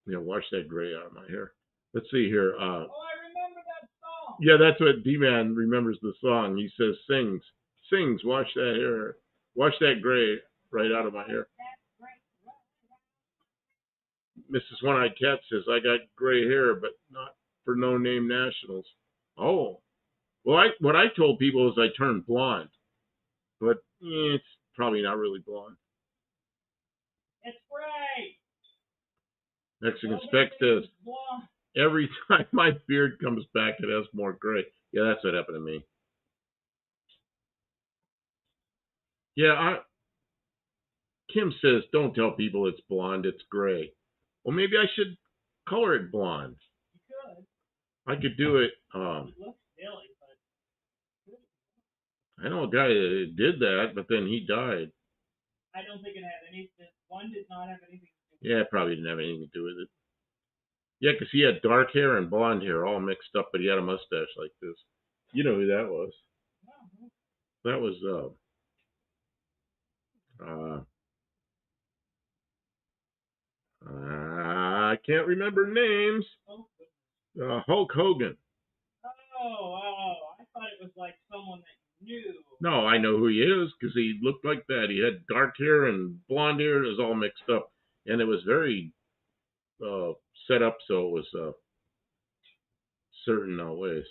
Yeah, wash that gray out of my hair. Let's see here. I remember that song. Yeah, that's what D-Man remembers the song. He says, sings, wash that hair, wash that gray right out of my hair. Mrs. One-Eyed Cat says, I got gray hair, but not for no-name nationals. Oh. Well, what I told people is I turned blonde. But it's probably not really blonde. It's gray. Mexican Spec says, every time my beard comes back, it has more gray. Yeah, that's what happened to me. Yeah, Kim says, don't tell people it's blonde, it's gray. Well, maybe I should color it blonde. You could. I could do it. It looks silly, but I know a guy that did that, but then he died. I don't think it had anything. One did not have anything to do with it. Yeah, it probably didn't have anything to do with it. Yeah, because he had dark hair and blonde hair all mixed up, but he had a mustache like this. You know who that was? No. That was I can't remember names. Hulk Hogan. Oh, I thought No, I know who he is because he looked like that. He had dark hair and blonde hair. It was all mixed up, and it was very uh, set up so it was certain ways.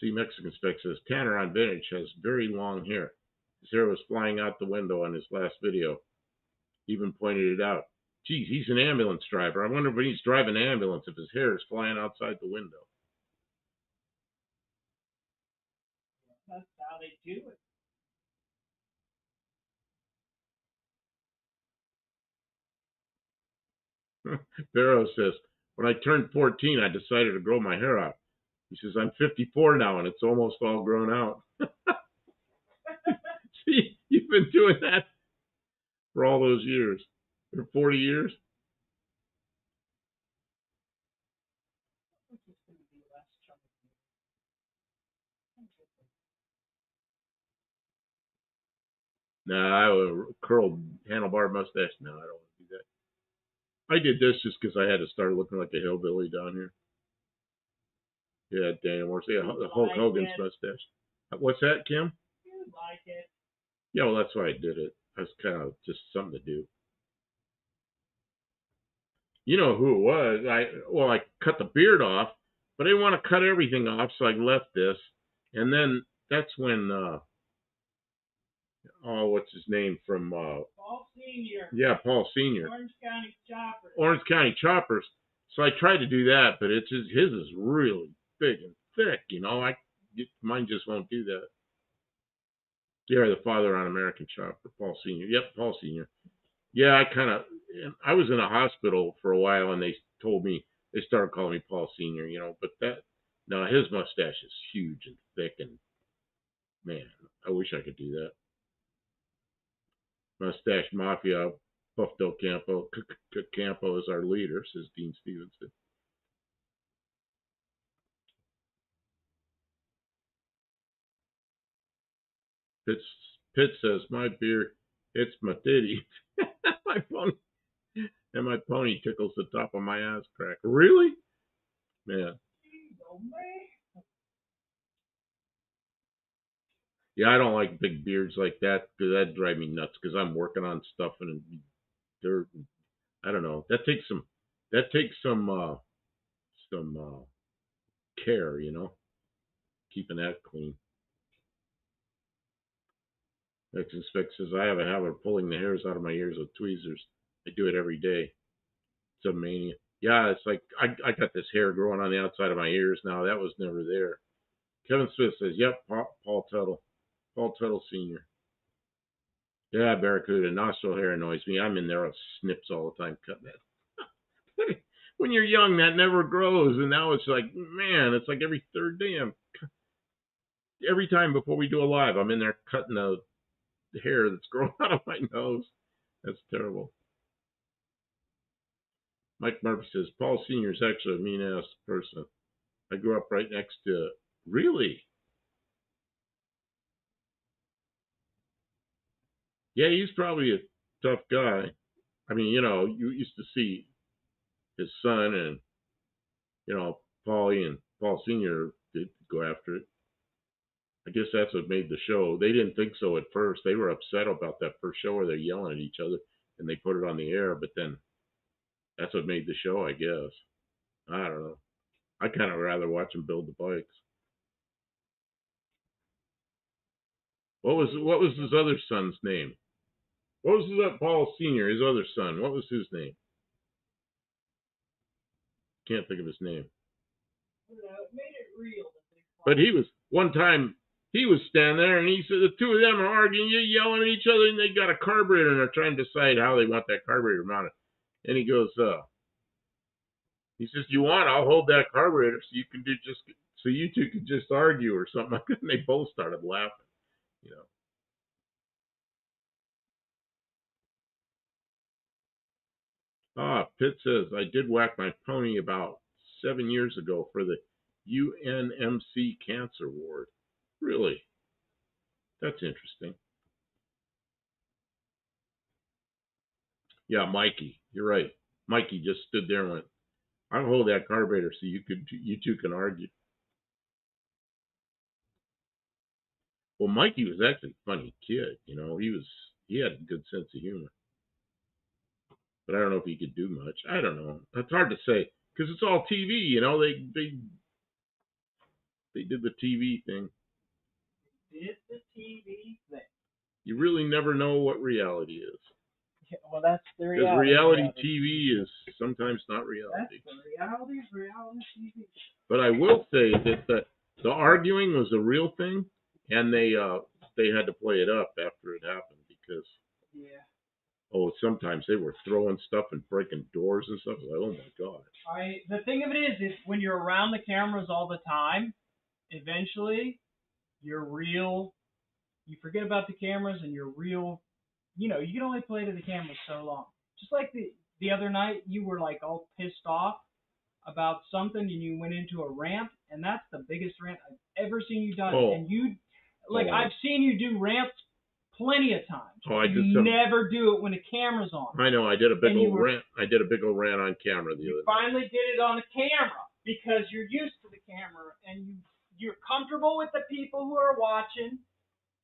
See, Mexican Spec says Tanner on Vintage has very long hair. His hair was flying out the window on his last video. He even pointed it out. Geez, he's an ambulance driver. I wonder if he's driving an ambulance if his hair is flying outside the window. That's how they do it. Barrow says, when I turned 14, I decided to grow my hair out. He says, I'm 54 now and it's almost all grown out. See, you've been doing that for all those years. For 40 years? Nah, I would curled handlebar mustache. No, I don't want to do that. I did this just because I had to start looking like a hillbilly down here. Yeah, Daniel Morse. Yeah, Hulk Hogan's mustache. What's that, Kim? You like it. Yeah, well, that's why I did it. That's kind of just something to do. You know who it was? I cut the beard off, but I didn't want to cut everything off, so I left this. And then that's when what's his name from Paul Senior. Yeah, Paul Senior. Orange County Choppers. Orange County Choppers. So I tried to do that, but it's his is really big and thick. Mine just won't do that. Yeah, the father on American Chopper, Paul Senior. Yep, Paul Senior. Yeah, I was in a hospital for a while, and they told me they started calling me Paul Senior. But no, his mustache is huge and thick, and man, I wish I could do that. Mustache Mafia, Puff Del Campo. Campo is our leader, says Dean Stevenson. Pitt says, my beer, it's my titty. my pony, and my pony tickles the top of my ass crack. Really? Man. Yeah, I don't like big beards like that because that'd drive me nuts because I'm working on stuff and dirt. I don't know. That takes some care, keeping that clean. Next Inspect says, I have a habit of pulling the hairs out of my ears with tweezers. I do it every day. It's a mania. Yeah, it's like I got this hair growing on the outside of my ears now. That was never there. Kevin Smith says, yep, Paul Tuttle. Paul Tuttle Sr. Yeah, Barracuda. Nostril hair annoys me. I'm in there with snips all the time cutting that. When you're young, that never grows. And now it's like, man, it's like every third day. Every time before we do a live, I'm in there cutting the hair that's growing out of my nose. That's terrible. Mike Murphy says, Paul Sr. is actually a mean-ass person. I grew up right next to, really? Yeah, he's probably a tough guy. I mean, you used to see his son and, Paulie and Paul Sr. did go after it. I guess that's what made the show. They didn't think so at first. They were upset about that first show where they're yelling at each other and they put it on the air, but then that's what made the show, I guess. I don't know. I kind of rather watch them build the bikes. What was his other son's name? What was that Paul Sr., his other son? What was his name? Can't think of his name. It made it real. But one time, he was standing there and he said the two of them are arguing, yelling at each other, and they got a carburetor and they're trying to decide how they want that carburetor mounted. And he goes, he says, you want, I'll hold that carburetor so you two could just argue or something like that. And they both started laughing, Pitt says, I did whack my pony about 7 years ago for the UNMC Cancer Ward. Really? That's interesting. Yeah, Mikey. You're right. Mikey just stood there and went, I'll hold that carburetor so you two can argue. Well, Mikey was actually a funny kid. He had a good sense of humor, but I don't know if he could do much. I don't know. It's hard to say because it's all TV. They did the TV thing. It's the TV thing. You really never know what reality is. Yeah, well, that's the Because reality. reality TV is sometimes not reality. That's the reality TV. But I will say that the arguing was a real thing, and they had to play it up after it happened because sometimes they were throwing stuff and breaking doors and stuff. Like, oh my god. The thing of it is when you're around the cameras all the time, eventually you're real. You forget about the cameras and you're real. You can only play to the cameras so long. Just like the other night, you were like all pissed off about something and you went into a rant, and that's the biggest rant I've ever seen you done. Oh. And I've seen you do rants plenty of times. Oh, I did you never do it when the camera's on. I know. I did a big old rant. I did a big old rant on camera the other day. You finally did it on a camera because you're used to the camera and you're comfortable with the people who are watching.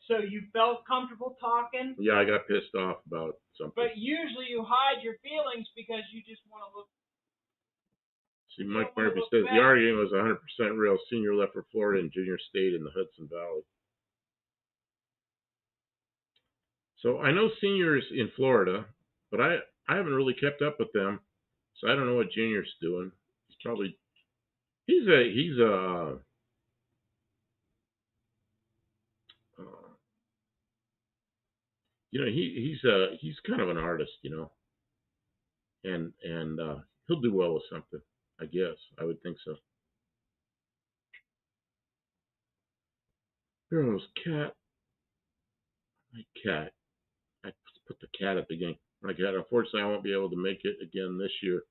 So you felt comfortable talking. Yeah, I got pissed off about something. But usually you hide your feelings because you just want to look. See, Mike Murphy says the argument was 100% real. Senior left for Florida and Junior stayed in the Hudson Valley. So I know Senior's in Florida, but I haven't really kept up with them. So I don't know what Junior's doing. He's kind of an artist, and he'll do well with something. I guess I would think so. Here's cat. My cat. I put the cat at the beginning. My cat. Unfortunately, I won't be able to make it again this year.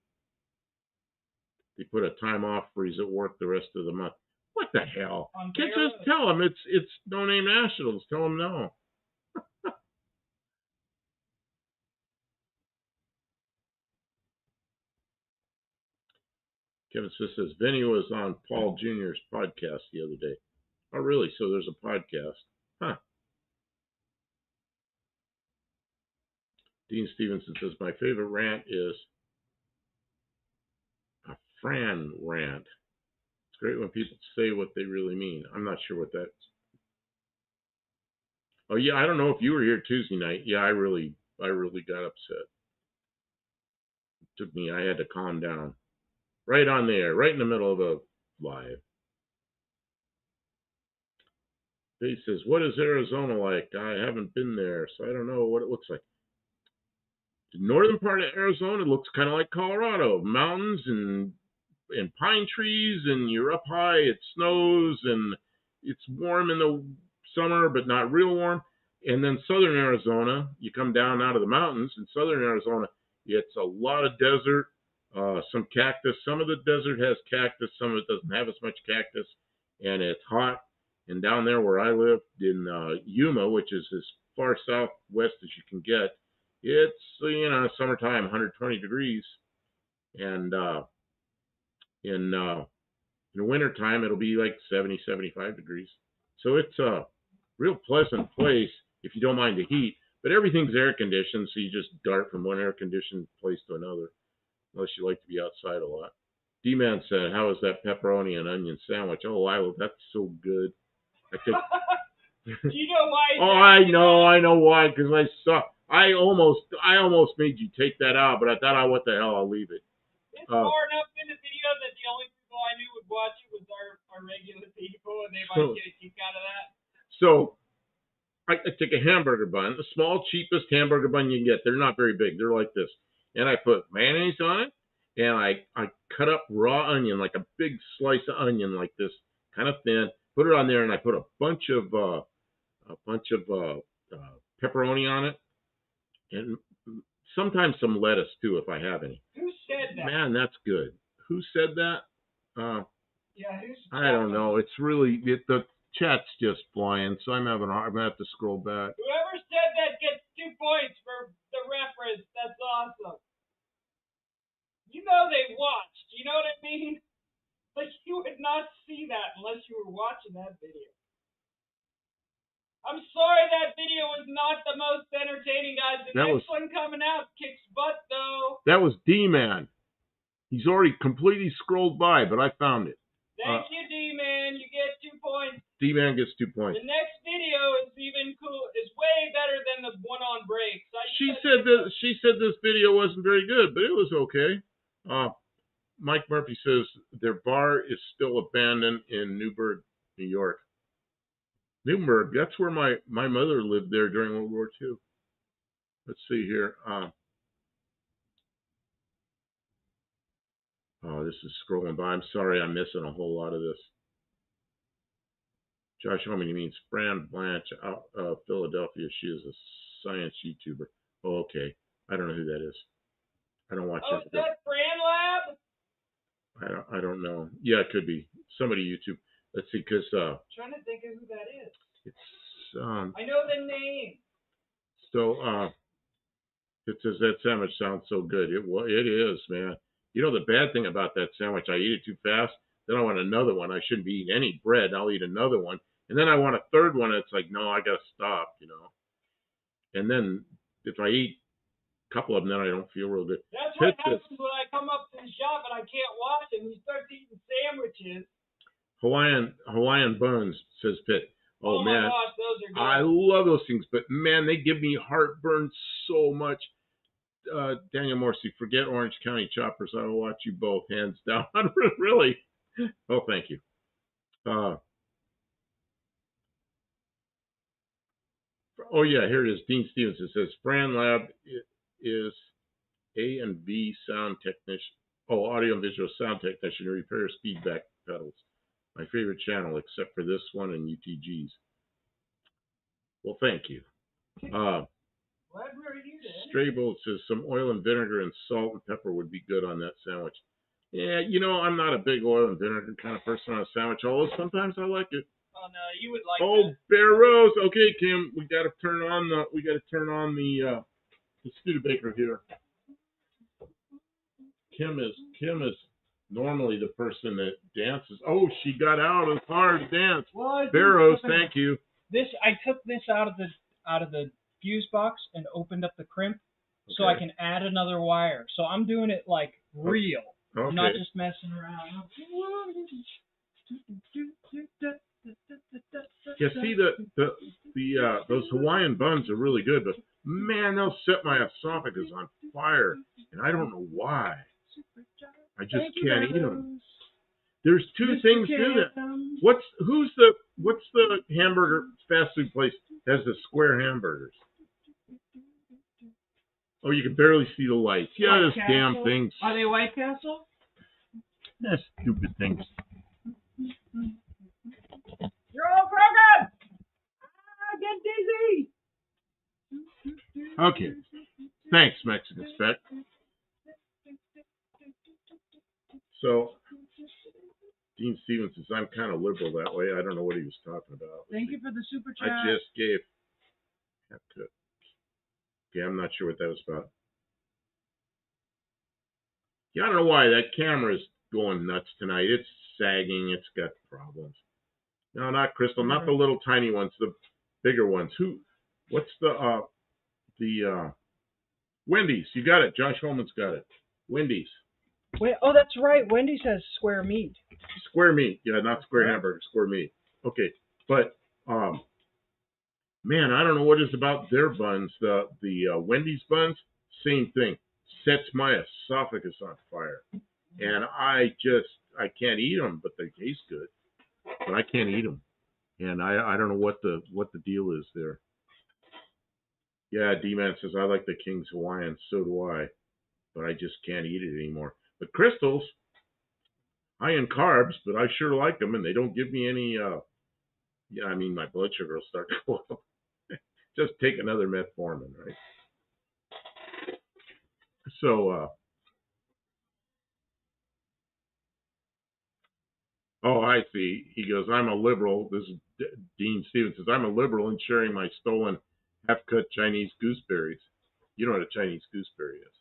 They put a time off for he's at work the rest of the month. What the hell? Can't just tell him it's No Name Nationals. Tell him no. Kevin Smith says Vinny was on Paul Jr.'s podcast the other day. Oh, really? So there's a podcast. Huh. Dean Stevenson says, my favorite rant is a Fran rant. It's great when people say what they really mean. I'm not sure what that's. Oh, yeah, I don't know if you were here Tuesday night. Yeah, I really got upset. It took me, I had to calm down. Right on there, right in the middle of a live. He says, what is Arizona like? I haven't been there, so I don't know what it looks like. The northern part of Arizona looks kind of like Colorado. Mountains and pine trees, and you're up high. It snows, and it's warm in the summer, but not real warm. And then southern Arizona, you come down out of the mountains. In southern Arizona, it's a lot of desert, some cactus. Some of the desert has cactus. Some of it doesn't have as much cactus, and it's hot. And down there where I live in Yuma, which is as far southwest as you can get, it's, summertime, 120 degrees. And in the wintertime, it'll be like 70, 75 degrees. So it's a real pleasant place if you don't mind the heat. But everything's air conditioned, so you just dart from one air conditioned place to another, unless you like to be outside a lot. D-Man said, how is that pepperoni and onion sandwich? Oh, Lila, that's so good. Do you know why? Oh, I know why, because I almost made you take that out, but I thought, what the hell, I'll leave it. It's far enough in the video that the only people I knew would watch it was our regular people, and they might get a kick out of that. So, I took a hamburger bun, the small, cheapest hamburger bun you can get. They're not very big. They're like this. And I put mayonnaise on it, and I cut up raw onion, like a big slice of onion like this, kind of thin, put it on there, and I put a bunch of pepperoni on it, and sometimes some lettuce, too, if I have any. Who said that? Man, that's good. Who said that? Yeah, I don't know. It's really, the chat's just flying, so I'm going to have to scroll back. Whoever said that gets 2 points for the reference. That's awesome. You know they watched. You You know what I mean? Like, you would not see that unless you were watching that video. I'm sorry that video was not the most entertaining, guys. The next one coming out kicks butt, though. That was D-Man. He's already completely scrolled by, but I found it. Thank you, D-Man. You get 2 points. D-Man gets 2 points. The next video is even cool. Is way better than the one on brakes. She said this video wasn't very good, but it was okay. Mike Murphy says their bar is still abandoned in Newburgh, New York. Newburgh, that's where my mother lived there during World War II. Let's see here. This is scrolling by. I'm sorry I'm missing a whole lot of this. Josh Homan, he means Fran Blanche out of Philadelphia. She is a science YouTuber. Oh, okay. I don't know who that is. I don't watch that. Is that Fran Lab? I don't know. Yeah, it could be. Somebody YouTube. Let's see, because trying to think of who that is. It's I know the name. So it says that sandwich sounds so good. It is, man. You know the bad thing about that sandwich, I eat it too fast. Then I want another one. I shouldn't be eating any bread. I'll eat another one. And then I want a third one. And it's like, no, I got to stop, you know. And then if I eat a couple of them, then I don't feel real good. That's what happens when I come up to the shop and I can't watch it and he starts eating sandwiches. Hawaiian buns, says Pitt. Oh man, my gosh, those are good. I love those things. But man, they give me heartburn so much. Daniel Morrissey, forget Orange County choppers. I will watch you both, hands down. Really? Oh, thank you. Oh yeah, here it is. Dean Stevens. It says Fran Lab is A and B sound technician. Oh, audio and visual sound technician who repairs feedback pedals. My favorite channel, except for this one and UTG's. Well, thank you. Stray Bolt says some oil and vinegar and salt and pepper would be good on that sandwich. Yeah, you know, I'm not a big oil and vinegar kind of person on a sandwich, although sometimes I like it. Oh no, you would like that. Bear Rose. Okay, Kim, we got to turn on the Studebaker here. Kim is normally the person that dances. Oh, she got out of the car to dance. Well, Bear Rose, thank you. I took this out of the fuse box and opened up the crimp so I can add another wire. So I'm doing it like real. Okay. I'm not just messing around. Yeah, see those Hawaiian buns are really good, but man, they'll set my esophagus on fire, and I don't know why. I just can't eat them. There's two things to that. What's the hamburger fast food place that has the square hamburgers? Oh, you can barely see the lights. Yeah, those damn things. Are they White Castle? That's stupid things. You're all broken! I get dizzy! Okay. Thanks, Mexican Spec. So, Dean Stevens says, I'm kind of liberal that way. I don't know what he was talking about. Thank you for the super chat. I just gave. Okay, I'm not sure what that was about. Yeah, I don't know why that camera is going nuts tonight. It's sagging. It's got problems. No, not Crystal. Not the little tiny ones. The bigger ones. What's the Wendy's? You got it. Josh Holman's got it. Wendy's. Wait, oh, that's right. Wendy's has square meat. Square meat. Yeah, not square hamburger. Square meat. Okay, but man, I don't know what it is about their buns. The Wendy's buns, same thing. Sets my esophagus on fire, and I can't eat them, but they taste good. But I can't eat them, and I don't know what the deal is there. Yeah, D-Man says I like the King's Hawaiian. So do I, but I just can't eat it anymore. But Crystals, high in carbs, but I sure like them, and they don't give me any. Yeah, I mean my blood sugar will start to go up. Just take another metformin, right? So, oh, I see. He goes, I'm a liberal. This is Dean Stevens says, I'm a liberal in sharing my stolen half-cut Chinese gooseberries. You know what a Chinese gooseberry is?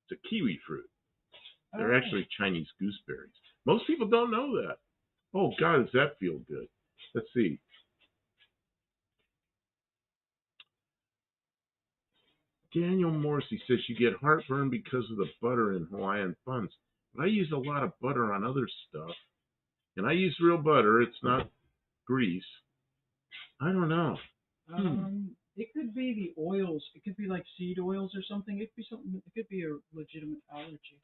It's a kiwi fruit. They're actually Chinese gooseberries. Most people don't know that. Oh, God, does that feel good? Let's see. Daniel Morrissey says you get heartburn because of the butter in Hawaiian buns. But I use a lot of butter on other stuff. And I use real butter. It's not grease. I don't know. It could be the oils. It could be like seed oils or something. It could be something. It could be a legitimate allergy.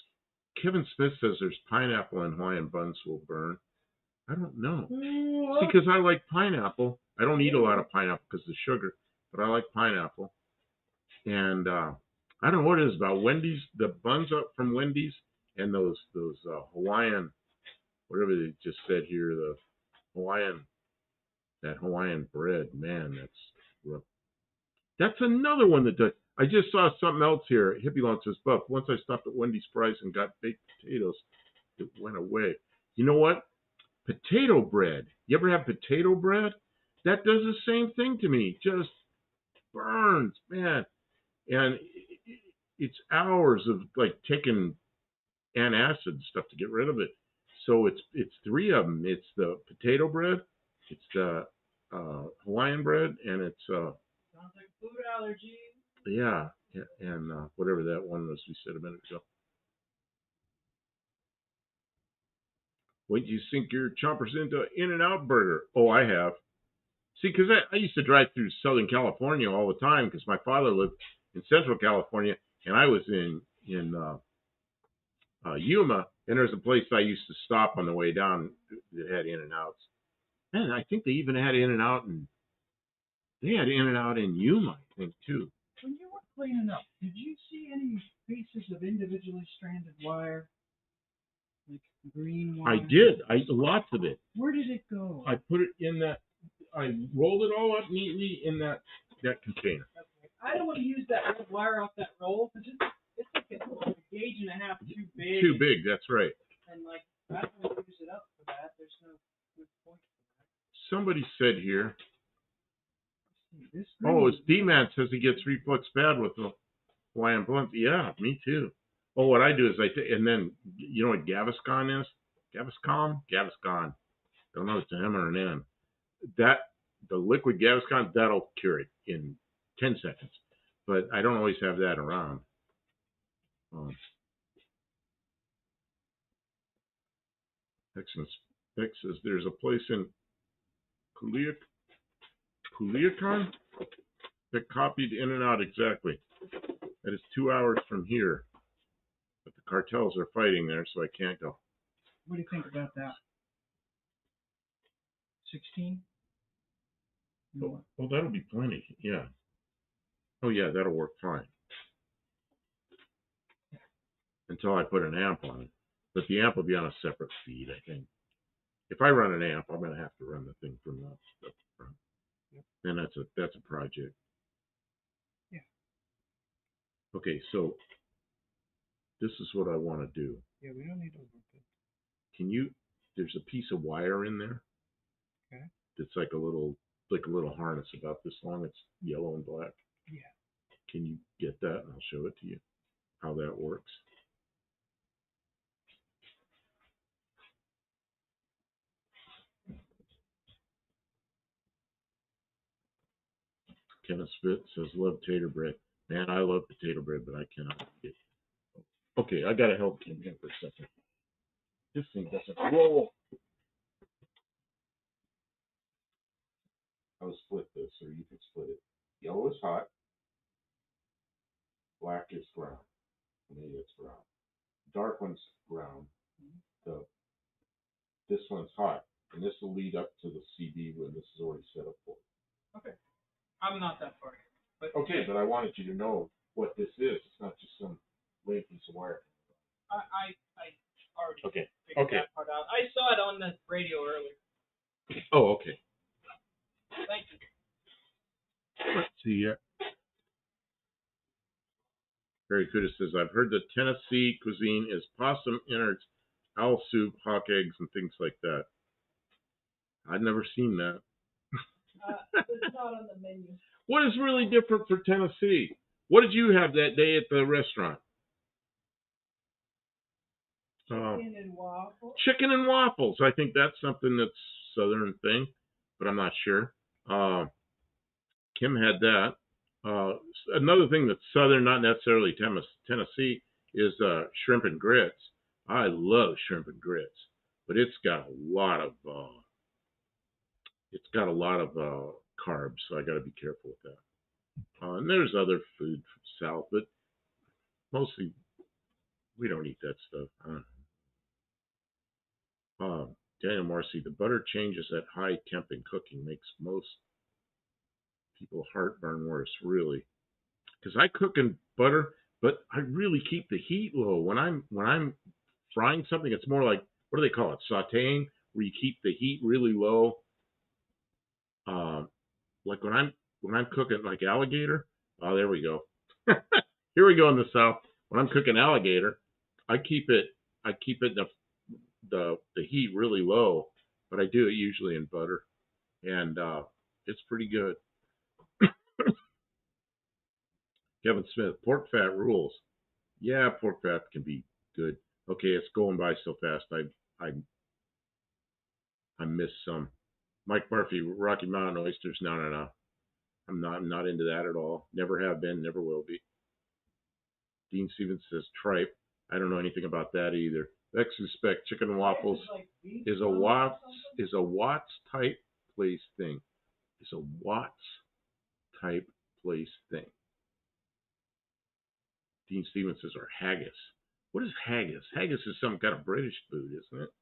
Kevin Smith says there's pineapple in Hawaiian buns will burn. I don't know. See, because I like pineapple. I don't eat a lot of pineapple because of the sugar, but I like pineapple. And I don't know what it is about Wendy's, the buns up from Wendy's, and those Hawaiian, whatever they just said here, the that Hawaiian bread. Man, that's rough. That's another one that does. I just saw something else here. Hippie Lawn says, Buff, once I stopped at Wendy's Fries and got baked potatoes, it went away. You know what? Potato bread. You ever have potato bread? That does the same thing to me. Just burns, man. And it's hours of like taking antacid stuff to get rid of it. So it's three of them. It's the potato bread, it's the Hawaiian bread, and it's sounds like food allergy. Yeah, and whatever that one was we said a minute ago. Wait, do you sink your chompers into In-N-Out burger? Oh, I have. See, because I used to drive through Southern California all the time because my father lived in Central California, and I was in Yuma, and there's a place I used to stop on the way down that had In-N-Outs. And I think they even had In-N-Out, and they had In-N-Out in Yuma, I think, too. When you were cleaning up, did you see any pieces of individually stranded wire? Like green wire? I did. Lots of it. Where did it go? I put it in that. I rolled it all up neatly in that container. Okay. I don't want to use that red wire off that roll because it's like a gauge and a half too big. Too big. That's right. And like I don't want to use it up for that. There's no good point for that. Somebody said here. It's D-Man says he gets reflux bad with the Hawaiian blunts. Yeah, me too. Oh, what I do is and then, you know what Gaviscon is? Gaviscon? Don't know if it's an M or an N. The liquid Gaviscon, that'll cure it in 10 seconds. But I don't always have that around. X says there's a place in Culiacan that copied In-N-Out exactly. That is 2 hours from here. But the cartels are fighting there, so I can't go. What do you think about that? 16? Oh, that'll be plenty. Yeah. Oh, yeah, that'll work fine. Until I put an amp on it. But the amp will be on a separate feed, I think. If I run an amp, I'm going to have to run the thing from that stuff. And that's a project. Yeah. Okay, so this is what I want to do. Yeah, we don't need to overcook. There's a piece of wire in there. Okay. It's like a little harness about this long. It's yellow and black. Yeah. Can you get that? And I'll show it to you how that works. Kenneth Spitz says, love tater bread. Man, I love potato bread, but I cannot eat it. Okay, I got to help Kim here for a second. This thing doesn't roll. I'll split this, or you can split it. Yellow is hot. Black is brown. Maybe it's brown. Dark one's brown. This one's hot, and this will lead up to the CD when this is already set up for. Okay. I'm not that far here. But okay, but I wanted you to know what this is. It's not just some lame piece of wire. I already figured that part out. I saw it on the radio earlier. Oh, okay. Thank you. Let's see here. Barry Cuda says, I've heard the Tennessee cuisine is possum innards, owl soup, hawk eggs, and things like that. I've never seen that. It's not on the menu. What is really different for Tennessee? What did you have that day at the restaurant? Chicken and waffles. Chicken and waffles. I think that's something that's Southern thing, but I'm not sure. Kim had that. Another thing that's Southern, not necessarily Tennessee, is shrimp and grits. I love shrimp and grits, but it's got a lot of carbs, so I got to be careful with that. And there's other food from South, but mostly we don't eat that stuff. Daniel Marcy, the butter changes at high temp in cooking makes most people heartburn worse, really. Because I cook in butter, but I really keep the heat low. When I'm frying something, it's more like, what do they call it? Sauteing, where you keep the heat really low. Like when I'm cooking like alligator. Oh, there we go. Here we go in the South. When I'm cooking alligator, I keep it the heat really low, but I do it usually in butter, and it's pretty good. Kevin Smith, pork fat rules. Yeah, pork fat can be good. Okay, it's going by so fast. I missed some. Mike Murphy, Rocky Mountain oysters. No. I'm not into that at all. Never have been. Never will be. Dean Stevens says tripe. I don't know anything about that either. Vex Suspect chicken and waffles is a Watts type place thing. It's a Watts type place thing. Dean Stevens says, or haggis. What is haggis? Haggis is some kind of British food, isn't it?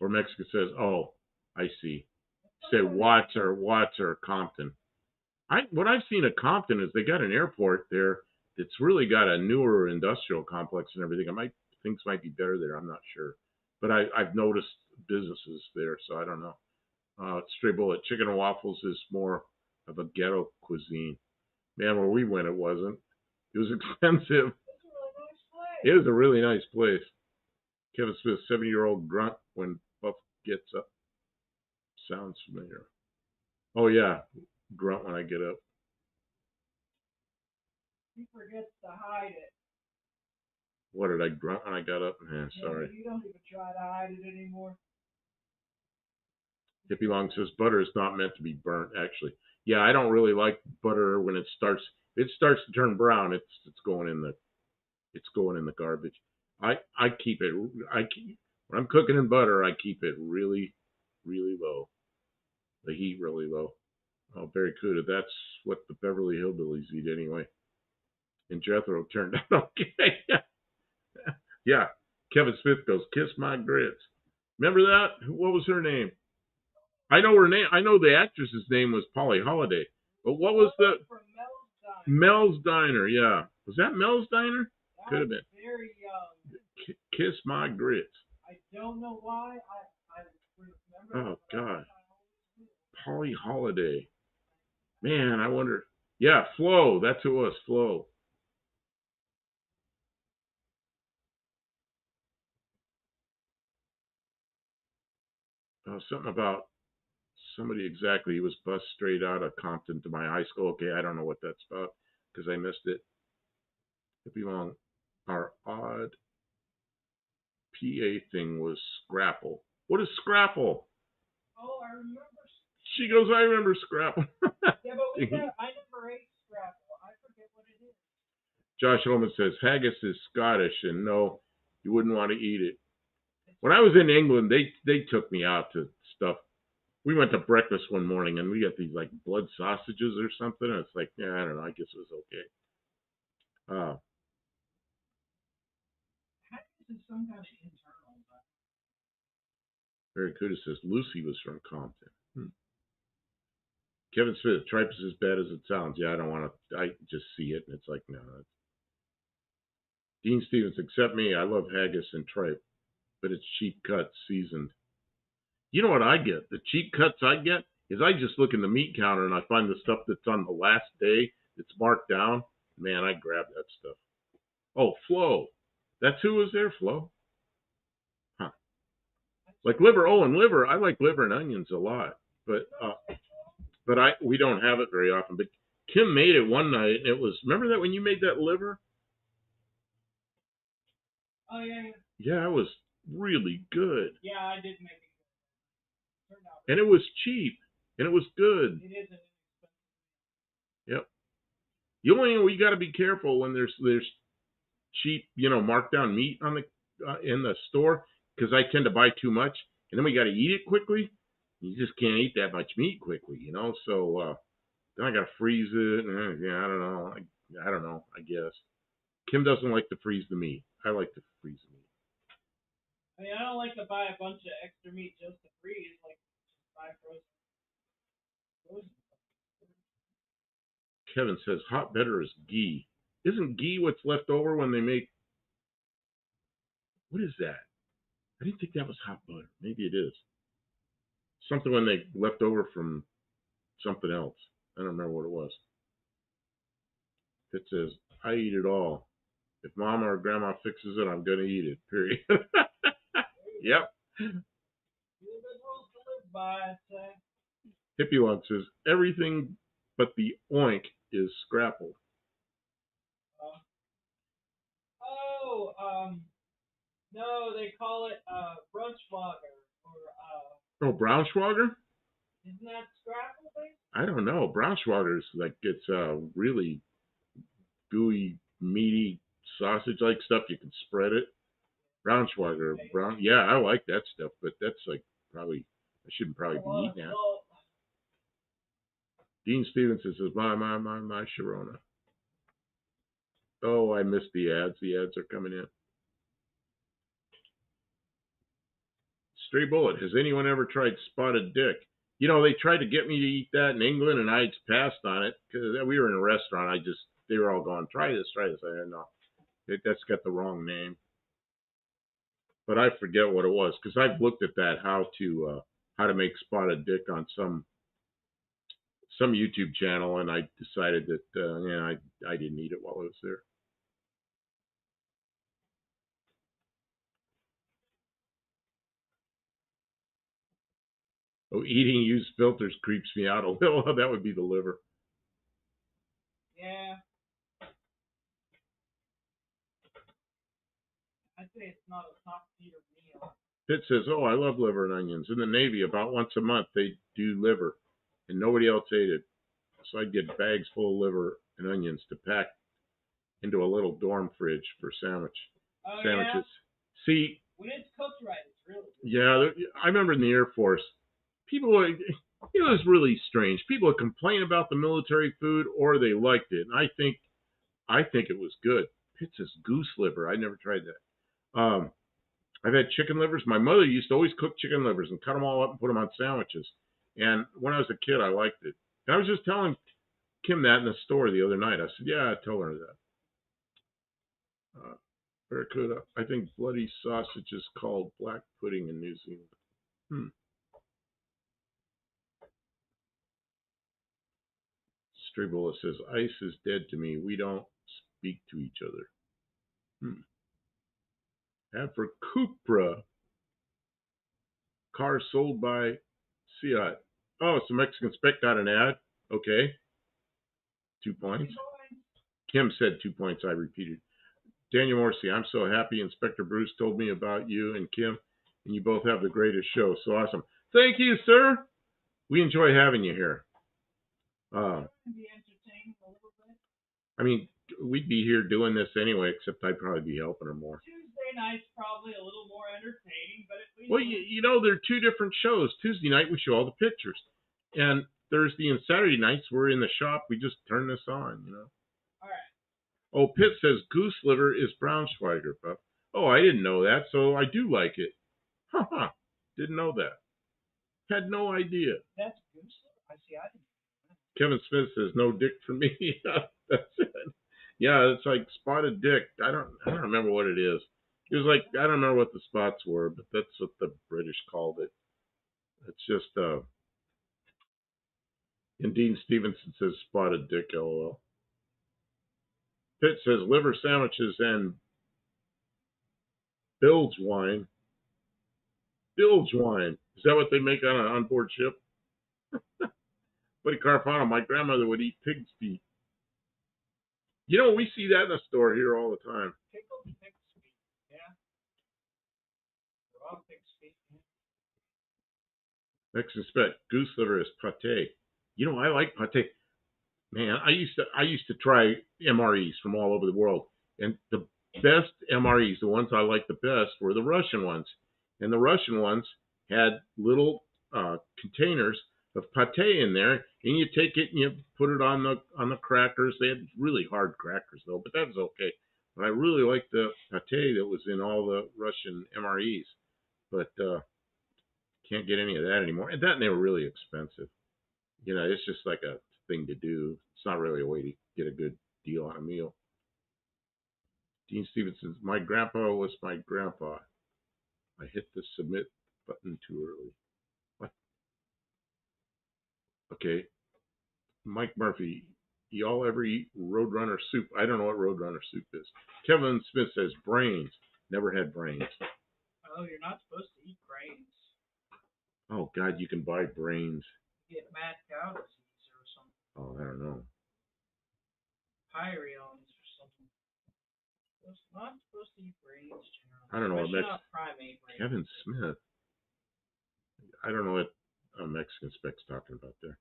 Or Mexico says, oh, I see. Say Watts or Compton. What I've seen at Compton is they got an airport there that's really got a newer industrial complex and everything. Things might be better there. I'm not sure, but I've noticed businesses there, so I don't know. Stray Bullet, chicken and waffles is more of a ghetto cuisine. Man, where we went, it wasn't. It was expensive. It was a really nice place. Kevin Smith, 70-year-old grunt when Buff gets up. Sounds familiar. Oh yeah, grunt when I get up. He forgets to hide it. What did I grunt when I got up? Sorry. You don't even try to hide it anymore. Hippie Long says butter is not meant to be burnt. Actually, yeah, I don't really like butter when it starts. If it starts to turn brown, it's going in the garbage. I keep it. When I'm cooking in butter, I keep it really, really low. The heat really low. Oh, very good. That's what the Beverly Hillbillies eat anyway. And Jethro turned out okay. Yeah. Kevin Smith goes, kiss my grits. Remember that? What was her name? I know her name. I know the actress's name was Polly Holiday. But what was the Mel's Diner? Yeah. Was that Mel's Diner? Could have been. Very young. Kiss my grits. I don't know why. I remember. Oh God. Polly Holiday. Man, I wonder. Yeah, Flo. That's who it was. Flo. Something about somebody exactly. He was bused straight out of Compton to my high school. Okay, I don't know what that's about because I missed it. It belonged. Our odd PA thing was Scrapple. What is Scrapple? Oh, I remember. She goes, I remember Scrapple. Yeah, but I never ate Scrapple. I forget what it is. Josh Holman says haggis is Scottish, and no, you wouldn't want to eat it. When I was in England, they took me out to stuff. We went to breakfast one morning, and we got these like blood sausages or something. And it's like, yeah, I don't know. I guess it was okay. Haggis is some kind of internal. Very good. It says Lucy was from Compton. Kevin Smith, tripe is as bad as it sounds. Yeah, I don't want to. I just see it, and it's like, no. Dean Stevens, except me, I love haggis and tripe, but it's cheap cuts, seasoned. You know what I get? The cheap cuts I get is I just look in the meat counter and I find the stuff that's on the last day that's marked down. Man, I grab that stuff. Oh, Flo. That's who was there, Flo? Huh. Like liver. Oh, and liver. I like liver and onions a lot, but we don't have it very often. But Kim made it one night, and it was. Remember that when you made that liver? Oh yeah. Yeah, it was really good. Yeah, I did make it. Turned out. And it was cheap. And it was good. It is. Yep. The only thing we got to be careful when there's cheap, marked down meat on the in the store, because I tend to buy too much, and then we got to eat it quickly. You just can't eat that much meat quickly. So then I got to freeze it. And, yeah, I don't know. I don't know. I guess Kim doesn't like to freeze the meat. I like to freeze the meat. I mean, I don't like to buy a bunch of extra meat just to freeze. Like, just buy frozen. Kevin says hot butter is ghee. Isn't ghee what's left over when they make? What is that? I didn't think that was hot butter. Maybe it is. Something when they left over from something else. I don't remember what it was. It says, I eat it all. If mama or grandma fixes it, I'm going to eat it, period. Yep. Hippie One says, everything but the oink is scrapple. No, they call it Brunschwager. Oh, Braunschweiger? Isn't that scrapple thing? I don't know. Braunschweiger's like, it's really gooey, meaty, sausage-like stuff. You can spread it. Braunschweiger. Yeah, I like that stuff, but that's like probably, I shouldn't probably be eating that. Dean Stevenson says, my Sharona. Oh, I missed the ads. The ads are coming in. Stray Bullet, has anyone ever tried spotted dick? They tried to get me to eat that in England, and I passed on it because we were in a restaurant. They were all going, try this. I said, no, that's got the wrong name. But I forget what it was, because I've looked at that, how to make spotted dick on some YouTube channel, and I decided that I didn't eat it while I was there. Oh, eating used filters creeps me out a little. That would be the liver. Yeah. I'd say it's not a top tier meal. Pitt says, oh, I love liver and onions. In the Navy, about once a month, they do liver, and nobody else ate it. So I'd get bags full of liver and onions to pack into a little dorm fridge for sandwiches. Yeah? See, when it's cooked right, it's really good. Yeah, I remember in the Air Force, people, it was really strange. People would complain about the military food, or they liked it. And I think it was good. Pitt says goose liver. I never tried that. I've had chicken livers. My mother used to always cook chicken livers and cut them all up and put them on sandwiches. And when I was a kid, I liked it. And I was just telling Kim that in the store the other night. I said, yeah, tell her that. Barracuda. I think bloody sausage is called black pudding in New Zealand. Stribula says, ice is dead to me. We don't speak to each other. And for Cupra, car sold by Fiat. Oh, so Mexican Spec got an ad. Okay. 2 points. Kim said 2 points. I repeated. Daniel Morrissey, I'm so happy Inspector Bruce told me about you and Kim, and you both have the greatest show. So awesome. Thank you, sir. We enjoy having you here. I mean, we'd be here doing this anyway, except I'd probably be helping her more. Tuesday night's probably a little more entertaining, but at least... Well, there are two different shows. Tuesday night, we show all the pictures. And Thursday and Saturday nights, we're in the shop. We just turn this on, All right. Oh, Pitt says goose liver is Braunschweiger, Pup. Oh, I didn't know that, so I do like it. Haha, didn't know that. Had no idea. That's goose liver? I didn't. Kevin Smith says, no dick for me. That's it. Yeah, it's like spotted dick. I don't remember what it is. It was like, I don't remember what the spots were, but that's what the British called it. It's just, and Dean Stevenson says spotted dick, LOL. Pitt says liver sandwiches and bilge wine. Bilge wine. Is that what they make on an onboard ship? Buddy Carfano, my grandmother would eat pig's feet. We see that in the store here all the time. Pickled pig's feet, yeah. Mexican spec goose liver is pate. You know, I like pate. Man, I used to try MREs from all over the world, and the best MREs, the ones I liked the best, were the Russian ones, and the Russian ones had little containers of pate in there, and you take it and you put it on the crackers. They had really hard crackers though, but that was okay. But I really liked the pate that was in all the Russian MREs, but can't get any of that anymore. And that and they were really expensive. You know, it's just like a thing to do. It's not really a way to get a good deal on a meal. Dean Stevenson, my grandpa was my grandpa. I hit the submit button too early. What? Okay. Mike Murphy, y'all ever eat Roadrunner soup? I don't know what Roadrunner soup is. Kevin Smith says brains. Never had brains. Oh, you're not supposed to eat brains. Oh, God, you can buy brains. You get mad cow disease or something. Oh, I don't know. Pyreons or something. Not supposed to eat brains generally. I don't know what not primate brains. Kevin Smith. I don't know what Mexican spec's talking about there.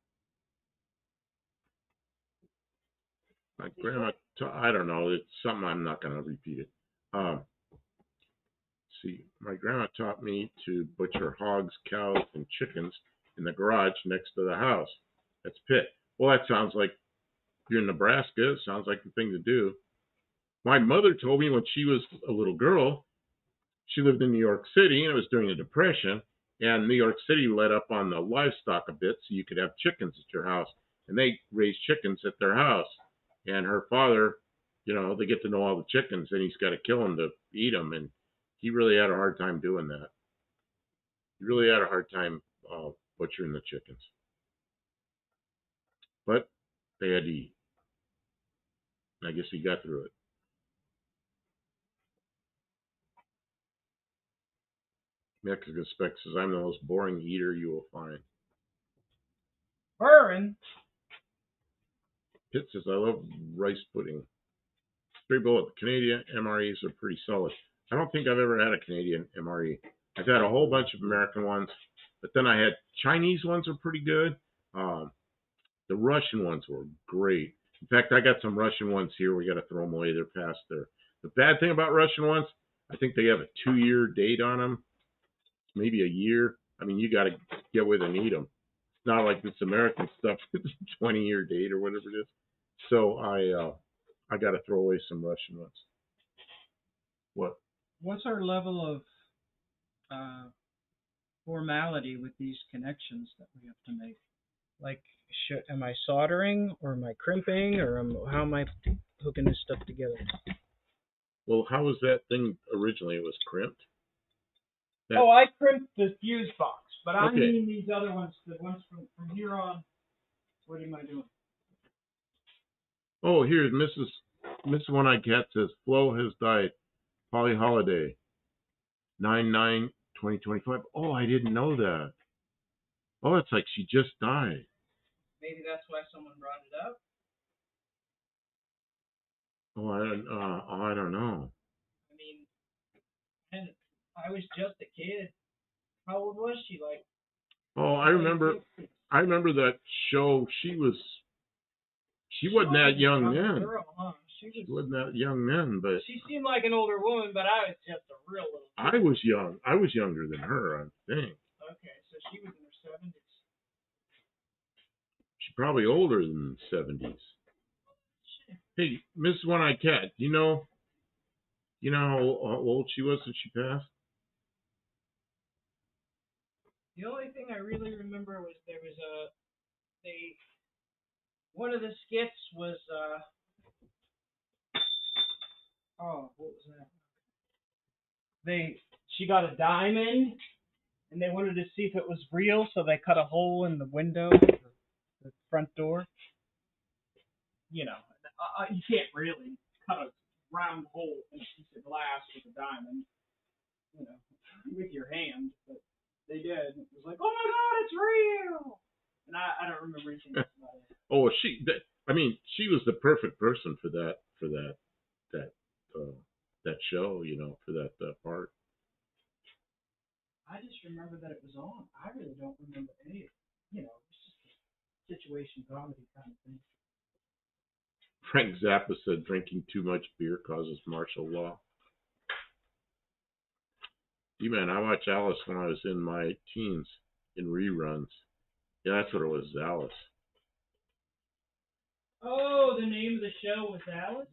My grandma, I don't know. It's something I'm not going to repeat it. See, my grandma taught me to butcher hogs, cows, and chickens in the garage next to the house. That's pit. Well, that sounds like you're in Nebraska. It sounds like the thing to do. My mother told me when she was a little girl, she lived in New York City, and it was during the Depression, and New York City let up on the livestock a bit so you could have chickens at your house. And they raised chickens at their house. And her father, you know, they get to know all the chickens, and he's got to kill them to eat them. And he really had a hard time doing that. He really had a hard time butchering the chickens. But they had to eat. I guess he got through it. Mexican Spec says, I'm the most boring eater you will find. Burn. Pitt says, I love rice pudding. Straight bullet, Canadian MREs are pretty solid. I don't think I've ever had a Canadian MRE. I've had a whole bunch of American ones, but then I had Chinese ones were pretty good. The Russian ones were great. In fact, I got some Russian ones here. We got to throw them away. They're past there. The bad thing about Russian ones, I think they have a 2-year date on them, maybe a year. I mean, you got to get with and eat them. It's not like this American stuff. It's a 20-year date or whatever it is. So I got to throw away some Russian ones. What? What's our level of formality with these connections that we have to make? Like, am I soldering, or am I crimping, or how am I hooking this stuff together? Well, how was that thing originally? It was crimped? I crimped the fuse box, but I Okay. mean these other ones, the ones from here on. What am I doing? Oh, here, Mrs. One-Eyed Cat says, Flo has died. Polly Holiday, 9/9/2025. Oh, I didn't know that. Oh, it's like she just died. Maybe that's why someone brought it up. Oh, I don't know. I mean, and I was just a kid. How old was she? Like? Oh, I remember that show. She wasn't that young then. Girl, huh? She wasn't that young then, but she seemed like an older woman, but I was just a real little kid. I was young. I was younger than her, I think. Okay, so she was in her 70s. She's probably older than 70s. Hey, Mrs. One-Eyed Cat, you know how old she was when she passed? The only thing I really remember was there was one of the skits was what was that? She got a diamond, and they wanted to see if it was real, so they cut a hole in the window, the front door. You know, you can't really cut a round hole in a piece of glass with a diamond, you know, with your hand, but they did. It was like, oh my God, it's real! And I don't remember anything else about it. Oh, she was the perfect person for that show, you know, for that part. I just remember that it was on. I really don't remember any of it. You know, it's just a situation comedy kind of thing. Frank Zappa said drinking too much beer causes martial law. Man, I watched Alice when I was in my teens in reruns. Yeah, that's what it was, Alice. Oh, the name of the show was Alice?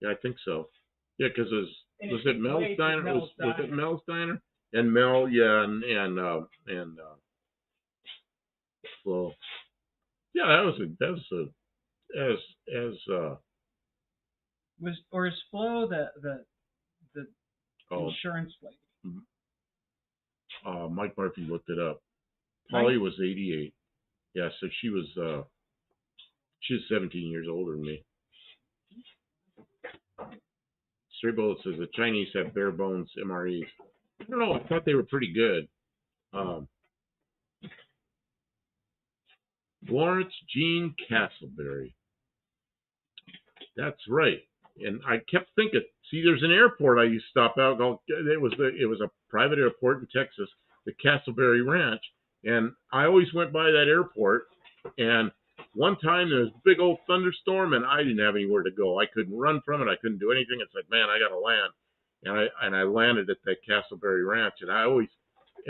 Yeah, I think so. Yeah, because was it it Mel's played Diner? Mel's Was it Diner. Mel's Diner? And Mel, yeah, and well, yeah, as Was Flo the oh, insurance lady? Mike Murphy looked it up. Right? Polly was 88. Yeah, so she was 17 years older than me. Stray Bullet says the Chinese have bare bones MREs. I don't know. I thought they were pretty good. Lawrence Gene Castleberry. That's right. And I kept thinking, see, there's an airport I used to stop out. It was a private airport in Texas, the Castleberry Ranch, and I always went by that airport. And one time there was a big old thunderstorm, and I didn't have anywhere to go. I couldn't run from it. I couldn't do anything. It's like, man, I got to land. And I landed at that Castleberry Ranch, and I always,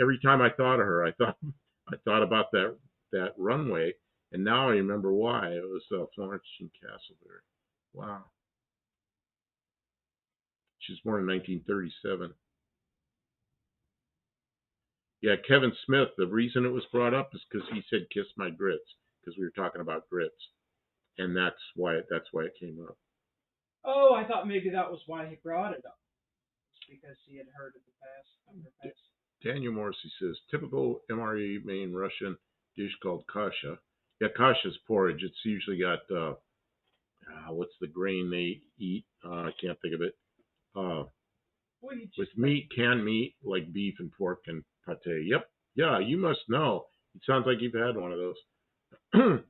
every time I thought of her, I thought about that runway, and now I remember why. It was Florence and Castleberry. Wow. She was born in 1937. Yeah, Kevin Smith, the reason it was brought up is because he said kiss my grits, because we were talking about grits. And that's why it came up. Oh, I thought maybe that was why he brought it up. It's because he had heard of the past. Daniel Morrissey says, typical MRE main Russian dish called kasha. Yeah, kasha's porridge. It's usually got, what's the grain they eat? I can't think of it. With meat, canned meat, like beef and pork and pate. Yep. Yeah, you must know. It sounds like you've had one of those.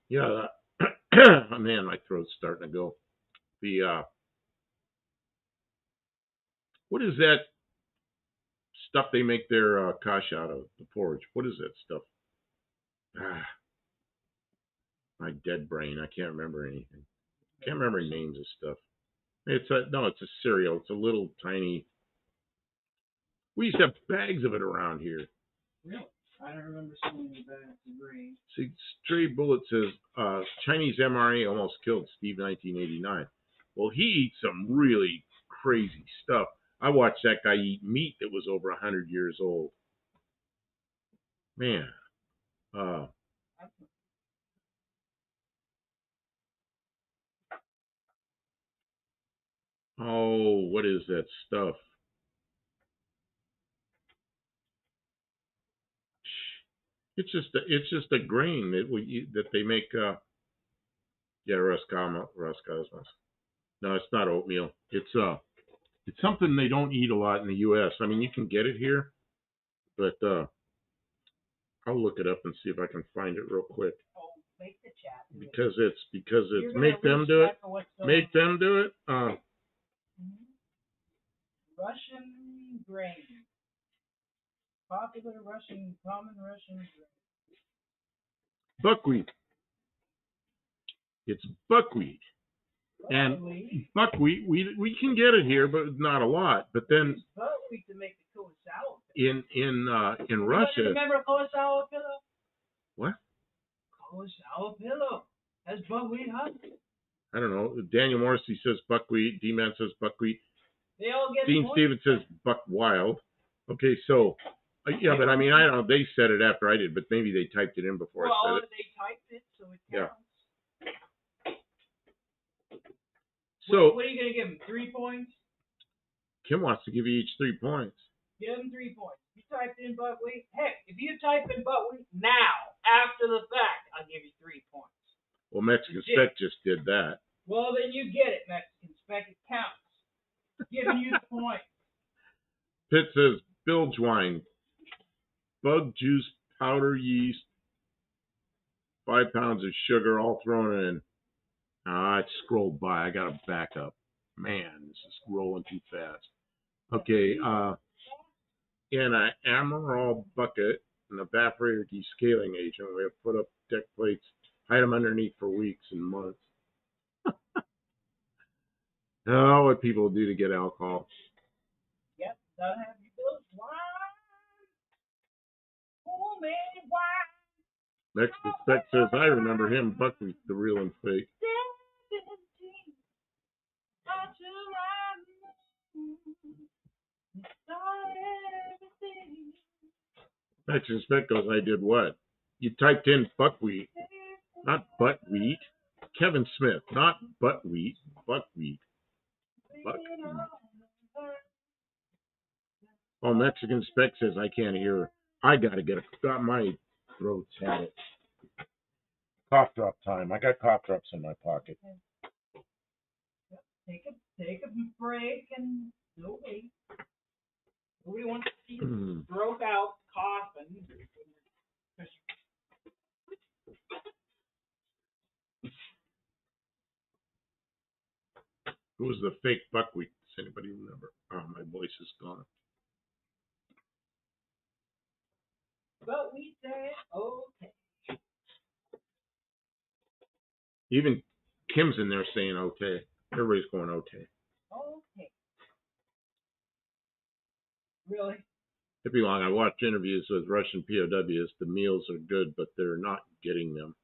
Yeah. Oh, man, my throat's starting to go. What is that stuff they make their kasha out of? The porridge. What is that stuff? My dead brain. I can't remember anything. Can't remember names of stuff. It's a cereal. It's a little tiny. We used to have bags of it around here. Really? I don't remember seeing any bags of grain. See, Stray Bullet says Chinese MRE almost killed Steve 1989. Well, he eats some really crazy stuff. I watched that guy eat meat that was over 100 years old. Man. Oh, what is that stuff? It's just a grain that they make. Yeah, Roscosmos. No, it's not oatmeal. It's something they don't eat a lot in the U.S. I mean, you can get it here, but I'll look it up and see if I can find it real quick. Oh, make the chat. Because it's make them do it. Make them do it. Russian grain. Popular common Russian grain. Buckwheat. It's buckwheat. And buckwheat, we can get it here, but not a lot. But then buckwheat to make the kurosawa. In Russia. Remember kurosawa pillow? What? Kurosawa pillow. That's buckwheat, huh? I don't know. Daniel Morrissey says buckwheat. D-Man says buckwheat. They all get Dean Stevens says buck wild. Okay, so yeah, but I mean, I don't know. They said it after I did, but maybe they typed it in before I said it. They typed it, so it counts. Yeah. So what are you gonna give him? 3 points? Kim wants to give you each 3 points. Give him 3 points. You typed in buckwheat. Heck, if you type in buckwheat now, after the fact, I'll give you 3 points. Well, Mexican Spec just did that. Well, then you get it, Mexican Spec. It counts. Giving you the point. Pitt says bilge wine, bug juice, powder yeast, 5 pounds of sugar, all thrown in. It scrolled by. I got to back up. Man, this is rolling too fast. Okay. in an Emerald bucket, an evaporator descaling agent. We have put up deck plates, hide them underneath for weeks and months. Oh, what people do to get alcohol. Yep, gotta have you built wine. Homemade wine. Mexican Spec says, I remember him, Buckwheat, the real and fake. Mexican Spec goes, I did what? You typed in buckwheat, not buttwheat. Kevin Smith, not buttwheat, buckwheat. Buckwheat. Oh, Mexican Spec says, I can't hear her. I gotta got my throat's had it. Cough drop time. I got cough drops in my pocket. Take a break and no wait. Nobody wants to see you throat out coughing. Who was the fake buckwheat? Does anybody remember? Oh, my voice is gone. But we said okay. Even Kim's in there saying okay. Everybody's going okay. Okay. Really? It'd be long. I watched interviews with Russian POWs. The meals are good, but they're not getting them.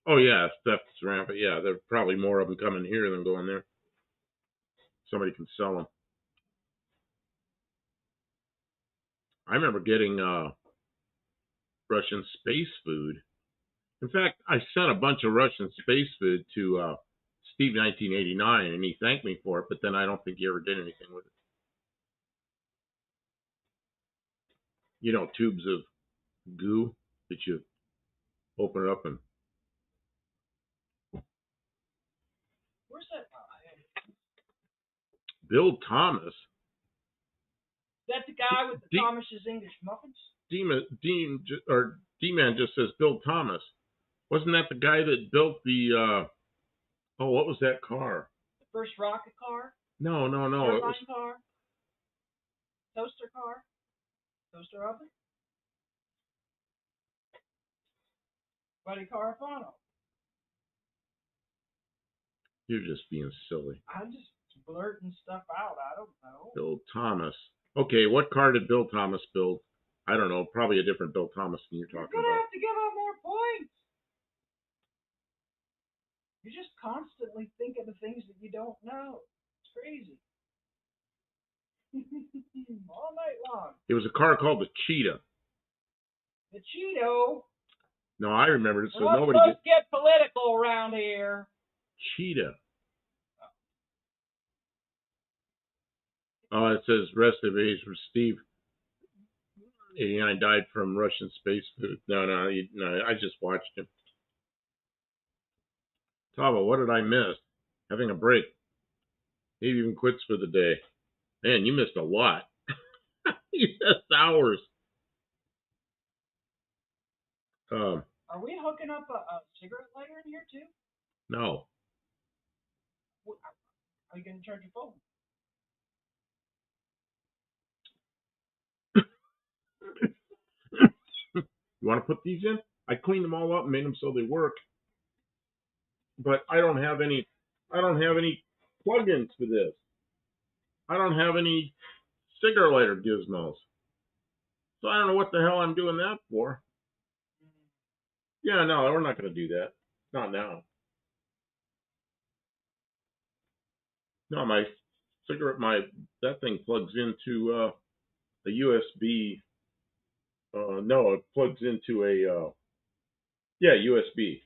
Oh, yeah, stuff's rampant. Yeah, there are probably more of them coming here than going there. Somebody can sell them. I remember getting Russian space food. In fact, I sent a bunch of Russian space food to Steve 1989, and he thanked me for it, but then I don't think he ever did anything with it. You know, tubes of goo that you open it up and... Where's that? Bill Thomas? Is that the guy with the Thomas's English muffins? D-Man just says Bill Thomas. Wasn't that the guy that built the, what was that car? The first rocket car? No. Turbine car? Toaster car? Toaster oven? Buddy Carafano. You're just being silly. I'm just blurting stuff out. I don't know. Bill Thomas. Okay, what car did Bill Thomas build? I don't know. Probably a different Bill Thomas than you're talking about. You're going to have to give out more points. You're just constantly thinking of things that you don't know. It's crazy. All night long. It was a car called the Cheetah. The Cheeto? No, I remember it. So We're nobody supposed to get political around here. Cheetah. Oh, it says rest of age for Steve. 89 died from Russian space food. No, I just watched him. Tava, what did I miss? Having a break. He even quits for the day. Man, you missed a lot. You missed hours. Are we hooking up a cigarette lighter in here too? No. Are you going to charge your phone? You want to put these in? I cleaned them all up and made them so they work. But I don't have any plugins for this. I don't have any cigarette lighter gizmos. So I don't know what the hell I'm doing that for. Yeah, no, we're not going to do that. Not now. No, that thing plugs into a USB. No, it plugs into a USB.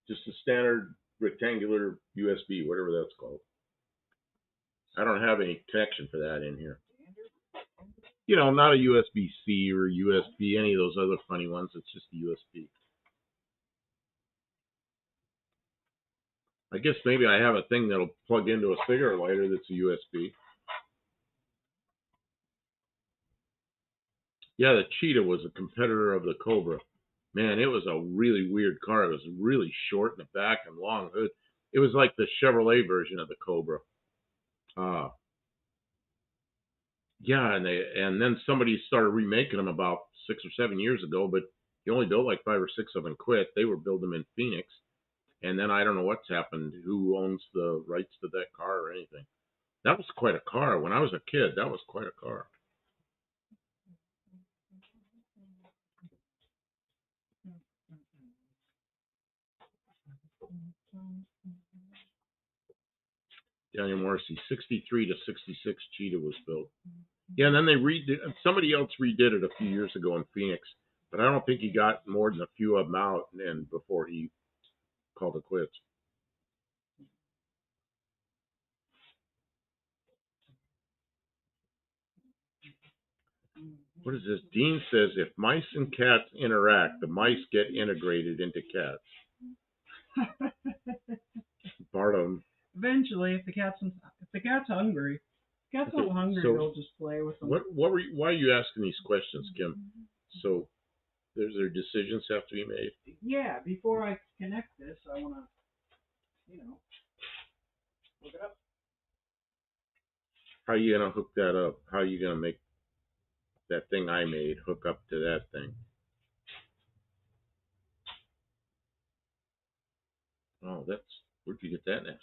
Just a standard rectangular USB, whatever that's called. I don't have any connection for that in here. You know, not a USB-C or USB, any of those other funny ones. It's just a USB. I guess maybe I have a thing that'll plug into a cigarette lighter that's a USB. Yeah, the Cheetah was a competitor of the Cobra. Man, it was a really weird car. It was really short in the back and long hood. It was like the Chevrolet version of the Cobra. Yeah, and then somebody started remaking them about 6 or 7 years ago, but he only built like 5 or 6 of them. Quit. They were building them in Phoenix, and then I don't know what's happened. Who owns the rights to that car or anything? That was quite a car. When I was a kid, that was quite a car. Daniel Morrissey, 63 to 66, Cheetah was built. Yeah, and then they redid. Somebody else redid it a few years ago in Phoenix, but I don't think he got more than a few of them out, and before he called it quits. What is this? Dean says if mice and cats interact, the mice get integrated into cats. Barnum. Eventually, if the cat's hungry, cat's not hungry, So they'll just play with them. Why are you asking these questions, Kim? So their decisions have to be made. Yeah, before I connect this, I want to, look it up. How are you gonna hook that up? How are you gonna make that thing I made hook up to that thing? Oh, where'd you get that nasty?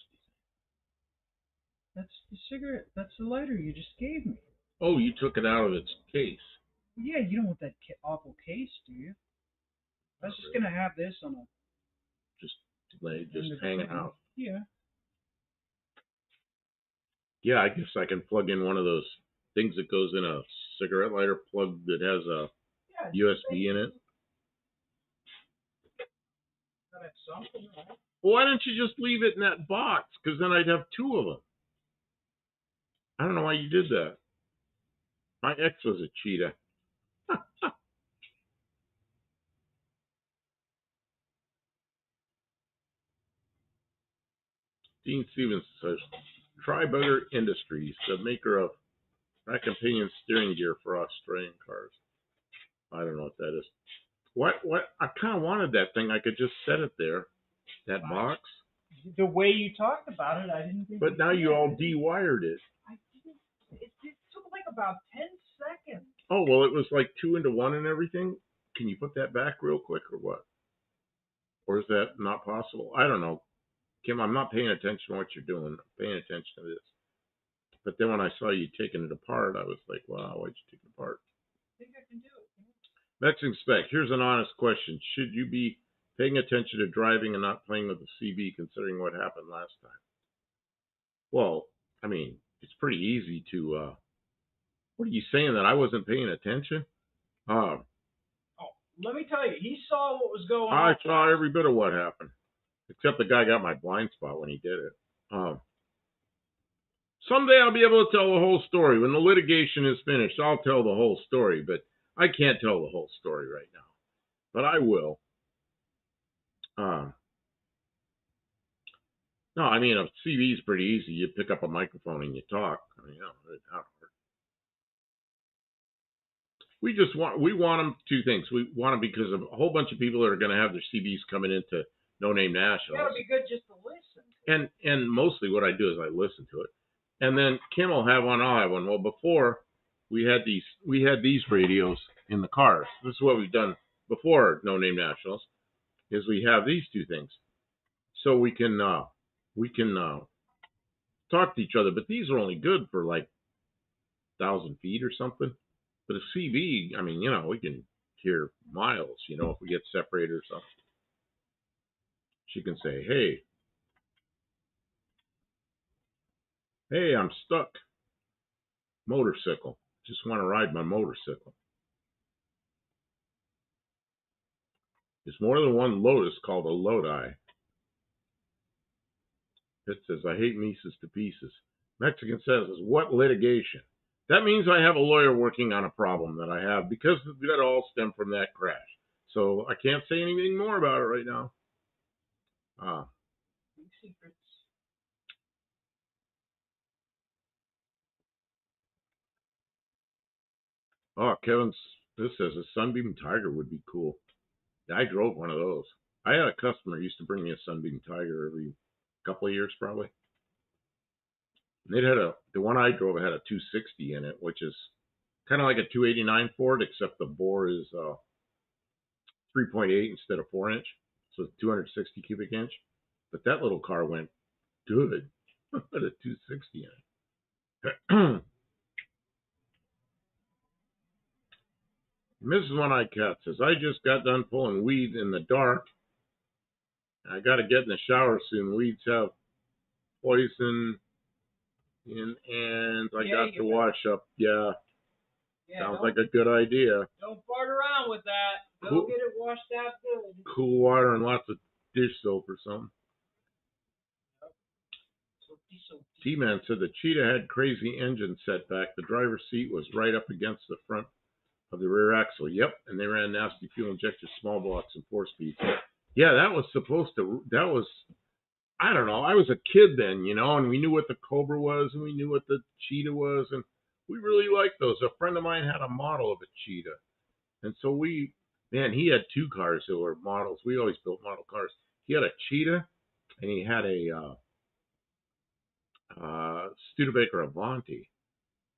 That's the cigarette. That's the lighter you just gave me. Oh, you took it out of its case. Yeah, you don't want that awful case, do you? I was just gonna have this on a just hanging out. Yeah. Yeah, I guess I can plug in one of those things that goes in a cigarette lighter plug that has a USB in it. Well, why don't you just leave it in that box? Because then I'd have 2 of them. I don't know why you did that. My ex was a cheetah. Dean Stevens says, Tri-Bugger Industries, the maker of rack and pinion steering gear for Australian cars. I don't know what that is. What? I kind of wanted that thing. I could just set it there. That box. The way you talked about it, I didn't think. But now you all dewired it. I didn't. It took like about 10 seconds. Oh, well, it was like 2 into 1 and everything. Can you put that back real quick or what? Or is that not possible? I don't know. Kim, I'm not paying attention to what you're doing. I'm paying attention to this. But then when I saw you taking it apart, I was like, wow, why'd you take it apart? I think I can do it. Mexing Spec, here's an honest question. Should you be paying attention to driving and not playing with the CB considering what happened last time? Well, I mean, it's pretty easy to, what are you saying, that I wasn't paying attention? Let me tell you, he saw what was going on. I saw every bit of what happened. Except the guy got my blind spot when he did it. Someday I'll be able to tell the whole story. When the litigation is finished, I'll tell the whole story. But I can't tell the whole story right now. But I will. No, I mean, a CV is pretty easy. You pick up a microphone and you talk. I mean, it's not hard. We want them 2 things. We want them because of a whole bunch of people are going to have their CVs coming into No Name Nationals. It would be good just to listen. And mostly what I do is I listen to it. And then Kim will have one, I'll have one. Well, before we had these radios in the cars. This is what we've done before No Name Nationals, is we have these 2 things. So we can talk to each other, but these are only good for like 1,000 feet or something. But a CV, I mean, we can hear miles, if we get separated or something. She can say, hey, I'm stuck. Motorcycle. Just want to ride my motorcycle. There's more than one Lotus called a Lodi. It says, I hate Mises to pieces. Mexican says, what litigation? That means I have a lawyer working on a problem that I have because that all stemmed from that crash. So I can't say anything more about it right now. Secrets. Oh, this says a Sunbeam Tiger would be cool. I drove one of those. I had a customer who used to bring me a Sunbeam Tiger every couple of years, probably. And the one I drove had a 260 in it, which is kind of like a 289 Ford, except the bore is 3.8 instead of 4 inch, so it's 260 cubic inch. But that little car went good. Had a 260 in it. Mrs. One-Eyed Cat says, I just got done pulling weeds in the dark. I got to get in the shower soon. Weeds have poison and I got to wash up. Yeah, sounds like a good idea. Don't fart around with that. Go get it washed out good. Cool water and lots of dish soap or something. T-Man said the Cheetah had crazy engine setback. The driver's seat was right up against the front of the rear axle. Yep, and they ran nasty fuel injected small blocks and 4-speeds. Yeah, that was I don't know. I was a kid then, and we knew what the Cobra was and we knew what the Cheetah was, and we really liked those. A friend of mine had a model of a Cheetah, and so he had 2 cars that were models. We always built model cars. He had a Cheetah, and he had a Studebaker Avanti,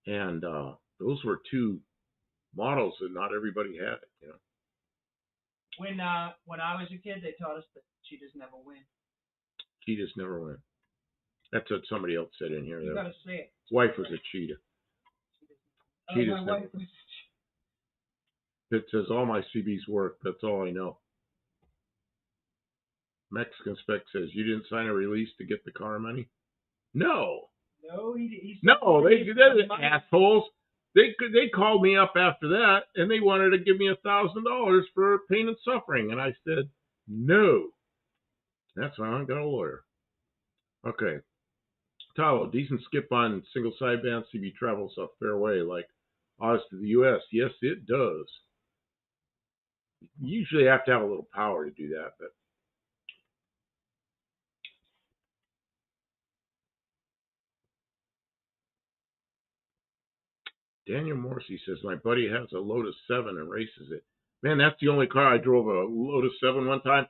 and those were 2 models that not everybody had. When I was a kid, they taught us that cheetahs never win. Cheetahs never win. That's what somebody else said in here. You gotta say it. His wife was a cheetah. Cheetahs never win. It says all my CBs work. That's all I know. Mexican Spec says you didn't sign a release to get the car money. No. No, he no, they're assholes. They called me up after that and they wanted to give me $1,000 for pain and suffering, and I said no. That's why I got a lawyer. Okay. Talo, decent skip on single sideband CB travels a fair way, like Oz to the U.S. Yes, it does. You usually have to have a little power to do that, but Daniel Morrissey says, my buddy has a Lotus 7 and races it. Man, that's the only car I drove, a Lotus 7 one time,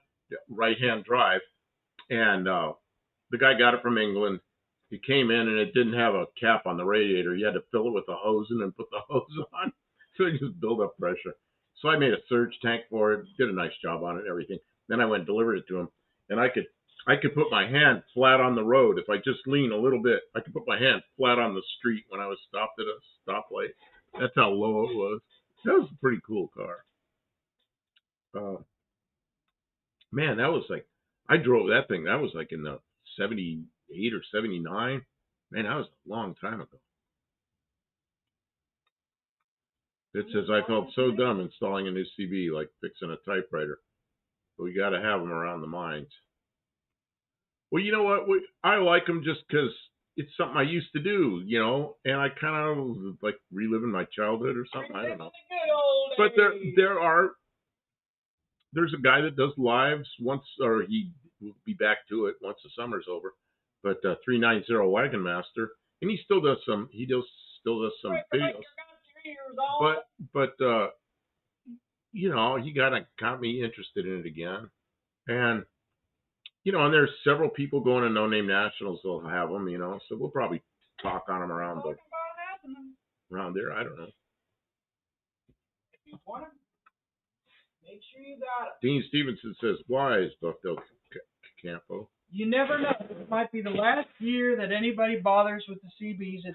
right-hand drive, and the guy got it from England. He came in and it didn't have a cap on the radiator. You had to fill it with a hose and then put the hose on. So it just built up pressure. So I made a surge tank for it, did a nice job on it and everything. Then I went and delivered it to him. And I could put my hand flat on the road. If I just lean a little bit, I could put my hand flat on the street when I was stopped at a stoplight. That's how low it was. That was a pretty cool car. Man, that was like, I drove that thing. That was like in the 78 or 79. Man, that was a long time ago. It says, I felt so dumb installing a new CB, like fixing a typewriter. But we got to have them around the mines. Well, you know what? I like them just because it's something I used to do, and I kind of like reliving my childhood or something. I don't know. But there's a guy that does lives once, or he will be back to it once the summer's over. But 390 Wagon Master, and he still does some. Still does some videos. But he got me interested in it again, and and there's several people going to No Name Nationals. They'll have them, so we'll probably talk on them around there. I don't know. If you want them, make sure you got it. Dean Stevenson says, "Wise, Buckdale Campo." You never know. It might be the last year that anybody bothers with the CBs at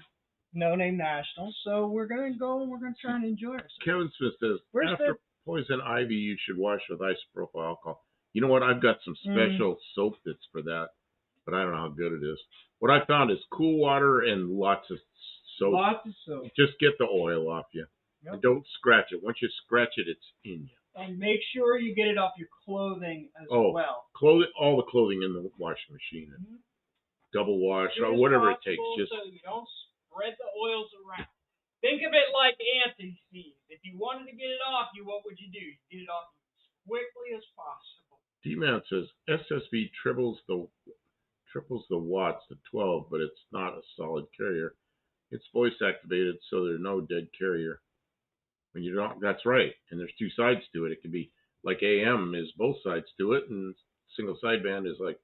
No Name Nationals. So we're gonna go and we're gonna try and enjoy ourselves. Kevin Smith says, after poison ivy, you should wash with isopropyl alcohol. You know what? I've got some special soap that's for that, but I don't know how good it is. What I found is cool water and lots of soap. Lots of soap. Just get the oil off you. Yep. And don't scratch it. Once you scratch it, it's in you. And make sure you get it off your clothing as well. All the clothing in the washing machine. Mm-hmm. Double wash or whatever it takes. Just so you don't spread the oils around. Think of it like anti-seize. If you wanted to get it off you, what would you do? You get it off as quickly as possible. D-Man says SSV triples the watts to 12, but it's not a solid carrier. It's voice activated, so there's no dead carrier. When you don't, that's right. And there's 2 sides to it. It can be like AM is both sides to it, and single sideband is like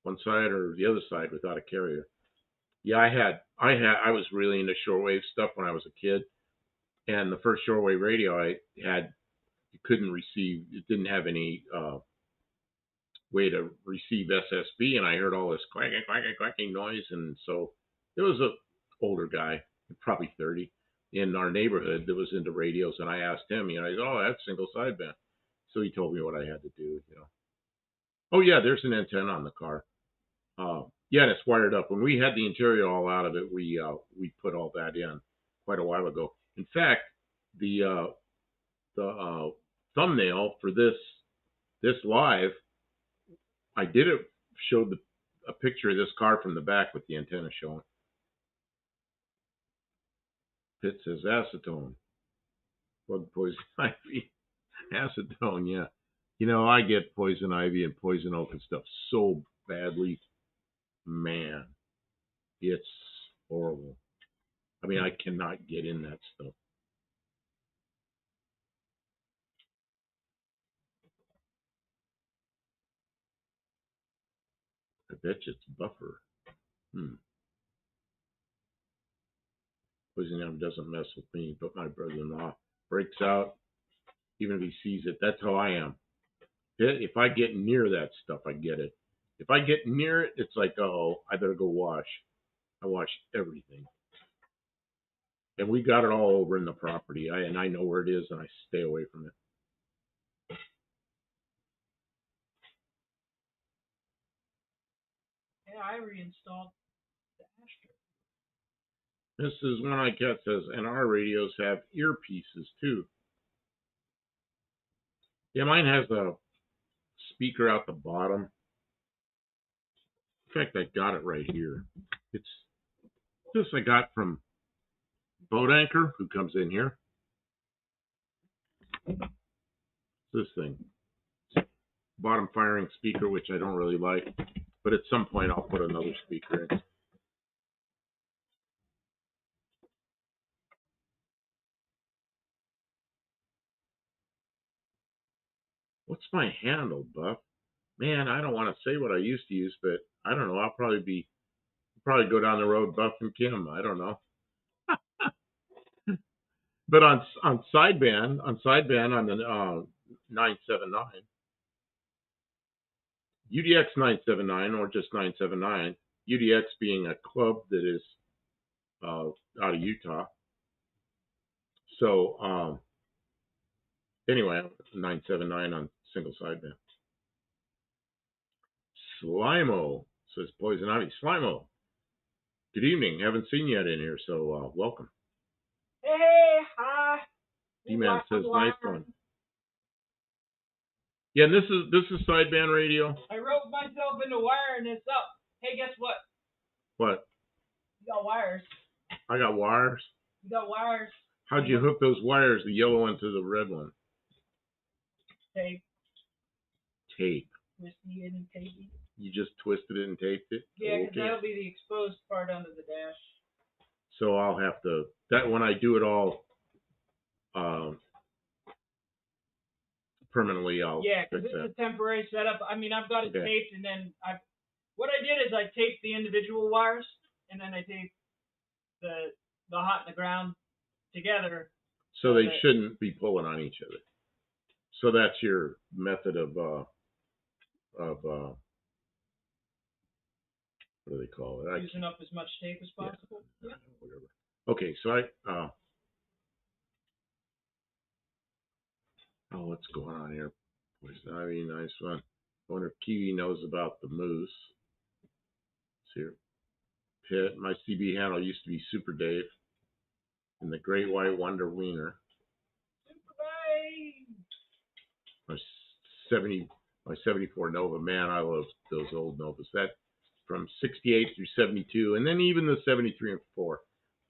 one side or the other side without a carrier. Yeah, I was really into shortwave stuff when I was a kid, and the first shortwave radio I had, you couldn't receive, it didn't have any way to receive SSB, and I heard all this quacking, quacking, quacking noise, and so there was a older guy, probably 30, in our neighborhood that was into radios, and I asked him, he said, oh, that's single sideband. So he told me what I had to do. Oh yeah, there's an antenna on the car. Yeah, and it's wired up. When we had the interior all out of it, we put all that in quite a while ago. In fact, the thumbnail for this live, I did it, showed a picture of this car from the back with the antenna showing. It says acetone, bug poison ivy, acetone. Yeah, I get poison ivy and poison oak and stuff so badly, man. It's horrible. I mean, I cannot get in that stuff. I bet you it's buffer. Poison ivy doesn't mess with me, but my brother-in-law breaks out even if he sees it. That's how I am. If I get near that stuff, I get it. If I get near it, it's like, oh, I better go wash. I wash everything. And we got it all over in the property. I know where it is, and I stay away from it. Yeah, I reinstalled the Astra. This is one I get says, and our radios have earpieces too. Yeah, mine has a speaker out the bottom. In fact, I got it right here. It's this I got from Boat Anchor, who comes in here. This thing. Bottom firing speaker, which I don't really like, but at some point I'll put another speaker in. What's my handle, Buff? Man, I don't want to say what I used to use, but I don't know. I'll probably go down the road Buff and Kim. I don't know. But on sideband on the 979, UDX 979 or just 979, UDX being a club that is out of Utah. So anyway, 979 on single sideband. Slimo says Poison Ivy. Slimo, good evening. Haven't seen you yet in here, so welcome. Hey, hi. D-Man says nice one. Yeah, and this is sideband radio. I roped myself into wiring this up. Hey, guess what? What? You got wires. I got wires. You got wires. How'd you hook those wires, the yellow one to the red one? Tape. Tape. Twisted it and taped it. You just twisted it and taped it? Yeah, because that'll be the exposed part under the dash. So I'll have to, that when I do it all permanently, I'll yeah, because it's a temporary setup. I mean, I've got it taped, and then what I did is I taped the individual wires, and then I taped the hot and the ground together. So they shouldn't be pulling on each other. So that's your method of what do they call it? Using up as much tape as possible. Yeah. Whatever. Okay, so oh, what's going on here? Poison Ivy, nice one. I wonder if Kiwi knows about the moose. It's here. Pit. My CB handle used to be Super Dave. And the Great White Wonder Wiener. Super Dave! My 74 Nova. Man, I love those old Novas. That from 68 through 72, and then even the 73 and 4.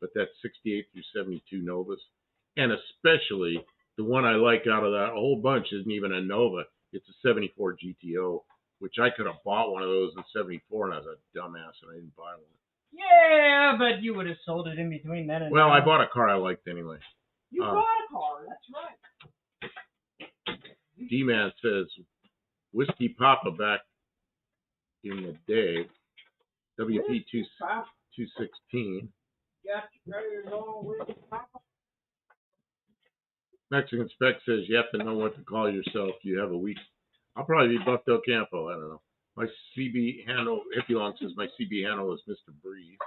But that 68 through 72 Novas. And especially the one I like out of that whole bunch isn't even a Nova. It's a 74 GTO, which I could have bought one of those in 74, and I was a dumbass, and I didn't buy one. Yeah, but you would have sold it in between then and well, now. I bought a car I liked anyway. You bought a car, that's right. D-Man says, Whiskey Papa back in the day, WP2. 216. Got your graders all with you, Papa? Mexican Spec says you have to know what to call yourself. You have a week. I'll probably be Buck Del Campo. I don't know. My CB handle, Hippie Long says my CB handle is Mr. Breeze.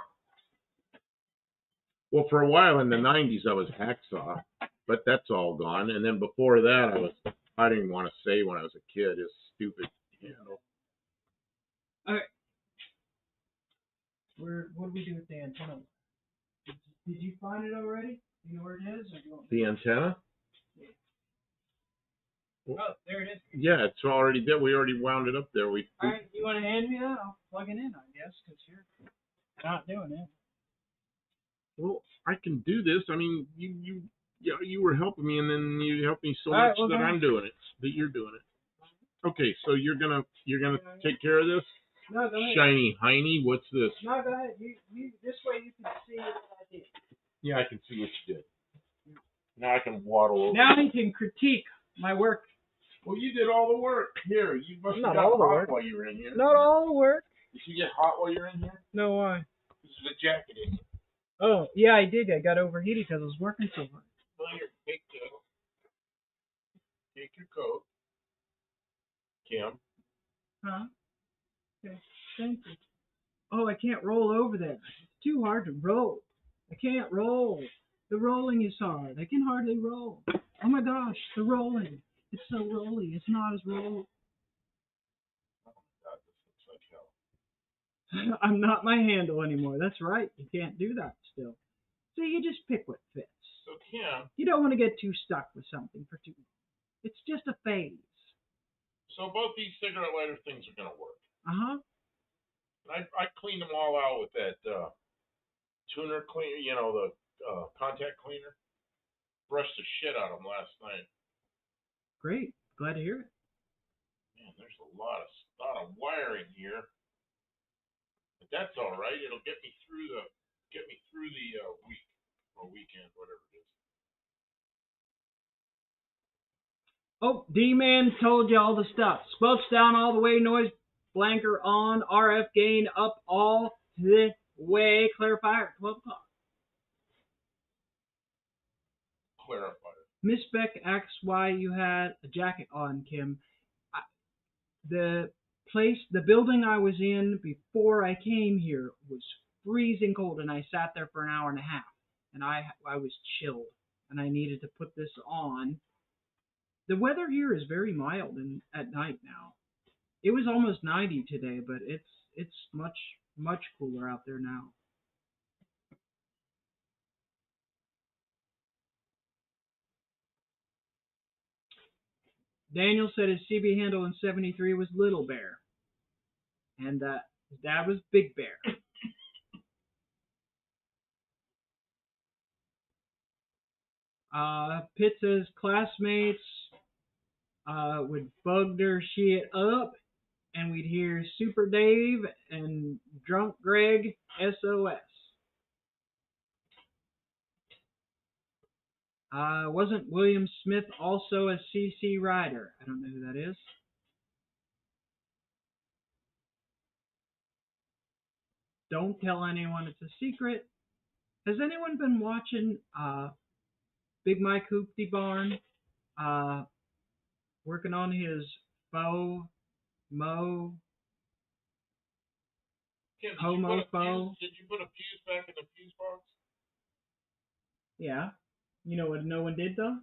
Well, for a while in the 90s, I was Hacksaw, but that's all gone. And then before that, I didn't want to say when I was a kid, is stupid handle. All right. What do we do with the antenna? Did you find it already? Do you know where it is? Or do you want The antenna? Oh, there it is. Yeah, it's already there. We already wound it up there. All right, you want to hand me that? I'll plug it in, I guess, because you're not doing it. Well, I can do this. I mean, you were helping me, and then you helped me so All right, much well, that go I'm doing it. That you're doing it. Okay, so you're gonna take care of this. No, go ahead. Shiny Heiny, what's this? No, go ahead. You this way you can see what I did. Yeah, I can see what you did. Now I can waddle over. Now you can critique my work. Well, you did all the work. Here, you must have Not got all the hot work. while you were in here. Not all the work. Did you get hot while you were in here? No, why? This is a jacket. Isn't it? Oh, yeah, I did. I got overheated because I was working so hard. Well, here, take your coat, Kim. Huh? Okay, thank you. Oh, I can't roll over there. It's too hard to roll. I can't roll. The rolling is hard. I can hardly roll. Oh my gosh, the rolling. It's so rolly. It's not as roll. Oh my God, this looks like hell. I'm not my handle anymore. That's right. You can't do that still. So you just pick what fits. So Kim, You don't want to get too stuck with something for too long. It's just a phase. so both these cigarette lighter things are gonna work. Uh-huh. I cleaned them all out with that tuner cleaner, the contact cleaner. Brushed the shit out of them last night. Great. Glad to hear it. Man, there's a lot of wiring here, but that's all right. It'll get me through the week or weekend, whatever it is. Oh, D-Man told you all the stuff. Spokes down all the way, noise blanker on, RF gain up all the way, clarifier at 12 o'clock. Clarifier. Miss Beck asks why you had a jacket on, Kim. The building I was in before I came here was freezing cold, and I sat there for an hour and a half, and I was chilled, and I needed to put this on. The weather here is very mild at night now. It was almost 90 today, but it's much cooler out there now. Daniel said his CB handle in '73 was Little Bear, and his dad was Big Bear. Pitt says classmates would bug their shit up, and we'd hear Super Dave and Drunk Greg SOS. Wasn't William Smith also a CC rider? I don't know who that is. Don't tell anyone, it's a secret. Has anyone been watching Big Mike Hoopty Barn working on his faux mo Kim, homo faux? did you put a fuse back in the fuse box? Yeah. You know what no one did though?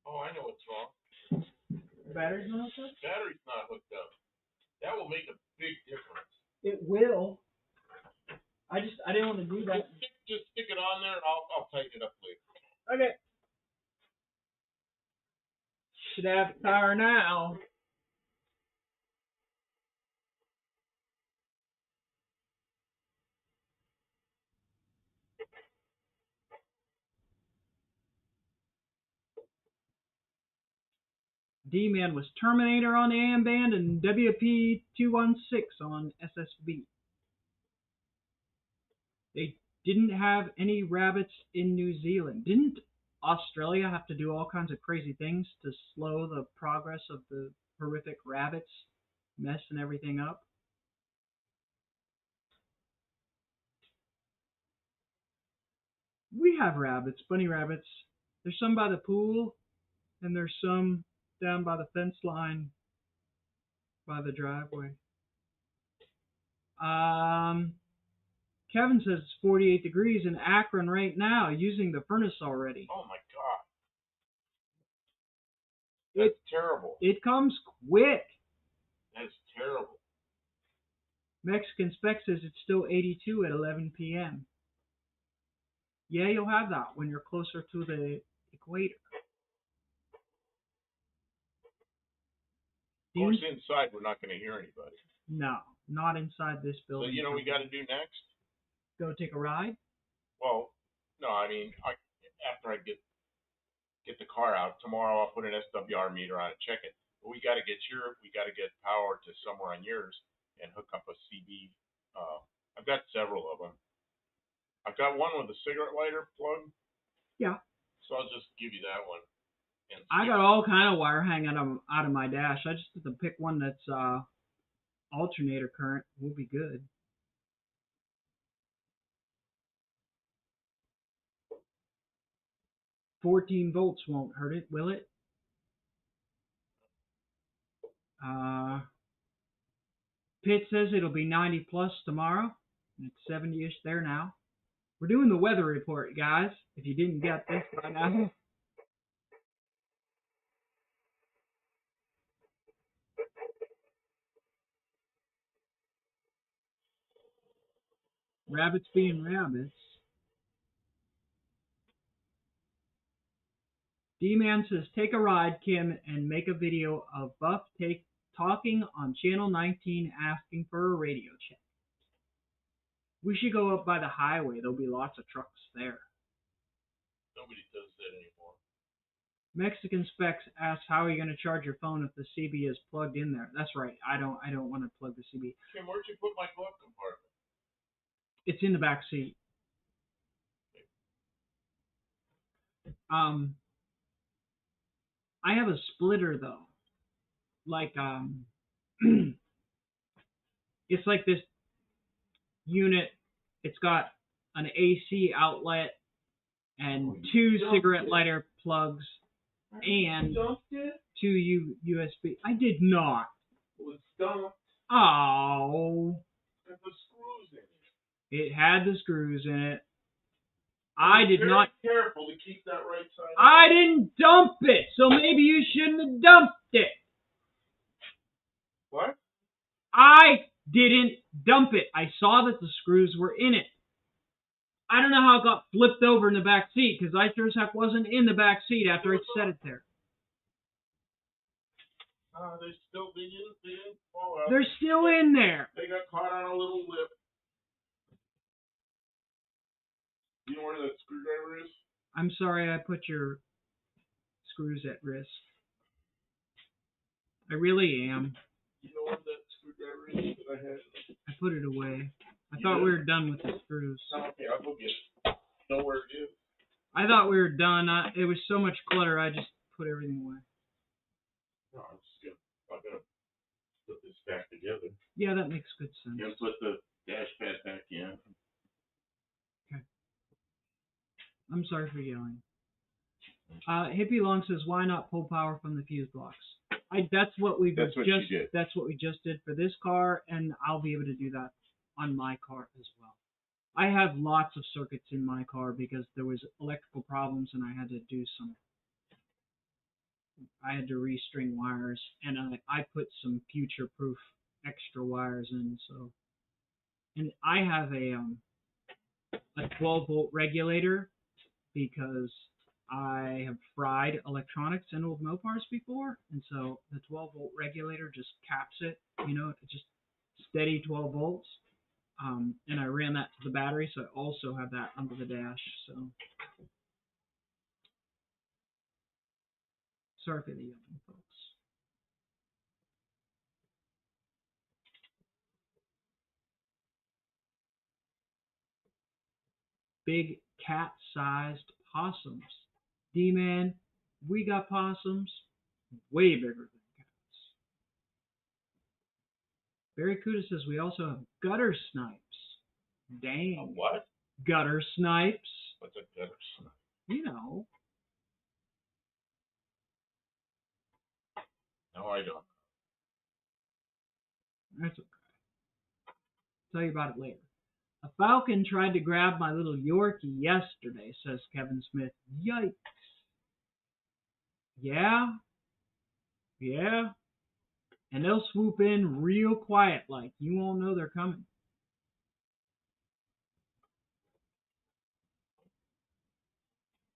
Oh, I know what's wrong. Battery's not hooked up? Battery's not hooked up. That will make a big difference. It will. I didn't want to do that. Just stick it on there, and I'll tighten it up later. Okay. Should have power now. D-Man was Terminator on the AM band and WP216 on SSB. They didn't have any rabbits in New Zealand. Didn't Australia have to do all kinds of crazy things to slow the progress of the horrific rabbits messing everything up? We have rabbits, bunny rabbits. There's some by the pool, and there's some down by the fence line by the driveway. Um, Kevin says it's 48 degrees in Akron right now, using the furnace already. Oh my God. That's terrible. It comes quick. That's terrible. Mexican Spec says it's still 82 at 11 p.m. Yeah, you'll have that when you're closer to the equator. Of course, inside we're not going to hear anybody. No, not inside this So building. you know what we got to do next? Go take a ride? Well, no, I mean, after I get the car out tomorrow, I'll put an SWR meter on it, check it. But we got to get power to somewhere on yours and hook up a CB. I've got several of them. I've got one with a cigarette lighter plug. Yeah. So I'll just give you that one. I got all kind of wire hanging out of my dash. I just have to pick one that's alternator current. Will be good. $14 won't hurt it, will it? Pitt says it'll be 90 plus tomorrow. It's 70-ish there now. We're doing the weather report, guys. If you didn't get this by now. Rabbits being rabbits. D-Man says, take a ride, Kim, and make a video of Buff talking on Channel 19 asking for a radio check. We should go up by the highway. There'll be lots of trucks there. Nobody does that anymore. Mexican Specs asks, how are you going to charge your phone if the CB is plugged in there? That's right. I don't want to plug the CB. Kim, where'd you put my glove compartment? It's in the back seat. I have a splitter though. Like it's like this unit. It's got an AC outlet and two cigarette lighter plugs and two USB. I did not. It was dumped. Oh. It had the screws in it. It had the screws in it. I did not. Careful to keep that right side. I didn't dump it, so maybe you shouldn't have dumped it. What? I didn't dump it. I saw that the screws were in it. I don't know how it got flipped over in the back seat, because I sure as heck wasn't in the back seat after I set it there. They didn't fall out. They're still in there. They got caught on a little lip. You know where that screwdriver is? I'm sorry I put your screws at risk. I really am. You know where that screwdriver is that I had? I put it away. I thought we were done with the screws. Okay, I'll go get it. You know where it is? I thought we were done. It was so much clutter, I just put everything away. No, I'm gonna put this back together. Yeah, that makes good sense. You're gonna put the dash pad back in. Okay. I'm sorry for yelling. Hippie Long says, "Why not pull power from the fuse blocks?" That's what we just did for this car, and I'll be able to do that on my car as well. I have lots of circuits in my car because there was electrical problems, and I had to do some. I had to restring wires, and I put some future-proof extra wires in. So, and I have a 12-volt regulator because I have fried electronics in old Mopars before, and so the 12-volt regulator just caps it, just steady 12 volts. And I ran that to the battery, so I also have that under the dash. So sorry for the yelling, folks. Big cat-sized possums. D-Man, we got possums way bigger than cats. Barracuda says we also have gutter snipes. Dang. What? Gutter snipes. What's a gutter snipe? You know. No, I don't. That's okay. Tell you about it later. A falcon tried to grab my little Yorkie yesterday, says Kevin Smith. Yikes. Yeah? Yeah? And they'll swoop in real quiet like. You won't know they're coming.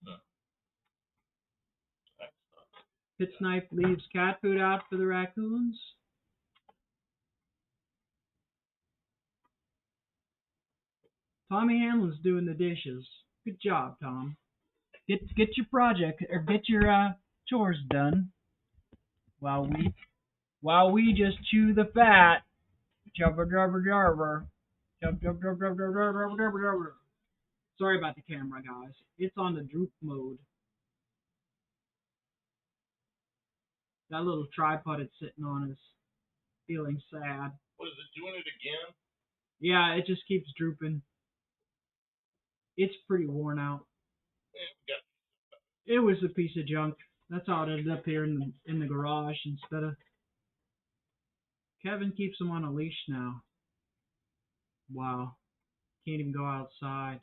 No, that's not. Pit Snipe leaves cat food out for the raccoons. Tommy Hamlin's doing the dishes. Good job, Tom. Get your project or get your chores done while we just chew the fat. Jubber jubber jubber. Jub jub jub jub jub jub jub jub jub. Sorry about the camera, guys. It's on the droop mode. That little tripod it's sitting on is feeling sad. What is it doing it again? Yeah, it just keeps drooping. It's pretty worn out. It was a piece of junk. That's how it ended up here in the garage instead of. Kevin keeps him on a leash now. Wow. Can't even go outside.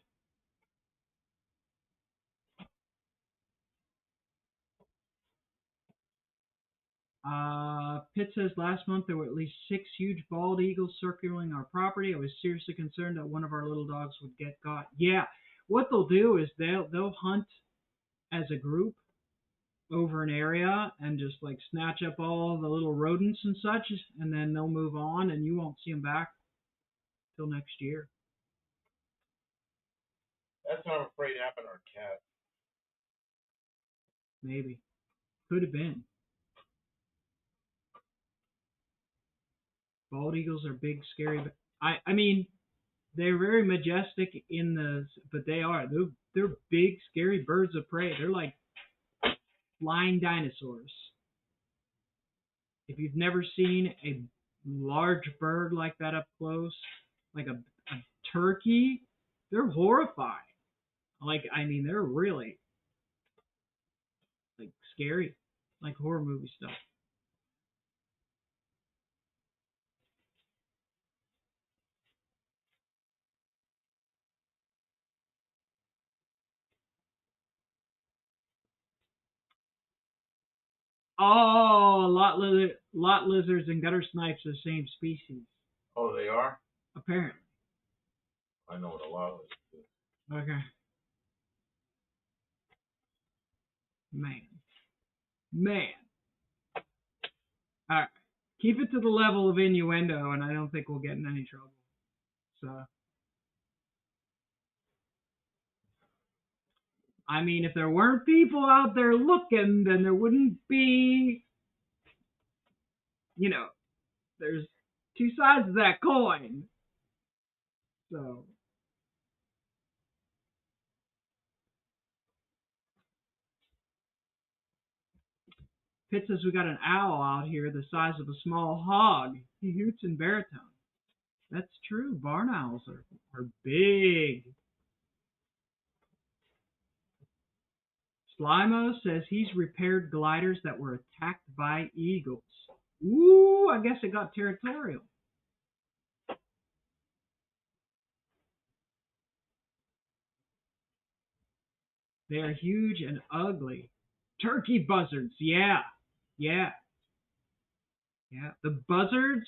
Pitt says last month there were at least 6 huge bald eagles circling our property. I was seriously concerned that one of our little dogs would get caught. Yeah, what they'll do is they'll hunt as a group over an area and just like snatch up all the little rodents and such, and then they'll move on, and you won't see them back till next year. That's what I'm afraid happened to our cat. Maybe. Could have been. Bald eagles are big, scary. I mean, they're very majestic but they're big, scary birds of prey. They're like flying dinosaurs. If you've never seen a large bird like that up close, like a turkey, they're horrifying. I mean, they're really like scary, like horror movie stuff. Oh, lot lizards and gutter snipes are the same species. Oh, they are? Apparently. I know what a lot is. Okay. Man. All right. Keep it to the level of innuendo, and I don't think we'll get in any trouble. So, I mean, if there weren't people out there looking, then there wouldn't be, there's 2 sides of that coin. So, Pitt says we got an owl out here the size of a small hog. He hoots in baritone. That's true. Barn owls are big. Slimo says he's repaired gliders that were attacked by eagles. Ooh, I guess it got territorial. They are huge and ugly. Turkey buzzards, yeah. Yeah. The buzzards,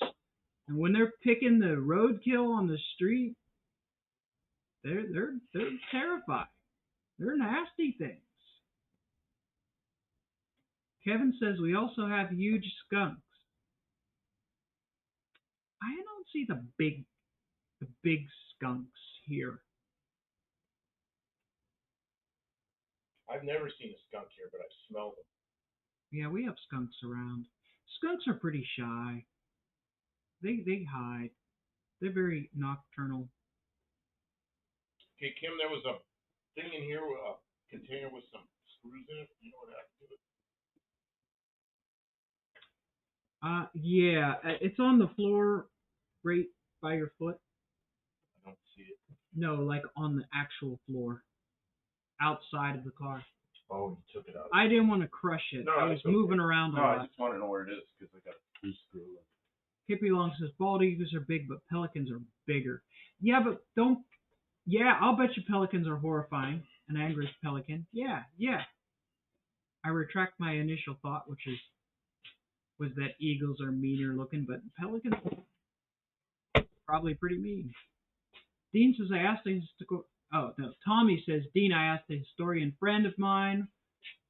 and when they're picking the roadkill on the street, they're terrifying. They're nasty things. Kevin says we also have huge skunks. I don't see the big skunks here. I've never seen a skunk here, but I've smelled them. Yeah, we have skunks around. Skunks are pretty shy. They hide. They're very nocturnal. Okay, Kim, there was a thing in here, a container with some screws in it. You know what happened to it? Yeah, it's on the floor right by your foot. I don't see it. No, like on the actual floor. outside of the car. Oh, you took it out. I didn't want to crush it. No, I was it's okay. moving around a No, lot. I just want to know where it is because I got a two screw. Hippie Long says bald eagles are big, but pelicans are bigger. Yeah, but don't. Yeah, I'll bet you pelicans are horrifying. An angry pelican. Yeah, yeah. I retract my initial thought, which was that eagles are meaner looking, but pelicans are probably pretty mean. Dean says I asked a historical. Oh no, Tommy says Dean, I asked a historian friend of mine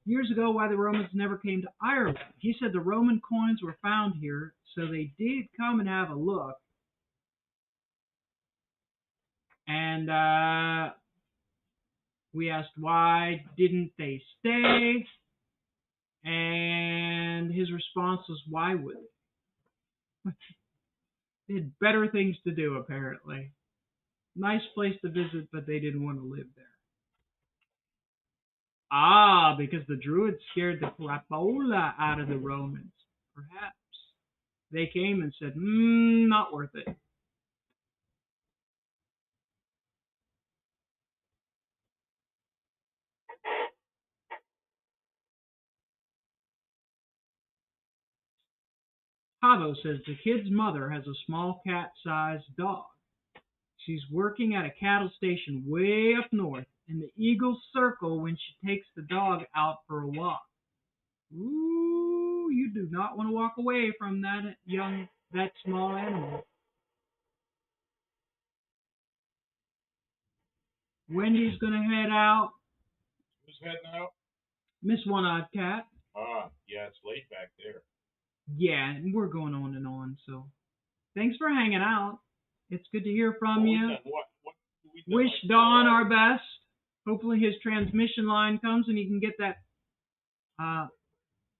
years ago why the Romans never came to Ireland. He said the Roman coins were found here, so they did come and have a look. And we asked why didn't they stay, and his response was, why would they? They had better things to do, apparently. Nice place to visit, but they didn't want to live there. Ah, because the Druids scared the crapola out of the Romans. Perhaps. They came and said, not worth it. Pavo says the kid's mother has a small cat-sized dog. She's working at a cattle station way up north, and the eagles circle when she takes the dog out for a walk. Ooh, you do not want to walk away from that small animal. Wendy's going to head out. Who's heading out? Miss One-Eyed Cat. Ah, yeah, it's late back there. Yeah, and we're going on and on, so thanks for hanging out. It's good to hear from you. Wish Don our best. Hopefully his transmission line comes and he can get that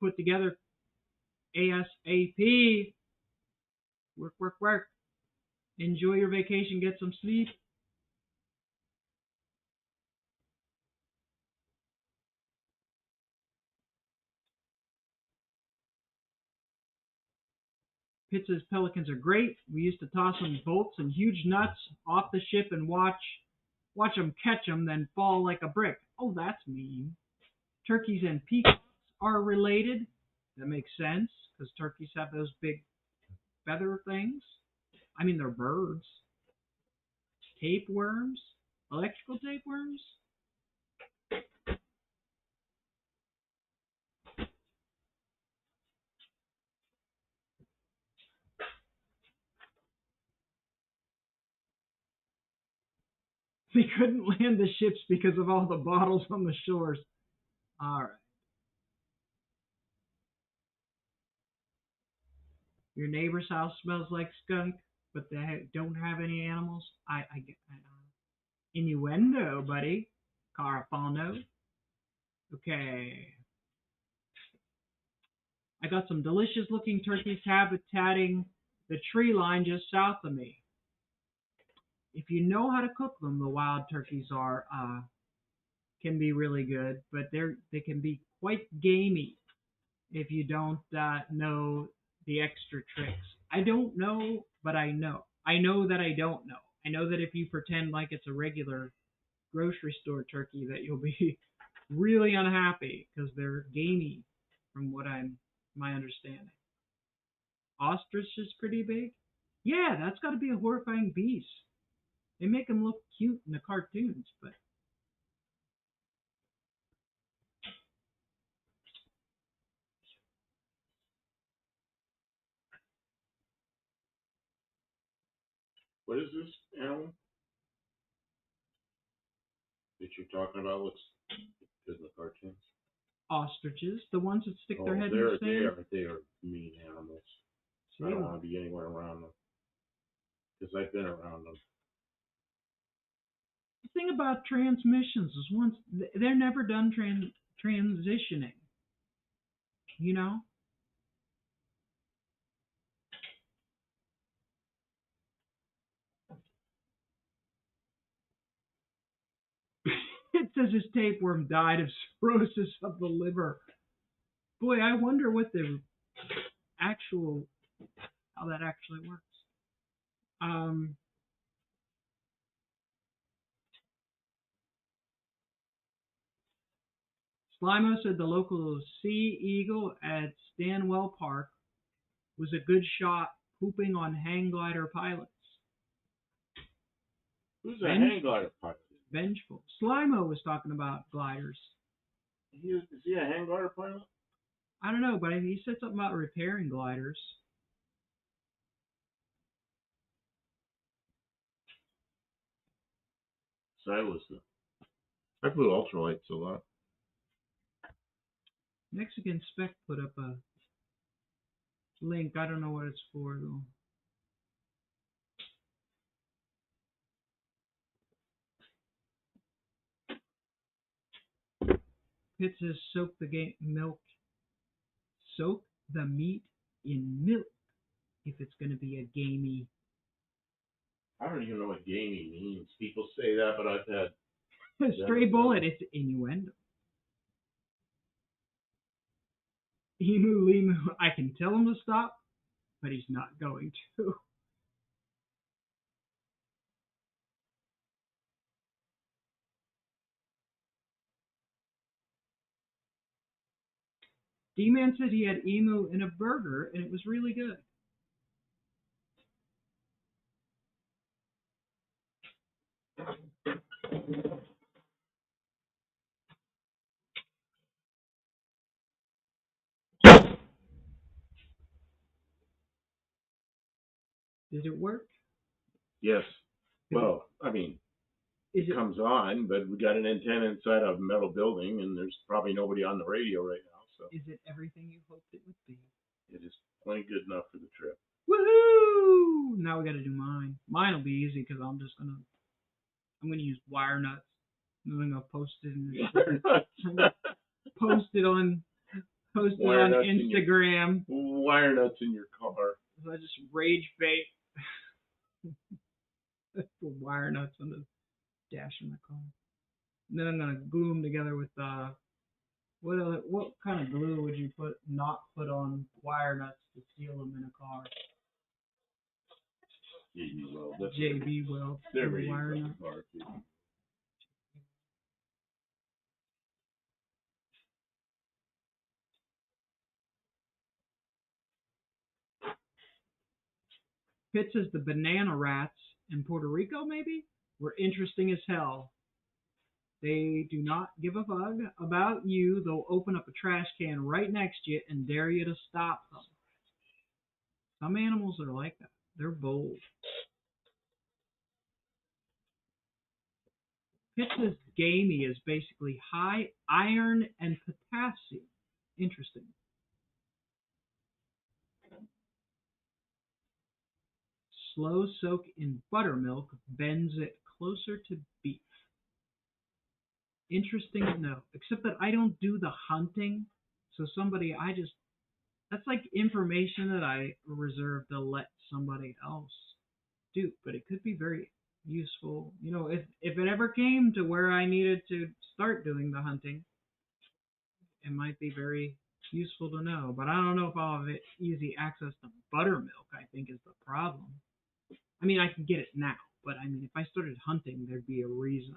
put together ASAP. Work, work, work. Enjoy your vacation. Get some sleep. Pitt says pelicans are great. We used to toss them bolts and huge nuts off the ship and watch them catch them, then fall like a brick. Oh, that's mean. Turkeys and peacocks are related. That makes sense because turkeys have those big feather things. I mean, they're birds. Tapeworms? Electrical tapeworms? They couldn't land the ships because of all the bottles on the shores. All right. Your neighbor's house smells like skunk, but they don't have any animals. I innuendo, buddy. Carafano. Okay. I got some delicious looking turkeys habitating the tree line just south of me. If you know how to cook them, the wild turkeys can be really good, but they can be quite gamey if you don't know the extra tricks. I don't know, but I know. I know that I don't know. I know that if you pretend like it's a regular grocery store turkey, that you'll be really unhappy because they're gamey, from my understanding. Ostrich is pretty big. Yeah, that's got to be a horrifying beast. They make them look cute in the cartoons, but What is this animal that you're talking about? Looks good in the cartoons. ostriches, the ones that stick their head in the sand. They are mean animals. See, I don't want to be anywhere around them because I've been around them. the thing about transmissions is once they're never done transitioning. You know, it says his tapeworm died of cirrhosis of the liver. Boy, I wonder what how that actually works. Um, Slimo said the local Sea Eagle at Stanwell Park was a good shot pooping on hang glider pilots. Who's a hang glider pilot? Vengeful. Slimo was talking about gliders. Is he a hang glider pilot? I don't know, but he said something about repairing gliders. So I flew ultralights a lot. Mexican Spec put up a link. I don't know what it's for, though. It says soak the meat in milk if it's going to be a gamey. I don't even know what gamey means. People say that, but I've had Stray bullet. It's innuendo. Emu Limu. I can tell him to stop, but he's not going to. D-Man said he had emu in a burger, and it was really good. Did it work? Yes. Well, I mean, it comes on, but we got an antenna inside a metal building, and there's probably nobody on the radio right now. So is it everything you hoped it would be? It is plenty good enough for the trip. Woohoo! Now we got to do mine. Mine will be easy because I'm gonna use wire nuts. I'm gonna post it post it on Instagram. Wire nuts in your car. So I just rage bait. Wire nuts on the dash of my car. And then I'm gonna glue them together with what kind of glue would you not put on wire nuts to seal them in a car? JB Weld. JB Weld. They're wire nut. Pitt says the banana rats in Puerto Rico maybe were interesting as hell. They do not give a fuck about you. They'll open up a trash can right next to you and dare you to stop them. Some animals are like that. They're bold. Pitt says gamey is basically high iron and potassium. Interesting. Slow soak in buttermilk bends it closer to beef. Interesting to know. Except that I don't do the hunting. So that's like information that I reserve to let somebody else do. But it could be very useful. If it ever came to where I needed to start doing the hunting, it might be very useful to know. But I don't know if I'll have easy access to buttermilk, I think is the problem. I mean, I can get it now, but I mean, if I started hunting, there'd be a reason.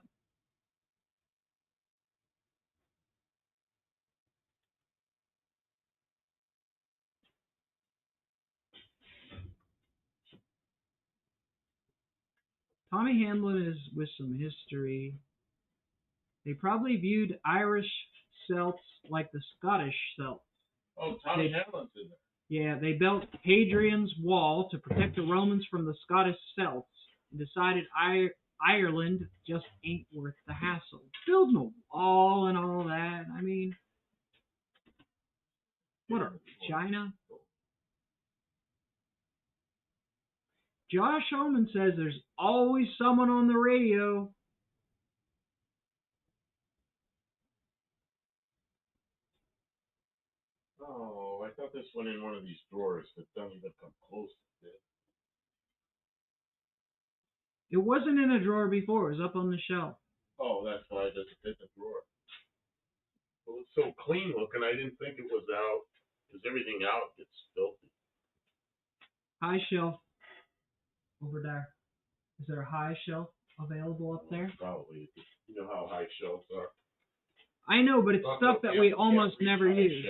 Tommy Hamlin is with some history. They probably viewed Irish Celts like the Scottish Celts. Oh, Tommy Hamlin's in there. Yeah, they built Hadrian's Wall to protect the Romans from the Scottish Celts and decided Ireland just ain't worth the hassle. Building a wall and all that. I mean, what are we, China? Josh Holman says there's always someone on the radio. Oh, I thought this went in one of these drawers that don't even come close to it. It wasn't in a drawer before. It was up on the shelf. Oh, that's why it doesn't fit the drawer. Well, it's so clean looking, I didn't think it was out, because everything out gets filthy. High shelf over there. Is there a high shelf available up there? Probably. You know how high shelves are. I know, but it's stuff that we almost never use.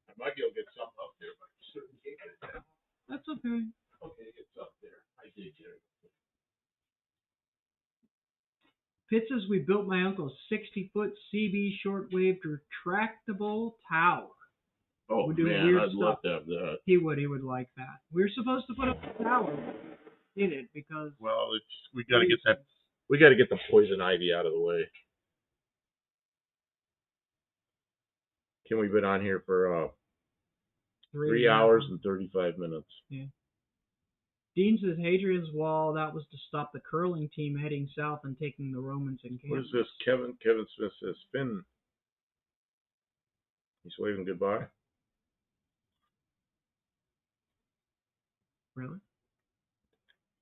I might be able to get something up there, but I certainly can't get it down. That's okay. Okay, it's up there. I did get it. Pitt says we built my uncle's 60-foot CB shortwave retractable tower. Oh We do man, weird I'd love stuff. to have that. He would like that. We were supposed to put up a tower. Did it because Well, we got to get that. We got to get the poison ivy out of the way. Can we been on here for 3 hours and 35 minutes? Yeah. Dean says Hadrian's Wall, that was to stop the curling team heading south and taking the Romans in Campo. What is this? Kevin Smith says Finn. He's waving goodbye. Really?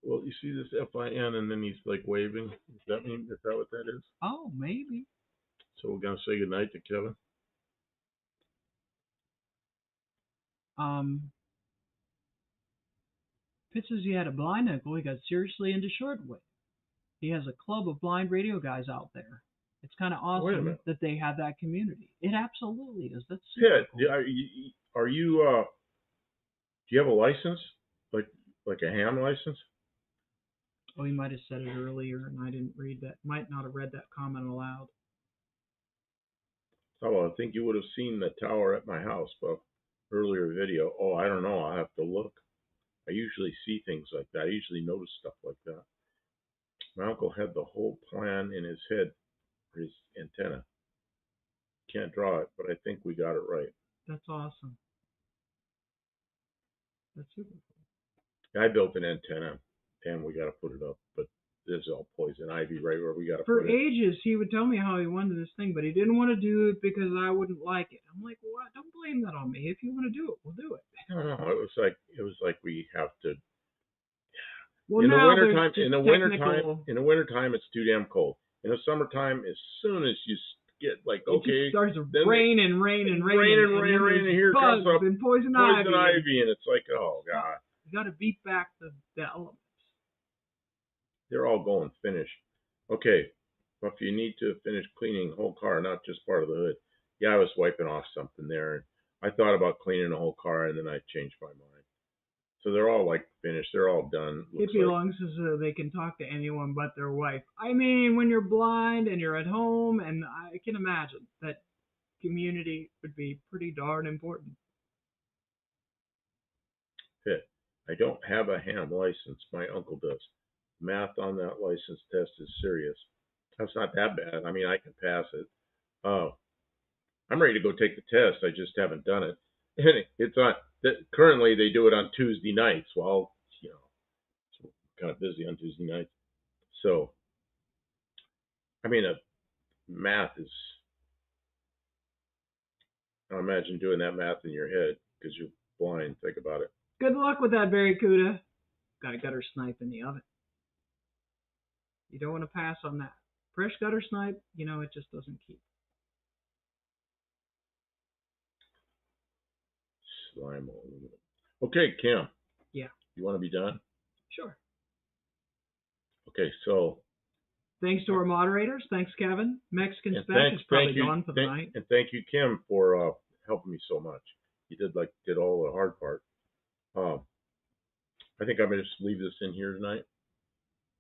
Well, you see this FIN and then he's like waving. Is that what that is? Oh, maybe. So we're gonna say goodnight to Kevin. Pitt says he had a blind uncle. He got seriously into shortwave. He has a club of blind radio guys out there. It's kind of awesome that they have that community. It absolutely is. That's super cool. Are you do you have a license? Like a ham license? Oh, he might have said it earlier, and I didn't read that. Might not have read that comment aloud. Oh, I think you would have seen the tower at my house, but earlier video. Oh, I don't know. I'll have to look. I usually see things like that. I usually notice stuff like that. My uncle had the whole plan in his head for his antenna. Can't draw it, but I think we got it right. That's awesome. That's super cool. I built an antenna, and we got to put it up, but there's all poison ivy right where we got to put put it. For ages, he would tell me how he wanted this thing, but he didn't want to do it because I wouldn't like it. I'm like, what? Don't blame that on me. If you want to do it, we'll do it. No, it was like we have to. Well, in the wintertime, it's too damn cold. In the summertime, as soon as you get like it starts to rain and here comes up poison ivy, and it's like, oh god. You got to beat back the elements. They're all going finished. Okay, well, if you need to finish cleaning the whole car, not just part of the hood. Yeah, I was wiping off something there, and I thought about cleaning the whole car, and then I changed my mind. So they're all like finished. They're all done. It belongs so they can talk to anyone but their wife. I mean, when you're blind and you're at home, and I can imagine that community would be pretty darn important. Pitt, I don't have a ham license. My uncle does. Math on that license test is serious. That's not that bad. I mean, I can pass it. I'm ready to go take the test. I just haven't done it. And it's on. Currently, they do it on Tuesday nights. Well, it's kind of busy on Tuesday nights. So, I mean, math is. I imagine doing that math in your head because you're blind. Think about it. Good luck with that, Barracuda. Got a gutter snipe in the oven. You don't want to pass on that. Fresh gutter snipe, it just doesn't keep. Slime aluminum. Okay, Kim. Yeah. You want to be done? Sure. Okay, so. Thanks to our moderators. Thanks, Kevin. Mexican Spec is probably gone for the night. And thank you, Kim, for helping me so much. You did all the hard part. I think I'm going to just leave this in here tonight.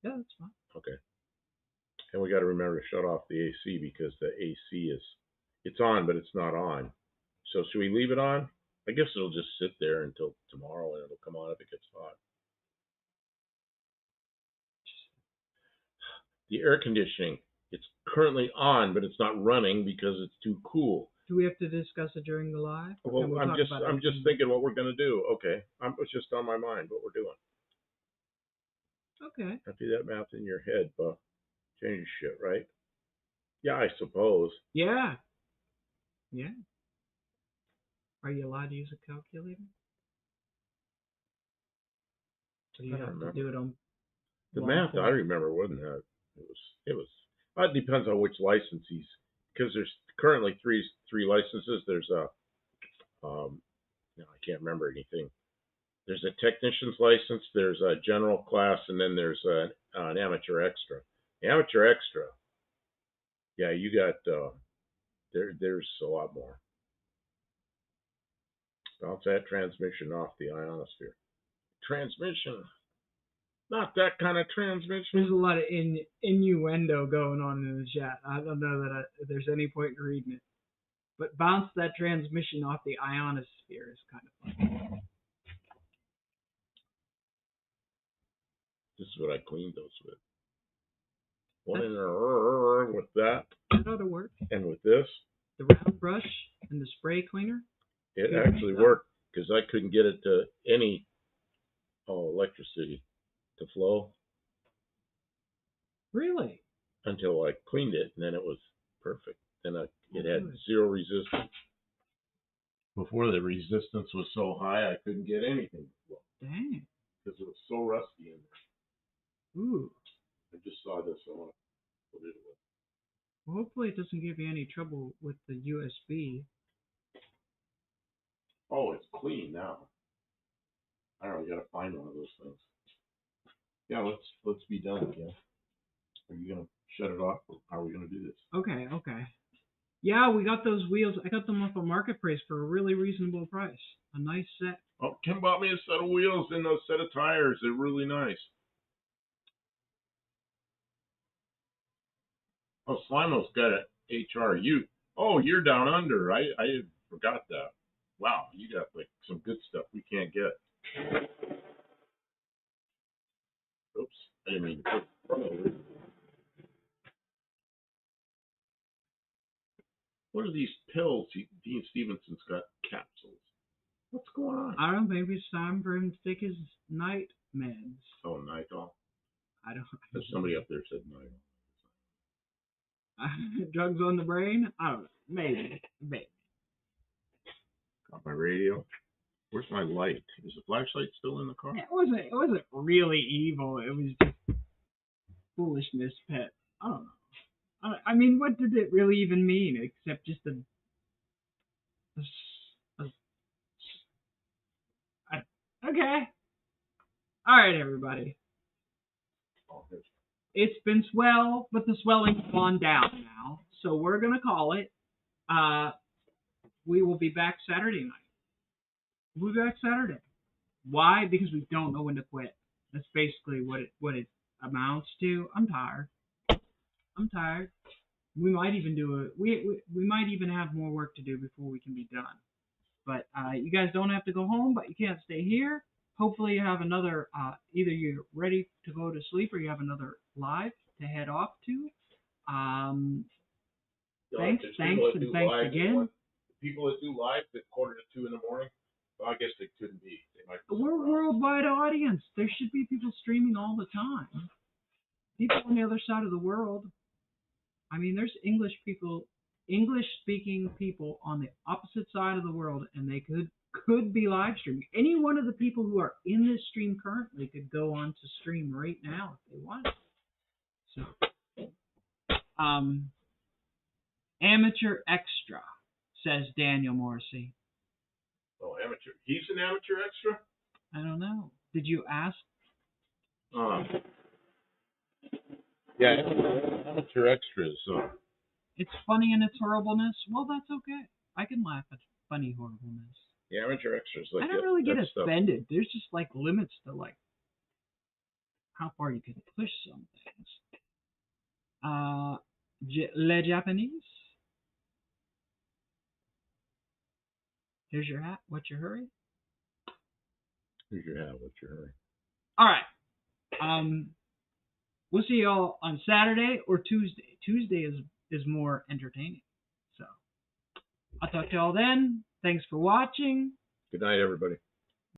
Yeah, that's fine. Okay. And we got to remember to shut off the AC because the AC it's on, but it's not on. So should we leave it on? I guess it'll just sit there until tomorrow and it'll come on if it gets hot. The air conditioning, it's currently on, but it's not running because it's too cool. Do we have to discuss it during the live? Well, I'm just thinking what we're going to do. Okay. It's just on my mind what we're doing. Okay. Don't do that math in your head, but change shit, right? Yeah, I suppose. Yeah. Yeah. Are you allowed to use a calculator? So you have to do it on the math. I remember wasn't that. It was. It depends on which license because there's currently three licenses. There's I can't remember anything. There's a technician's license, there's a general class, and then there's an amateur extra. The amateur extra, yeah, you got There's a lot more. Bounce that transmission off the ionosphere. Transmission. Not that kind of transmission. There's a lot of innuendo going on in the chat. I don't know that there's any point in reading it. But bounce that transmission off the ionosphere is kind of funny. This is what I cleaned those with. One in there with that. That ought to work. And with this. The round brush and the spray cleaner. It actually worked because I couldn't get it to any electricity to flow. Really? Until I cleaned it, and then it was perfect. Then it had zero resistance. Before, the resistance was so high I couldn't get anything to flow. Dang. Because it was so rusty in there. Ooh. I just saw this. I want to put it away. Well, hopefully it doesn't give you any trouble with the USB. Oh, it's clean now. I don't know. You got to find one of those things. Yeah, let's be done again. Are you gonna shut it off? Or how are we gonna do this? Okay. Yeah, we got those wheels. I got them off of Marketplace for a really reasonable price. A nice set. Oh, Kim bought me a set of wheels and a set of tires. They're really nice. Oh, Slimo's got a HRU. Oh, you're down under. I forgot that. Wow, you got like some good stuff we can't get. Oops, I didn't mean to put it in front of it. What are these pills? Dean Stevenson's got capsules. What's going on? I don't know, maybe it's time for him to take his night meds. Oh, Nitol? I don't know. Somebody up there said Nitol. Drugs on the brain? I don't know. Maybe. Got my radio. Where's my light? Is the flashlight still in the car? It wasn't really evil. It was just foolishness, Pet. I don't know. I mean, what did it really even mean except just okay. All right, everybody. It's been swell, but the swelling's gone down now, so we're gonna call it. We will be back Saturday night. We'll be back Saturday. Why? Because we don't know when to quit. That's basically what it amounts to. I'm tired. We might even do we might even have more work to do before we can be done. But you guys don't have to go home, but you can't stay here. Hopefully you have another, either you're ready to go to sleep or you have another live to head off to. Thanks again. People that do live at 1:45 in the morning, well, I guess they couldn't be. We're a worldwide audience. There should be people streaming all the time. People on the other side of the world. I mean, there's English-speaking people on the opposite side of the world, and they could be live streaming. Any one of the people who are in this stream currently could go on to stream right now if they wanted. So, amateur extra, says Daniel Morrissey. Oh, amateur. He's an amateur extra? I don't know. Did you ask? Yeah, amateur extras. It's funny in its horribleness. Well, that's okay. I can laugh at funny horribleness. Yeah, amateur extras. Like I don't really get offended. Stuff. There's just like limits to like how far you can push some things. Le Japanese. Here's your hat. What's your hurry? Here's your hat. What's your hurry? All right. We'll see y'all on Saturday or Tuesday. Tuesday is more entertaining. So I'll talk to y'all then. Thanks for watching. Good night, everybody.